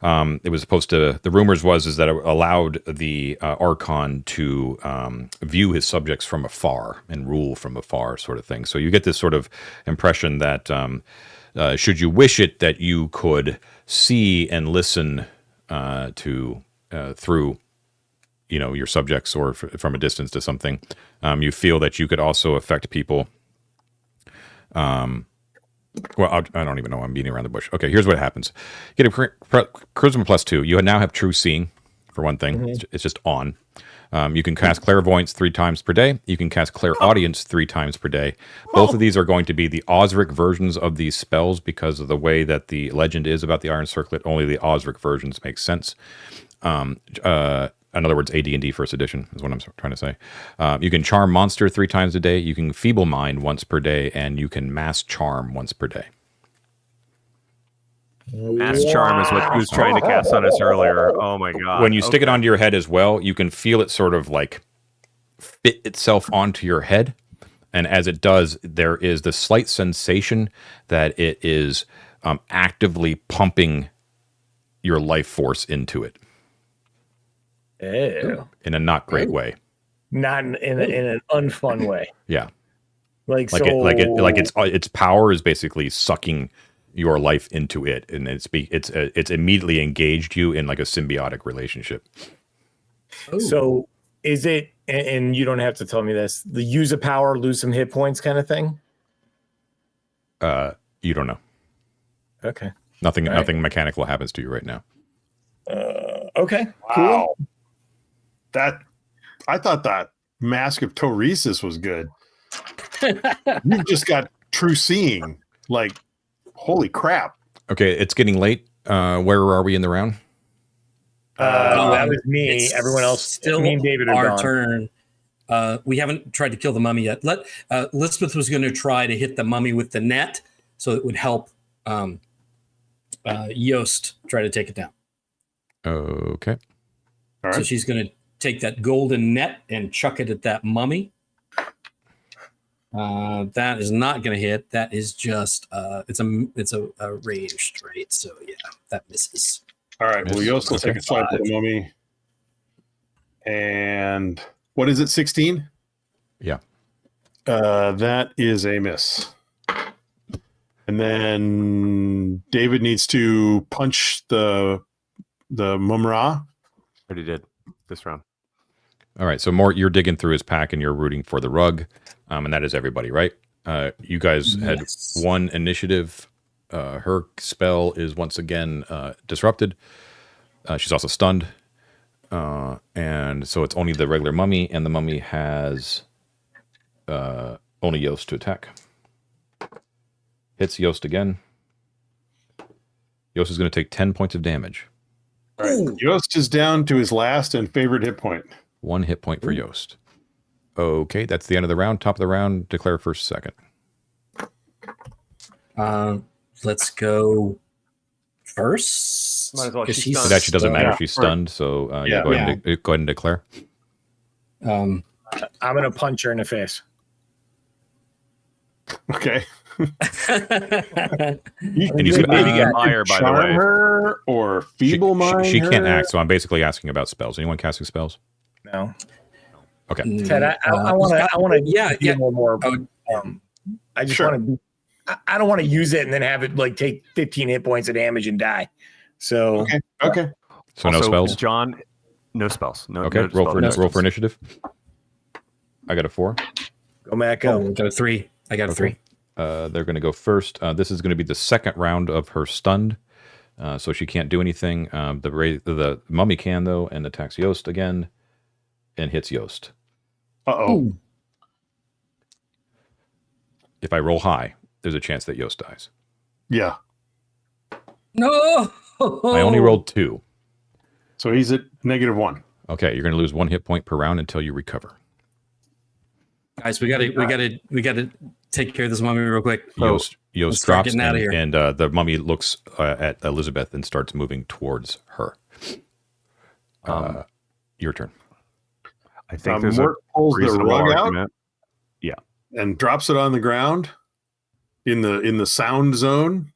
it was supposed to, the rumors is that it allowed the Archon to view his subjects from afar and rule from afar, sort of thing. So you get this sort of impression that should you wish it, that you could see and listen to through, you know, your subjects or from a distance to something. You feel that you could also affect people. Well, I don't even know. I'm beating around the bush. Okay, here's what happens. Get a charisma +2. You now have true seeing, for one thing. Mm-hmm. It's just on. You can cast clairvoyance 3 times per day. You can cast clairaudience 3 times per day. Both of these are going to be the Osric versions of these spells because of the way that the legend is about the Iron Circlet. Only the Osric versions make sense. In other words, AD&D First Edition is what I'm trying to say. You can charm monster 3 times a day. You can feeble mind once per day, and you can mass charm once per day. Mass charm is what he was trying to cast on us earlier. Oh my god! When you stick it onto your head as well, you can feel it sort of like fit itself onto your head, and as it does, there is the slight sensation that it is actively pumping your life force into it. Ew. In a not great way. Not in an unfun way. Yeah. Like its power is basically sucking your life into it, and it's immediately engaged you in like a symbiotic relationship. Ooh. So is it, and you don't have to tell me this, the use a power, lose some hit points kind of thing? You don't know. Okay. Nothing mechanical happens to you right now. Okay. Wow. Cool. I thought that Mask of Toresis was good. You just got true seeing. Like, holy crap. Okay, it's getting late. Where are we in the round? That was me. Everyone else, still me and David are our gone. turn. We haven't tried to kill the mummy yet. Lisbeth was going to try to hit the mummy with the net, so it would help Yost try to take it down. Okay. All right. So she's going to take that golden net and chuck it at that mummy. That is not going to hit. That is just it's a ranged, right? So yeah, that misses. All right. Well, Yost will take a swipe at the mummy. And what is it? 16? Yeah. That is a miss. And then David needs to punch the Mumra. Already did this round. All right. So Mort, you're digging through his pack and you're rooting for the rug. And that is everybody, right? You guys had one initiative. Her spell is once again disrupted. She's also stunned. And so it's only the regular mummy, and the mummy has only Yost to attack. Hits Yost again. Yost is going to take 10 points of damage. All right. Yost is down to his last and favorite hit point. 1 hit point for Yost. Okay, that's the end of the round. Top of the round, declare first, second. Let's go first. Might as well. It actually doesn't matter if she's stunned, so go ahead and declare. I'm going to punch her in the face. Okay. And you could maybe get fire, by the way. Her or feeble mind. She can't act, so I'm basically asking about spells. Anyone casting spells? No. Okay. Ted, I want to a little more. I just want to. I don't want to use it and then have it like take 15 hit points of damage and die. So okay. So no spells. John, no spells. No. Okay. No roll for initiative. I got a 4. Go Matt. Go. Got a 3. I got a 3. They're going to go first. This is going to be the second round of her stunned, so she can't do anything. The mummy can, though, and attacks Yost again and hits Yost. Uh-oh. If I roll high, there's a chance that Yost dies. Yeah. No! I only rolled 2. So he's at -1. Okay, you're going to lose 1 hit point per round until you recover. Guys, we gotta take care of this mummy real quick. Yost let's start drops getting out of here. and the mummy looks at Elizabeth and starts moving towards her. Your turn. I think there's a Mort pulls the reasonable rug out argument. and drops it on the ground in the sound zone,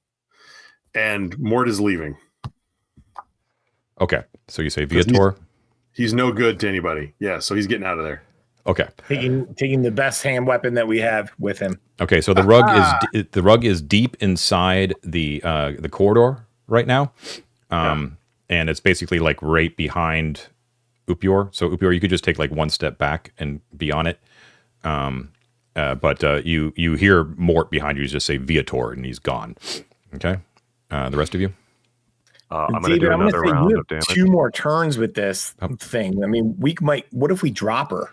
and Mort is leaving. Okay, so you say Viator. He's no good to anybody. Yeah, so he's getting out of there. Okay. Taking the best hand weapon that we have with him. Okay, so the rug is deep inside the corridor right now, and it's basically like right behind Upior. So Upior, you could just take like one step back and be on it. But you hear Mort behind you just say Viator, and he's gone. Okay, the rest of you. I'm going to do another round of damage. 2 more turns with this thing. I mean, what if we drop her?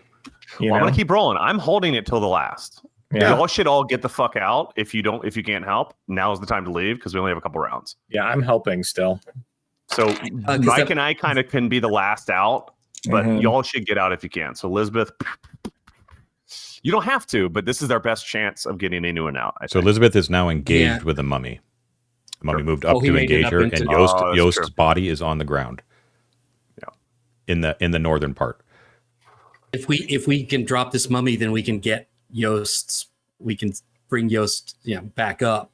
I'm going to keep rolling. I'm holding it till the last. Yeah. Y'all should all get the fuck out. If you can't help, now's the time to leave because we only have a couple rounds. Yeah, I'm helping still. So Mike and I kind of can be the last out, but y'all should get out if you can. So Elizabeth, you don't have to, but this is our best chance of getting anyone out. I think. Elizabeth is now engaged with the mummy. The mummy moved up he to made it engage up her, into- and that's Yost's true. body is on the ground. Yeah. In the northern part. If we can drop this mummy, then we can get Yost's. We can bring Yost, back up.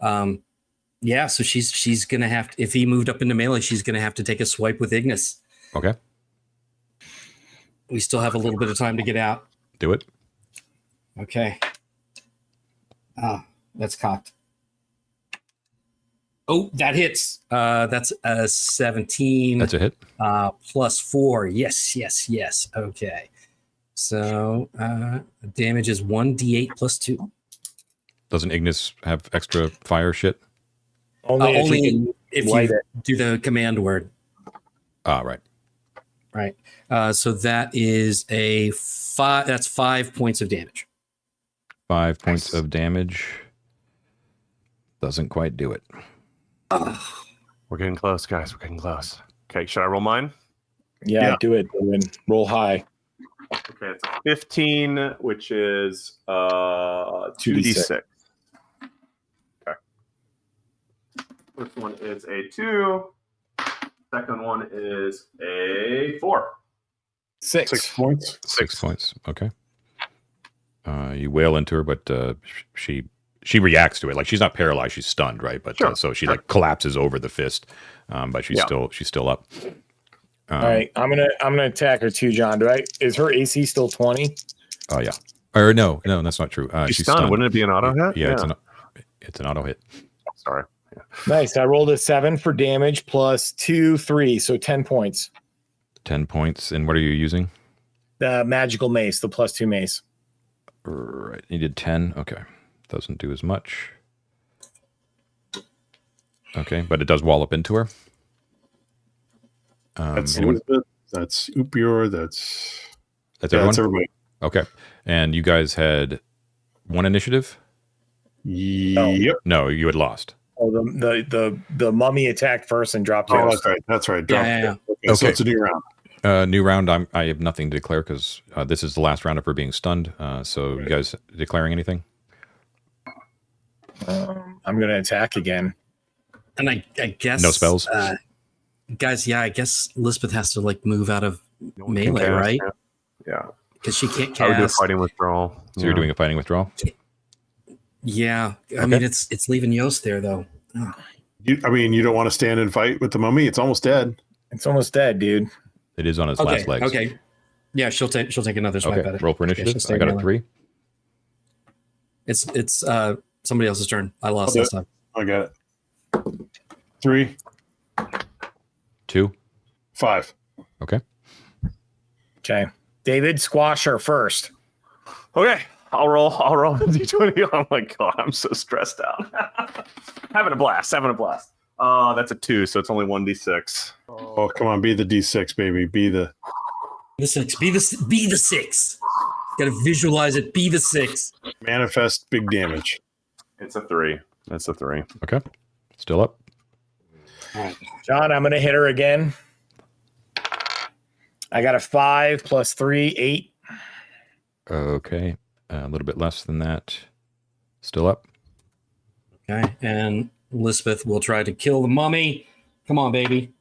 Yeah. So she's gonna have to. If he moved up into melee, she's gonna have to take a swipe with Ignis. Okay. We still have a little bit of time to get out. Do it. Okay. That's cocked. Oh, that hits. That's a 17. That's a hit. Plus 4. Yes. Okay. So damage is 1d8 plus 2. Doesn't Ignis have extra fire shit? Only if light you it. do the command word. Right. Right. So that is a 5. That's 5 points of damage. 5 points of damage. Doesn't quite do it. We're getting close, guys. We're getting close. Okay, should I roll mine? Yeah, do it. Roll high. Okay, it's a 15, which is 2d6. Okay. First one is a 2. Second one is a 4. 6 points. 6 points. Okay. You wail into her, but she reacts to it. Like she's not paralyzed; she's stunned, right? But so she like collapses over the fist, but she's still up. All right, I'm gonna attack her too, John. Is her AC still 20? Oh yeah. Or no, that's not true. She's stunned. Wouldn't it be an auto hit? Yeah, it's an auto hit. Sorry. Yeah. Nice. I rolled a 7 for damage plus 2, 3, so 10 points. 10 points. And what are you using? The magical mace, the plus 2 mace. Right. You did 10. Okay. Doesn't do as much. Okay, but it does wallop into her. That's Elizabeth. That's Upior. That's everyone? That's everybody. Okay. And you guys had 1 initiative? Yep. No, you had lost. Oh, the mummy attacked first and dropped. Oh, Yost. that's right. Drop Yeah. Okay, so it's a new round. New round. I have nothing to declare because this is the last round of her being stunned. So you guys declaring anything? I'm going to attack again. And I guess No spells? Guys, I guess Elizabeth has to like move out of melee, Cast, right? Yeah. Because she can't I would do a cast. fighting withdrawal. So you're doing a fighting withdrawal? Yeah, I mean it's leaving Yost there though. Oh. You don't want to stand and fight with the mummy. It's almost dead. It's almost dead, dude. It is on its last legs. Okay. Yeah, she'll take another swipe at it. Roll for Yeah, initiative. she'll I got a stay 3. It's somebody else's turn. I lost last time. I got it. 3, 2. 5. Okay. Okay. David, squash her first. Okay. I'll roll the d20. Oh my god, I'm so stressed out. Having a blast. That's a 2, so it's only 1d6. Oh, come on, be the D6, baby. Be the six. Be the 6. Gotta visualize it. Be the 6. manifest big damage. It's a 3. That's a 3. Okay. Still up. John, I'm going to hit her again. I got a 5 plus 3, 8. Okay. A little bit less than that. Still up. Okay, and Elizabeth will try to kill the mummy. Come on, baby.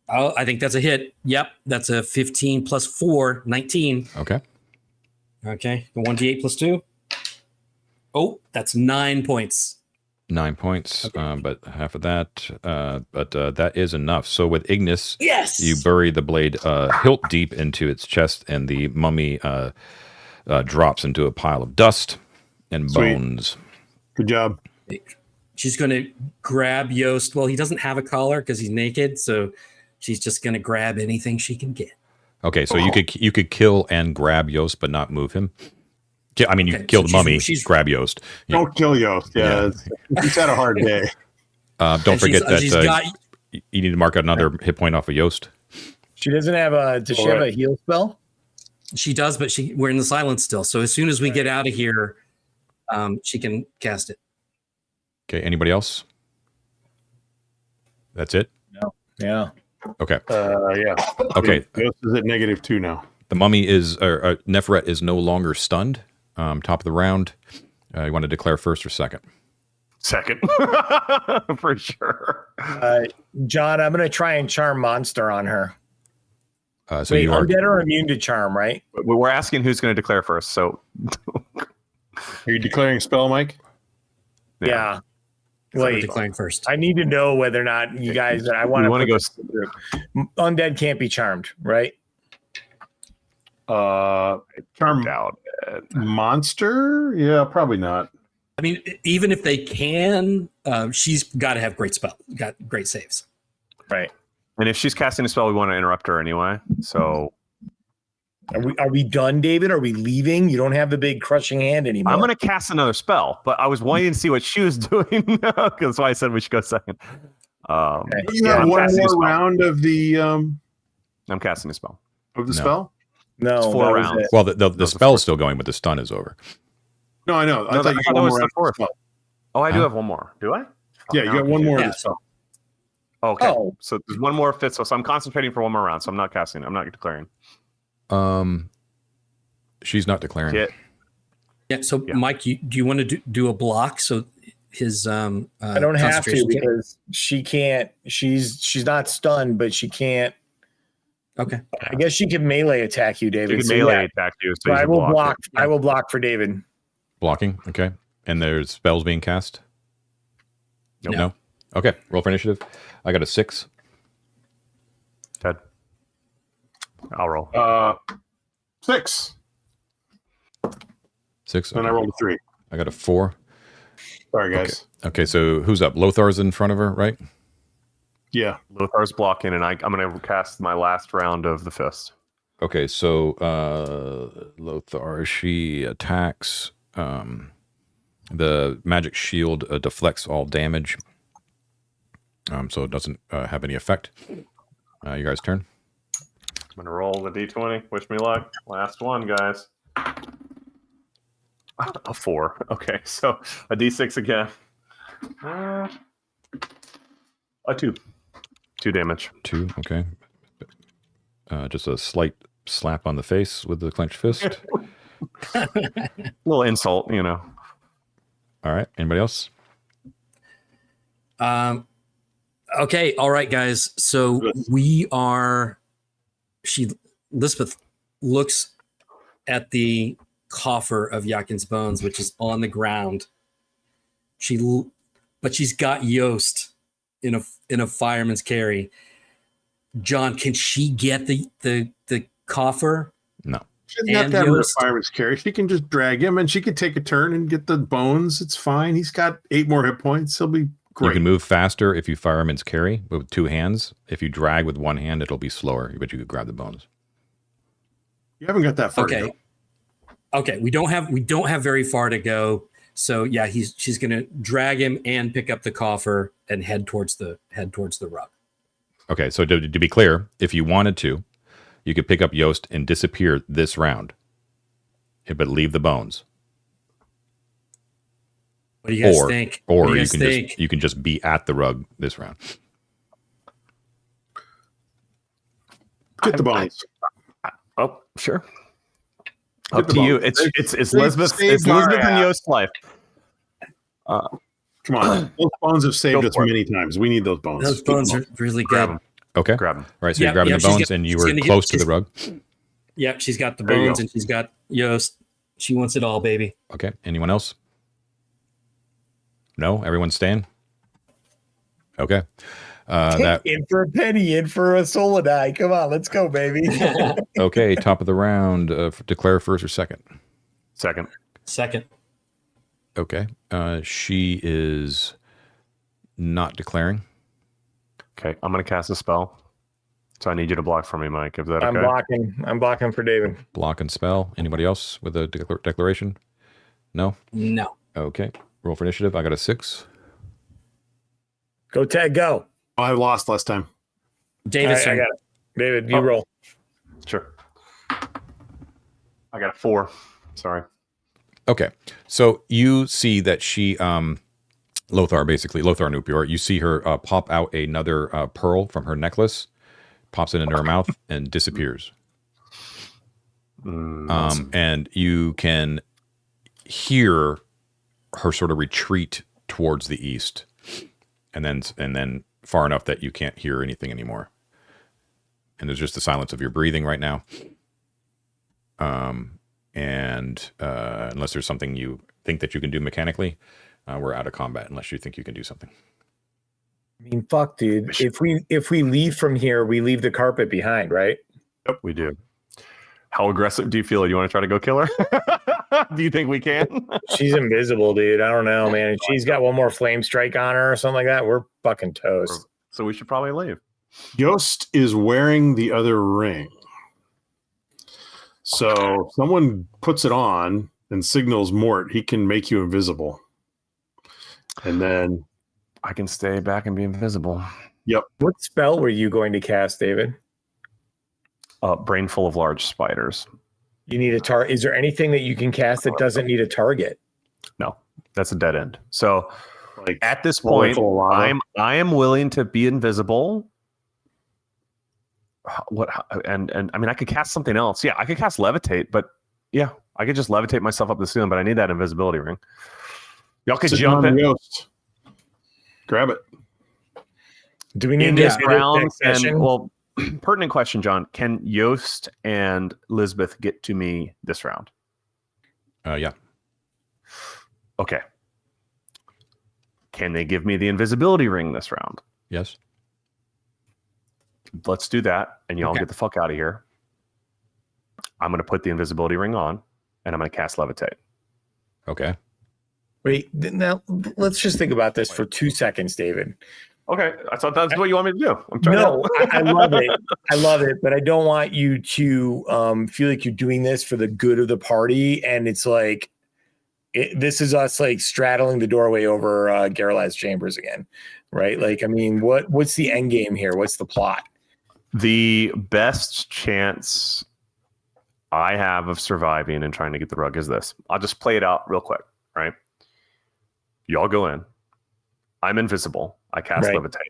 Oh, I think that's a hit. Yep, that's a 15 plus 4, 19. Okay. Okay, the 1d8 plus 2. Oh, that's 9 points. 9 points, but half of that. But that is enough. So with Ignis, Yes! you bury the blade hilt deep into its chest, and the mummy drops into a pile of dust and Sweet. bones. Good job. She's going to grab Yost. Well, he doesn't have a collar because he's naked, so she's just going to grab anything she can get. Okay, so you could kill and grab Yost, but not move him. I mean, you Okay, kill so the mummy, she's grab Yost. Don't kill Yost. Yeah, he's had a hard day. Don't And forget that she's got- you need to mark out another hit point off of Yost. She doesn't have a. Does she have a heal spell? She does, but we're in the silence still. So as soon as we get out of here, she can cast it. Okay, anybody else? That's it? No. Yeah. Okay. Yeah. Okay. Yost is at -2 now. The mummy is, Neferet is no longer stunned. Top of the round. You want to declare first or second? Second. For sure. John, I'm going to try and charm monster on her. So Wait, you are. undead are immune to charm, right? We're asking who's going to declare first. So, Are you declaring a spell, Mike? Yeah. So we're Wait, declaring first. I need to know whether or not you guys. I want we to want to go. Undead can't be charmed, right? Charm Doubt. monster? Yeah, probably not. I mean, even if they can, she's got to have great saves. Right. And if she's casting a spell, we want to interrupt her anyway. So Are we done, David? Are we leaving? You don't have the big crushing hand anymore. I'm going to cast another spell, but I was waiting to see what she was doing. That's why I said we should go second. You have I'm one casting a more spell. round of the I'm casting a spell. of the No. spell. No, It's 4 that was rounds. it. Well, the spell is still going, but the stun is over. No, I know. I No, thought I you thought got one that was more the round of fourth. spell. Oh, I do Huh? have one more. Do I? Yeah, you got one more of Yeah. the spell. Okay. Oh. So there's one more fifth. So I'm concentrating for one more round. So I'm not casting. I'm not declaring. She's not declaring. Hit. Yeah. So, Yeah. Mike, do you want to do a block so his I don't have to concentration can- because she can't. She's not stunned, but she can't. Okay. I guess she can melee attack you, David. You can So, melee yeah. attack you. So So I will block. it. I will block for David. Blocking. Okay. And there's spells being cast? Nope. No? Okay. Roll for initiative. I got a 6. Ted. I'll roll. 6. 6. And I rolled a 3. I got a 4. Sorry, guys. Okay, so who's up? Lothar's in front of her, right? Yeah. Lothar's blocking, and I'm going to cast my last round of the fist. Okay, so Lothar, she attacks. The magic shield deflects all damage, so it doesn't have any effect. You guys' turn. I'm going to roll the d20. Wish me luck. Last one, guys. A 4. Okay, so a d6 again. A 2. 2 damage. 2, okay. Just a slight slap on the face with the clenched fist. Little insult, you know. All right, anybody else? Okay. All right, guys. So Elizabeth looks at the coffer of Yakin's bones, which is on the ground. But she's got Yost in a fireman's carry. John, can she get the coffer? No. She doesn't have And to have her Yost. fireman's carry. She can just drag him, and she could take a turn and get the bones. It's fine. He's got 8 more hit points. He'll be great. You can move faster if you fireman's carry with 2 hands. If you drag with 1 hand, it'll be slower, but you could grab the bones. You haven't got that far. Okay. To go. Okay, we don't have very far to go. So yeah, she's gonna drag him and pick up the coffer and head towards the rug. Okay, so to be clear, if you wanted to, you could pick up Yost and disappear this round, but leave the bones. What do you guys think? Or you can just be at the rug this round. Get the bones. Oh, sure. Get Up the to you. bones. It's Elizabeth. It's Elizabeth and Yost's life. Come on. Those bones have saved us many times. We need those bones. Those bones are really Grab good. them. Okay. Grab them. All right, so you're grabbing the bones, and you were close to the rug. Yep, she's got the There you bones go. and she's got Yost. She wants it all, baby. Okay. Anyone else? No? Everyone's staying? Okay. In for a penny, in for a Solidai. Come on, let's go, baby. Okay, top of the round. Declare first or second? Second. Okay. She is not declaring. Okay, I'm going to cast a spell. So I need you to block for me, Mike. Is that okay? I'm blocking for David. Block and spell. Anybody else with a declaration? No? No. Okay. Roll for initiative. I got a 6. Go, Ted, go. I lost last time. David, I got it. David, you roll. Sure. I got a 4. Sorry. Okay. So you see that she, Lothar and Upior, you see her pop out another pearl from her necklace, pops it into her mouth, and disappears. And you can hear her sort of retreat towards the east, and then far enough that you can't hear anything anymore. And there's just the silence of your breathing right now. And unless there's something you think that you can do mechanically, we're out of combat unless you think you can do something. I mean, fuck, dude. If we leave from here, we leave the carpet behind, right? Yep, we do. How aggressive do you feel? Do you want to try to go kill her? Do you think we can? She's invisible, dude. I don't know, man. If she's got one more flame strike on her or something like that, we're fucking toast. So we should probably leave. Yost is wearing the other ring. So if someone puts it on and signals Mort, he can make you invisible. And then I can stay back and be invisible. Yep. What spell were you going to cast, David? Brain full of large spiders. You need a target. Is there anything that you can cast that doesn't need a target? No, that's a dead end. So like at this point, I am willing to be invisible. And I mean, I could cast something else. Yeah, I could cast levitate, but yeah, I could just levitate myself up the ceiling, but I need that invisibility ring. Y'all could jump in. Yost. Grab it. Do we need In this this round? session? And well, pertinent question, John. Can Yost and Lisbeth get to me this round? Yeah. Okay. Can they give me the invisibility ring this round? Yes. Let's do that, and y'all get the fuck out of here. I'm going to put the invisibility ring on, and I'm going to cast levitate. Okay. Wait, now let's just think about this for 2 seconds, David. Okay, I thought that's what you want me to do. I'm trying I love it. I love it, but I don't want you to feel like you're doing this for the good of the party, and it's like this is us like straddling the doorway over Geralaz's chambers again, right? Like, I mean, what's the end game here? What's the plot? The best chance I have of surviving and trying to get the rug is this. I'll just play it out real quick, right? Y'all go in. I'm invisible. I cast levitate.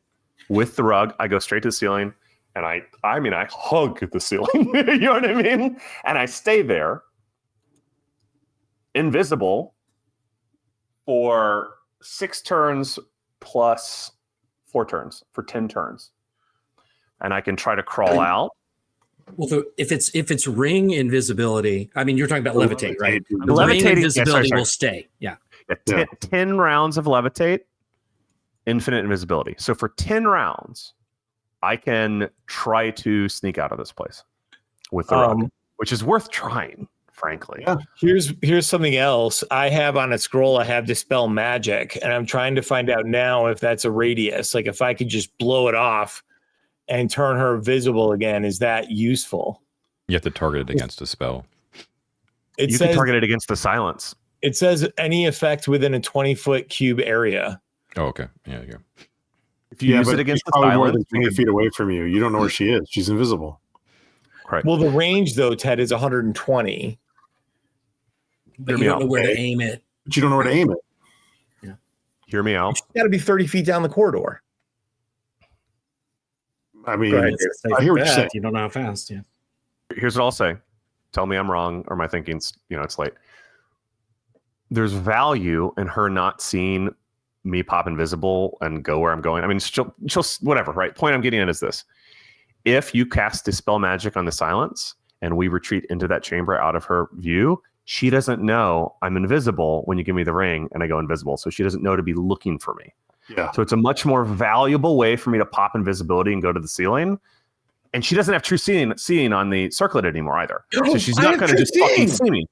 With the rug, I go straight to the ceiling, and I hug the ceiling. You know what I mean? And I stay there, invisible, for 6 turns plus 4 turns, for 10 turns. And I can try to crawl out. Well, if it's ring invisibility, I mean, you're talking about levitate, right? The Levitating, ring invisibility sorry. will stay. Yeah. 10 rounds of levitate, infinite invisibility. So for 10 rounds, I can try to sneak out of this place with the rug, which is worth trying, frankly. Yeah. Here's something else. I have on a scroll, I have dispel magic, and I'm trying to find out now if that's a radius. Like if I could just blow it off and turn her visible again, is that useful? You have to target it against a spell. It You says can target it against the silence. it says any effect within a 20-foot cube area. Oh, okay. Yeah, yeah. If you use but it against she's the probably more silence, than 20 feet away from you. You don't know where she is. She's invisible. right. Well, the range though, Ted, is 120. But Hear you me don't out. know where to Okay. aim it. But you don't know where to aim it. Hear me out. It's got to be 30 feet down the corridor. I mean, Go ahead. It's a safe I hear what you're bet. saying. You don't know how fast. Yeah. Here's what I'll say. Tell me I'm wrong or my thinking's, it's late. There's value in her not seeing me pop invisible and go where I'm going. I mean, she'll whatever, right? Point I'm getting at is this. If you cast Dispel Magic on the silence and we retreat into that chamber out of her view, she doesn't know I'm invisible when you give me the ring and I go invisible. So she doesn't know to be looking for me. Yeah. So it's a much more valuable way for me to pop invisibility and go to the ceiling. And she doesn't have true seeing on the circlet anymore either. So she's I not have going to true just fucking seeing. see me.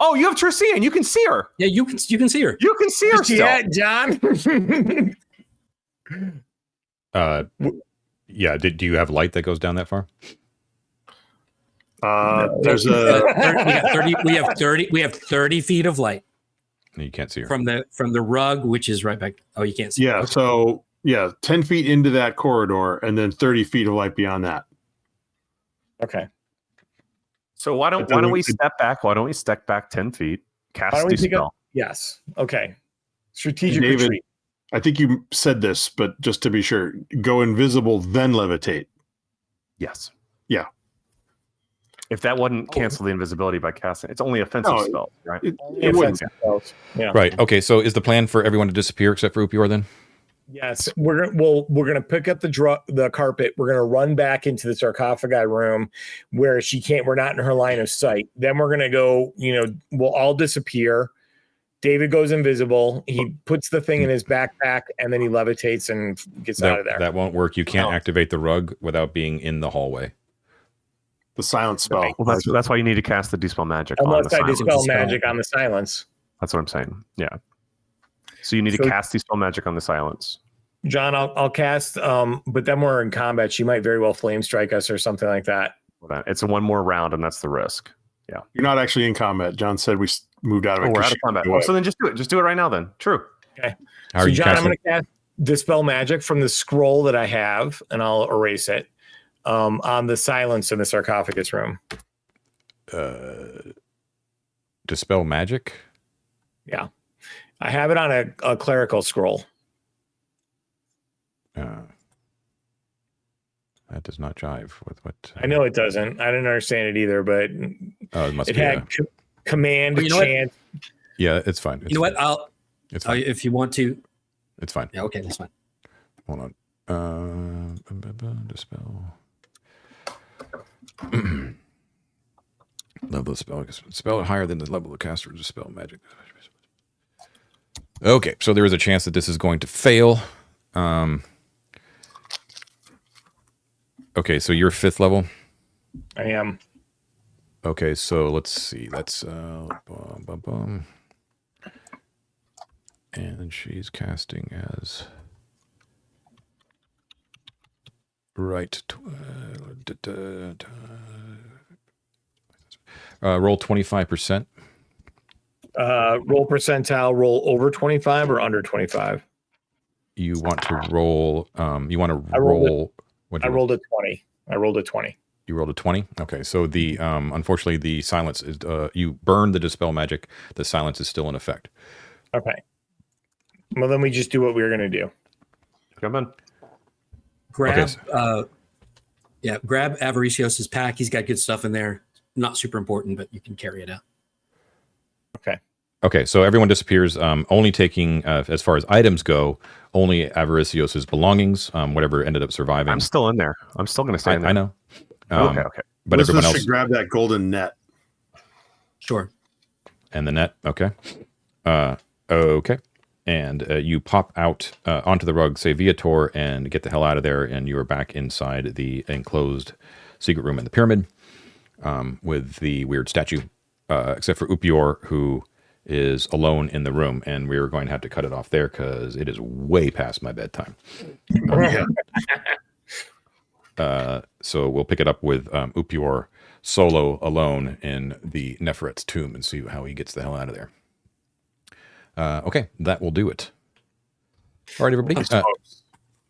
Oh, you have true seeing. You can see her. Yeah, you can see her. You can see her Where's she still. at, John? Yeah. Do you have light that goes down that far? There's we a got 30. We have 30 feet of light You can't see her. from the rug, which is right back. Oh, you can't see. yeah. Okay. So 10 feet into that corridor, and then 30 feet of light beyond that. Okay. So why don't we step back? Why don't we step back 10 feet? Why Cast don't we pick Dispel. up? Yes. Okay. Strategic David, retreat. I think you said this, but just to be sure, go invisible, then levitate. Yes. Yeah. If that wouldn't cancel the invisibility by casting, it's only offensive No, spell, right? It Offensive wouldn't. spells. Yeah. Right. Okay. So is the plan for everyone to disappear except for Upior then? Yes, we're gonna pick up the carpet. We're gonna run back into the sarcophagi room where she can't. We're not in her line of sight. Then we're gonna go. We'll all disappear. David goes invisible. He puts the thing in his backpack and then he levitates and gets out of there. That won't work. You can't activate the rug without being in the hallway. The silent spell. Okay. Well, that's why you need to cast the Dispel Magic on Unless the I silence. dispel magic on the silence. That's what I'm saying. Yeah. So you need to cast Dispel Magic on the silence. John, I'll cast. But then we're in combat. She might very well flame strike us or something like that. It's a one more round, and that's the risk. Yeah. You're not actually in combat. John said we moved out of it. We're 'cause out of she combat. moved away. So then just do it. Just do it right now then. True. Okay. How So are you John, I'm casting? going to cast dispel magic from the scroll that I have, and I'll erase it on the silence in the sarcophagus room. Dispel magic? Yeah, I have it on a clerical scroll. That does not jive with what. I know it doesn't. I didn't understand it either, but It must it be. had command, You know what? chance. Yeah, it's fine. It's You know what? fine. It's fine. If you want to. It's fine. Yeah. Okay, that's fine. Hold on. Dispel. Level of spell. Spell higher than the level of caster. Dispel magic. Okay, so there is a chance that this is going to fail. Okay, so you're 5th level. I am. Okay, so let's see. That's and she's casting as right. Roll 25%. Roll percentile. Roll over 25 or under 25. You want to roll. You want to I rolled roll. I rolled a 20. I rolled a 20. You rolled a 20. Okay, so the unfortunately the silence is you burn the dispel magic. The silence is still in effect. Okay. Well, then we just do what we were going to do. Come on. Grab. Grab Avaricios's pack. He's got good stuff in there. Not super important, but you can carry it out. Okay, so everyone disappears, only taking, as far as items go, only Avaricios's belongings, whatever ended up surviving. I'm still in there. I'm still going to stay in there. I know. Okay. But Elizabeth everyone else should grab that golden net. Sure. and the net. Okay. Okay. And you pop out onto the rug, say Viator, and get the hell out of there. And you are back inside the enclosed secret room in the pyramid with the weird statue, except for Upior, who is alone in the room. And we're going to have to cut it off there because it is way past my bedtime. So we'll pick it up with Upior solo alone in the Neferet's tomb and see how he gets the hell out of there. Okay, that will do it. All right, everybody.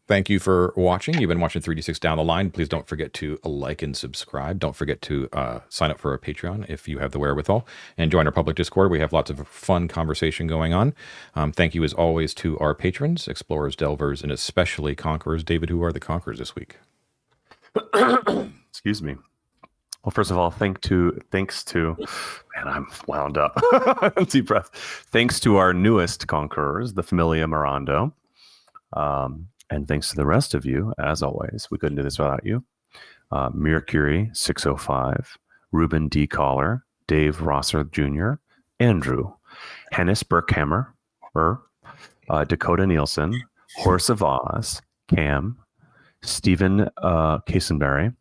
Thank you for watching. You've been watching 3D6 Down the Line. Please don't forget to like and subscribe. Don't forget to sign up for our Patreon if you have the wherewithal, and join our public Discord. We have lots of fun conversation going on. Thank you, as always, to our patrons, explorers, delvers, and especially conquerors. David, who are the conquerors this week? Excuse me. Well, first of all, thanks to, man, I'm wound up. Deep breath. Thanks to our newest conquerors, the Familia Mirando. And thanks to the rest of you, as always. We couldn't do this without you. Mercury 605, Ruben D. Collar, Dave Rosser Jr., Andrew, Hannes Burkhammer, Dakota Nielsen, Horse of Oz, Cam, Stephen Casenberry,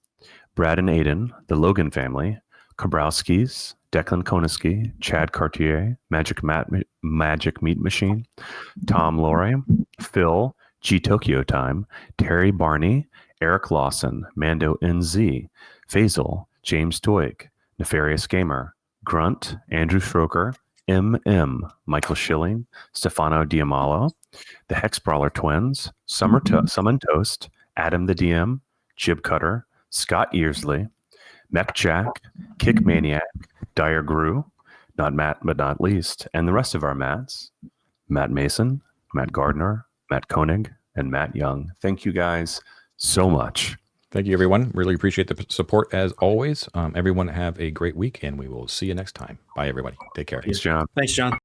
Brad and Aiden, the Logan family, Kabrowskis, Declan Koneski, Chad Cartier, Magic Meat Machine, Tom Laurie, Phil, G Tokyo Time, Terry Barney, Eric Lawson, Mando NZ, Faisal, James Doig, Nefarious Gamer, Grunt, Andrew Schroker, MM, Michael Schilling, Stefano Diamalo, the Hex Brawler Twins, Summon Toast, Adam the DM, Jib Cutter, Scott Earsley, Mech Jack, Kick Maniac, Dire Grew, not Matt but not least, and the rest of our Matts, Matt Mason, Matt Gardner, Matt Koenig, and Matt Young. Thank you guys so much. Thank you, everyone. Really appreciate the support as always. Everyone have a great week, and we will see you next time. Bye, everybody. Take care. Thanks, John. Thanks, John.